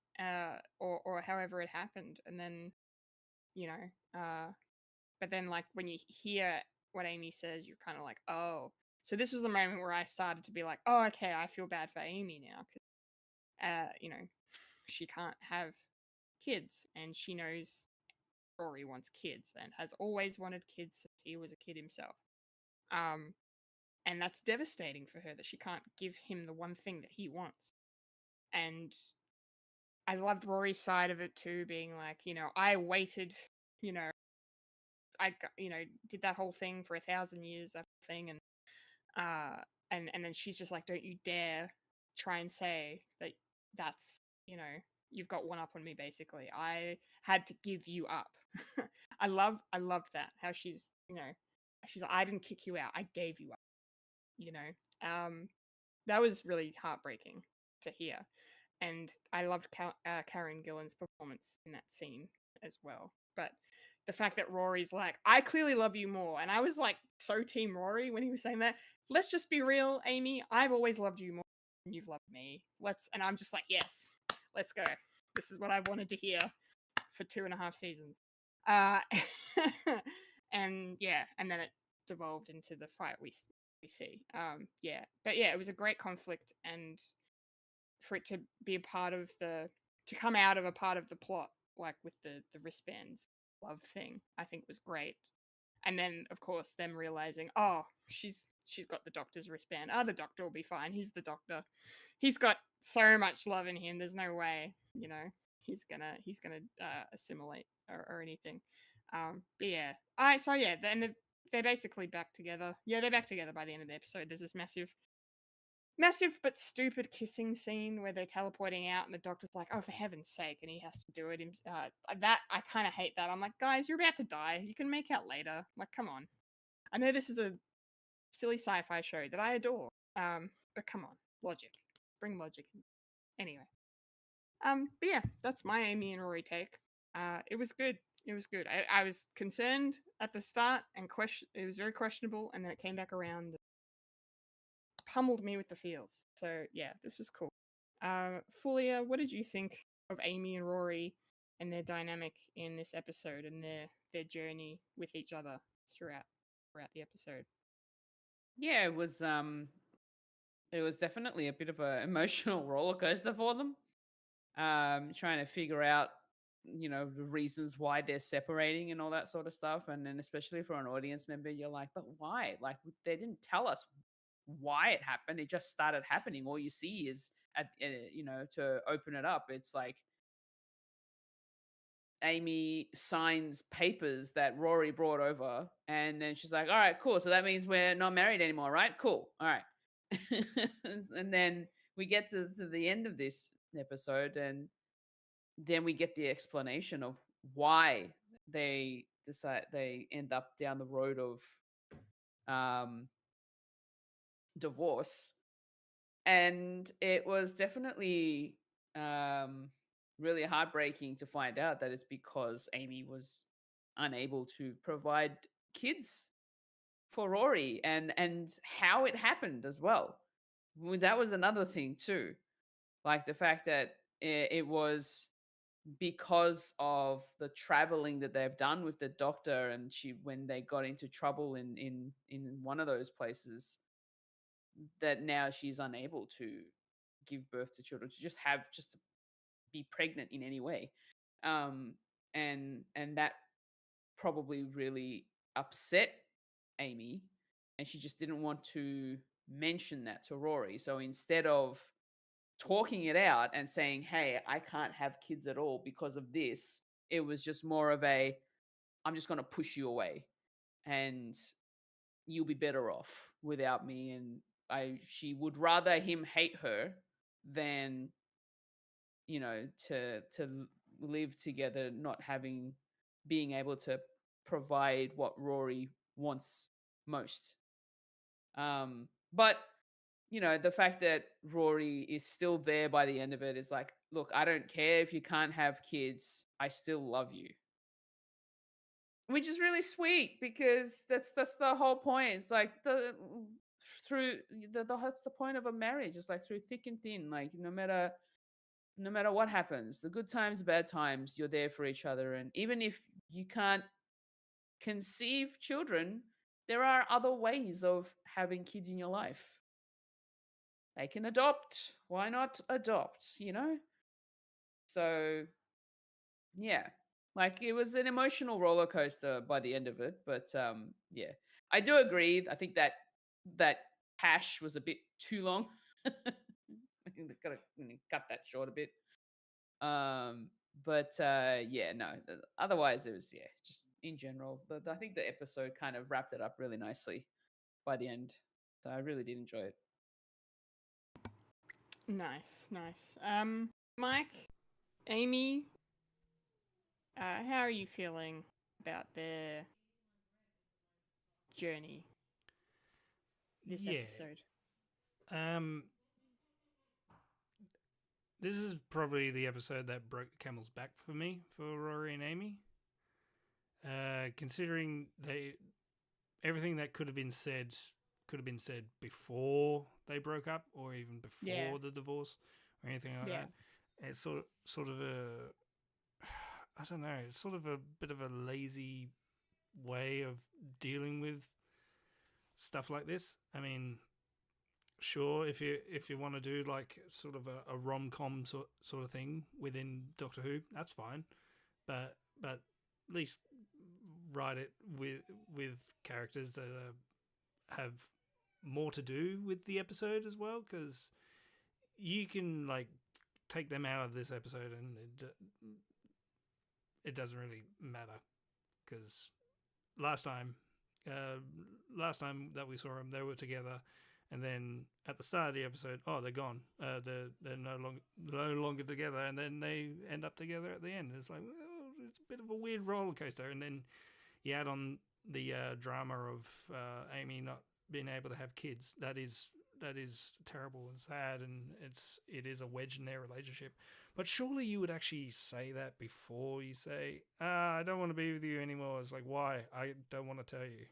or however it happened? And then, but then like when you hear what Amy says, you're kind of like, oh. So this was the moment where I started to be like, oh, okay, I feel bad for Amy now, because, she can't have kids, and she knows Rory wants kids and has always wanted kids since he was a kid himself. And that's devastating for her that she can't give him the one thing that he wants. And I loved Rory's side of it too, being like, I waited, did that whole thing for 1,000 years, that thing, and then she's just like, don't you dare try and say that that's, you've got one up on me, basically. I had to give you up. I loved that, how she's like, I didn't kick you out, I gave you up. That was really heartbreaking to hear, and I loved Karen Gillan's performance in that scene as well. But the fact that Rory's like, I clearly love you more, and I was like so team Rory when he was saying that. Let's just be real, Amy, I've always loved you more than you've loved me. And I'm just like, yes, let's go. This is what I've wanted to hear for 2.5 seasons. And yeah, and then it devolved into the fight we see. But yeah, it was a great conflict, and for it to be a part of to come out of a part of the plot, like with the wristbands love thing, I think was great. And then of course them realizing, oh, she's got the doctor's wristband. Oh, the doctor will be fine. He's the doctor. He's got so much love in him. There's no way, he's gonna assimilate or anything. But yeah, then they're basically back together. Yeah, they're back together by the end of the episode. There's this massive but stupid kissing scene where they're teleporting out, and the doctor's like, oh, for heaven's sake, and he has to do it. That I kind of hate that. I'm like, guys, you're about to die. You can make out later. Like, come on. I know this is a silly sci-fi show that I adore, but come on, logic. Bring logic in. Anyway. But yeah, that's my Amy and Rory take. It was good. It was good. I was concerned at the start, and it was very questionable, and then it came back around and pummeled me with the feels. So yeah, this was cool. Fulya, what did you think of Amy and Rory and their dynamic in this episode, and their journey with each other throughout the episode? Yeah, it was definitely a bit of an emotional roller coaster for them. Trying to figure out, the reasons why they're separating and all that sort of stuff. And then especially for an audience member, you're like, but why? Like, they didn't tell us why it happened. It just started happening. All you see is, to open it up, it's like Amy signs papers that Rory brought over, and then she's like, all right, cool. So that means we're not married anymore, right? Cool. All right. And then we get to the end of this episode, and then we get the explanation of why they end up down the road of divorce. And it was definitely really heartbreaking to find out that it's because Amy was unable to provide kids for Rory, and how it happened as well. That was another thing too, like the fact that it was because of the traveling that they've done with the doctor, and when they got into trouble in one of those places, that now she's unable to give birth to children, to just be pregnant in any way. And that probably really upset Amy, and she just didn't want to mention that to Rory. So instead of talking it out and saying, hey, I can't have kids at all because of this, it was just more of a, I'm just going to push you away, and you'll be better off without me. And she would rather him hate her than, to live together, not being able to provide what Rory wants most. But the fact that Rory is still there by the end of it is like, look, I don't care if you can't have kids, I still love you. Which is really sweet, because that's the whole point. It's like that's the point of a marriage. It's like through thick and thin, like no matter what happens, the good times, the bad times, you're there for each other. And even if you can't conceive children, there are other ways of having kids in your life. They can adopt. Why not adopt, So, yeah. Like, it was an emotional roller coaster by the end of it. But, yeah. I do agree. I think that hash was a bit too long. I think they've got to cut that short a bit. But yeah, no. Otherwise, it was, just in general. But I think the episode kind of wrapped it up really nicely by the end. So I really did enjoy it. Nice. Mike, Amy, how are you feeling about their journey this episode? This is probably the episode that broke the camel's back for me, for Rory and Amy. Considering everything that could have been said before they broke up, or even before the divorce, or anything like that. It's sort of I don't know. It's sort of a bit of a lazy way of dealing with stuff like this. I mean, sure, if you want to do like sort of a rom-com sort of thing within Doctor Who, that's fine. But at least write it with characters that have more to do with the episode as well, because you can like take them out of this episode and it doesn't really matter, because last time that we saw them, they were together, and then at the start of the episode, they're gone. They're no longer together, and then they end up together at the end. It's like, well, it's a bit of a weird roller coaster, and then you add on the drama of Amy not being able to have kids. That is terrible and sad, and it is a wedge in their relationship. But surely you would actually say that before you say, I don't want to be with you anymore. It's like, why? I don't want to tell you.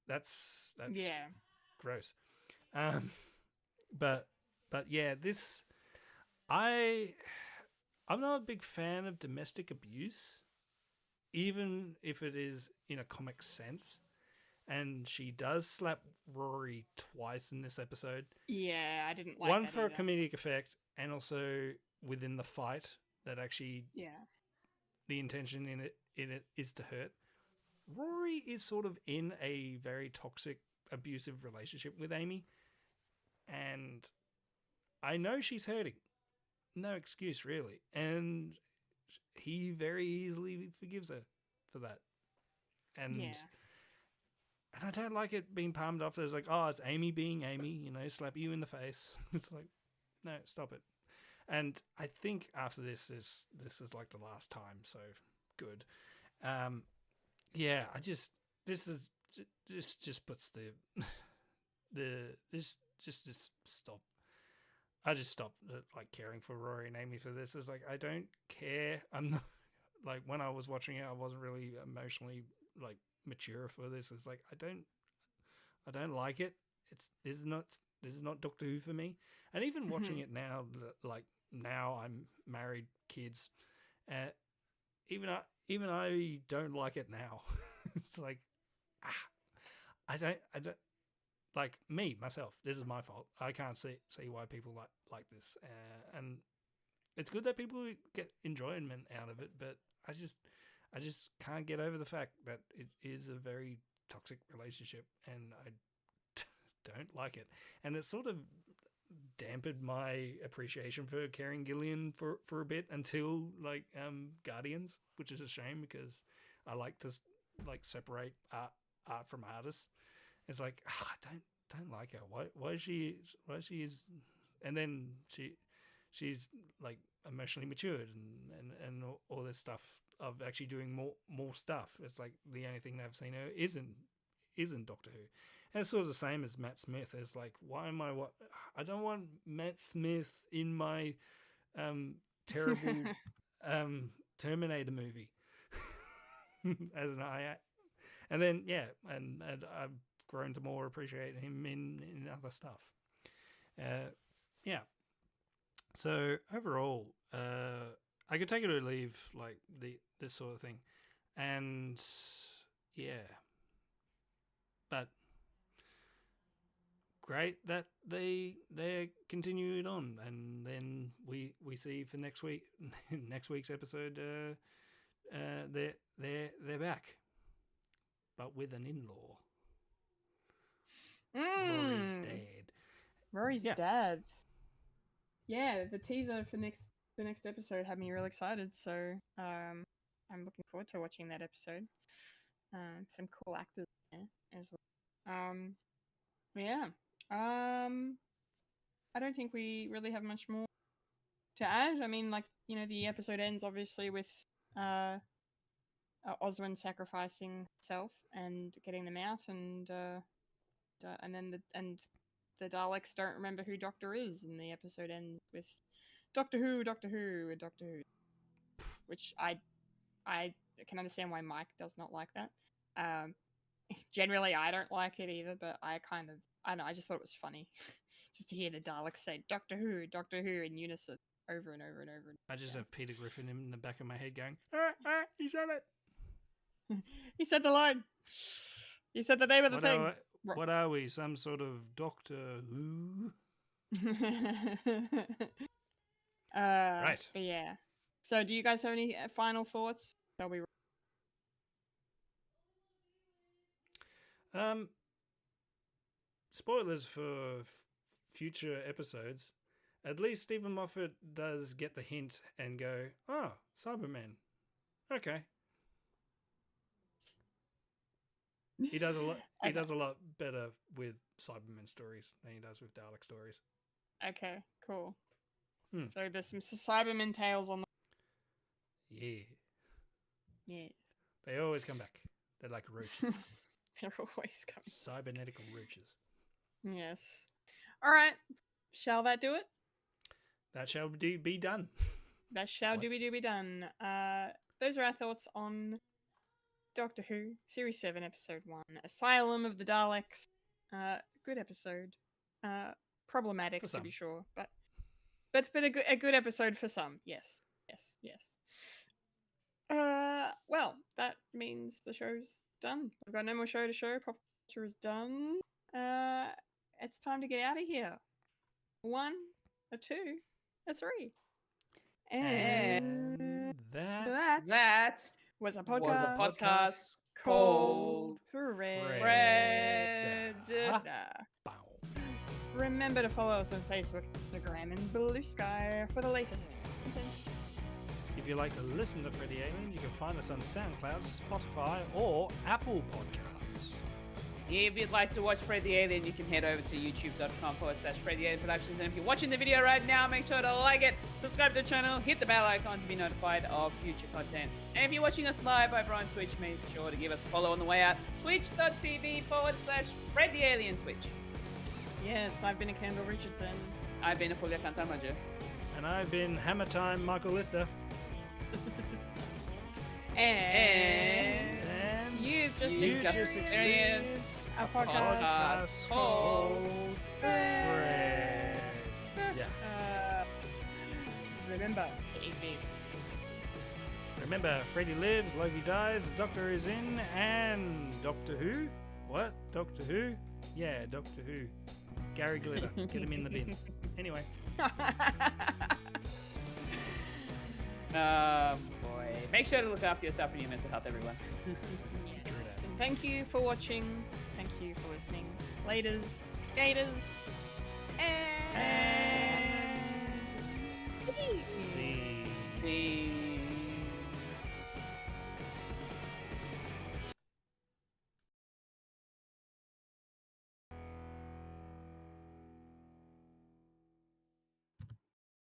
That's gross. But yeah, I'm not a big fan of domestic abuse, even if it is in a comic sense. And she does slap Rory twice in this episode. Yeah, I didn't like one that for either. a comedic effect, and also within the fight that actually the intention in it is to hurt. Rory is sort of in a very toxic, abusive relationship with Amy, and I know she's hurting. No excuse, really. And he very easily forgives her for that. And I don't like it being palmed off as like, it's Amy being Amy, slap you in the face. It's like, no, stop it. And I think after this is like the last time, so good. This just puts just stop. I just stopped like caring for Rory and Amy for this. It's like, I don't care. I'm not like, when I was watching it, I wasn't really emotionally like mature for this. It's like, I don't like it. This is not Doctor Who for me. And even watching it now, like now I'm married, kids, even I don't like it now. It's like, I don't like myself. This is my fault. I can't see why people like this, and it's good that people get enjoyment out of it, but I just can't get over the fact that it is a very toxic relationship, and I don't like it. And it sort of dampened my appreciation for Karen Gillian for a bit until like Guardians, which is a shame, because I like to separate art from artists. It's like I don't like her. Why is she and then she's like emotionally matured and all this stuff of actually doing more stuff. It's like the only thing I've seen her isn't Doctor Who. And it's sort of the same as Matt Smith. It's like, why am I don't want Matt Smith in my terrible Terminator movie as an eye. And then and I've grown to more appreciate him in other stuff. So overall, I could take it or leave like this sort of thing, and but great that they continue it on, and then we see for next week next week's episode they're back, but with an in-law. Rory's dad. Rory's dad. Yeah, the teaser for the next episode had me real excited, so I'm looking forward to watching that episode. Some cool actors there as well. I don't think we really have much more to add. I mean, like, you know, the episode ends obviously with Oswin sacrificing himself and getting them out, and then the Daleks don't remember who Doctor is, and the episode ends with Doctor Who, which I can understand why Mike does not like that. Generally, I don't like it either, but I don't know, I just thought it was funny just to hear the Daleks say Doctor Who in unison over and over and over. I just have Peter Griffin in the back of my head going, he said it. He said the line. He said the name of the thing. What are we? Some sort of Doctor Who? Right. But yeah. So, do you guys have any final thoughts? Shall we? Spoilers for future episodes. At least Stephen Moffat does get the hint and go, "Oh, Cybermen. Okay." He does a lot. He does a lot better with Cybermen stories than he does with Dalek stories. Okay, cool. So there's some Cybermen tales on the. Yeah. Yeah. They always come back. They're like roaches. They're always coming. Cybernetical roaches. Yes. All right. Shall that do it? That shall be done. That shall be done. Those are our thoughts on Doctor Who, Series 7, Episode 1, Asylum of the Daleks. Good episode. Problematic, to be sure, but a good episode for some. Yes. Well, that means the show's done. We've got no more show to show. Pop culture is done. It's time to get out of here. 1, a 2, a 3. And that was a podcast called Fred. Remember to follow us on Facebook, Instagram, and Blue Sky for the latest content. If you like to listen to Freddy Alien, you can find us on SoundCloud, Spotify, or Apple Podcasts. If you'd like to watch Fred the Alien, you can head over to youtube.com/Fred the Alien Productions. And if you're watching the video right now, make sure to like it, subscribe to the channel, hit the bell icon to be notified of future content. And if you're watching us live over on Twitch, make sure to give us a follow on the way out. Twitch.tv/Fred the Alien Twitch. Yes, I've been a Kendall Richardson. I've been a Fulya and And I've been Hammer Time Michael Lister. And you've just experienced a podcast called Fred. Remember to eat beef. Remember, Freddy lives, Loki dies, the Doctor is in, and Doctor Who? What? Doctor Who? Yeah, Doctor Who. Gary Glitter. Get him in the bin. Anyway. Boy. Make sure to look after yourself and your mental health, everyone. Yes. And thank you for watching. Thank you for listening. Laters, gators, and... See.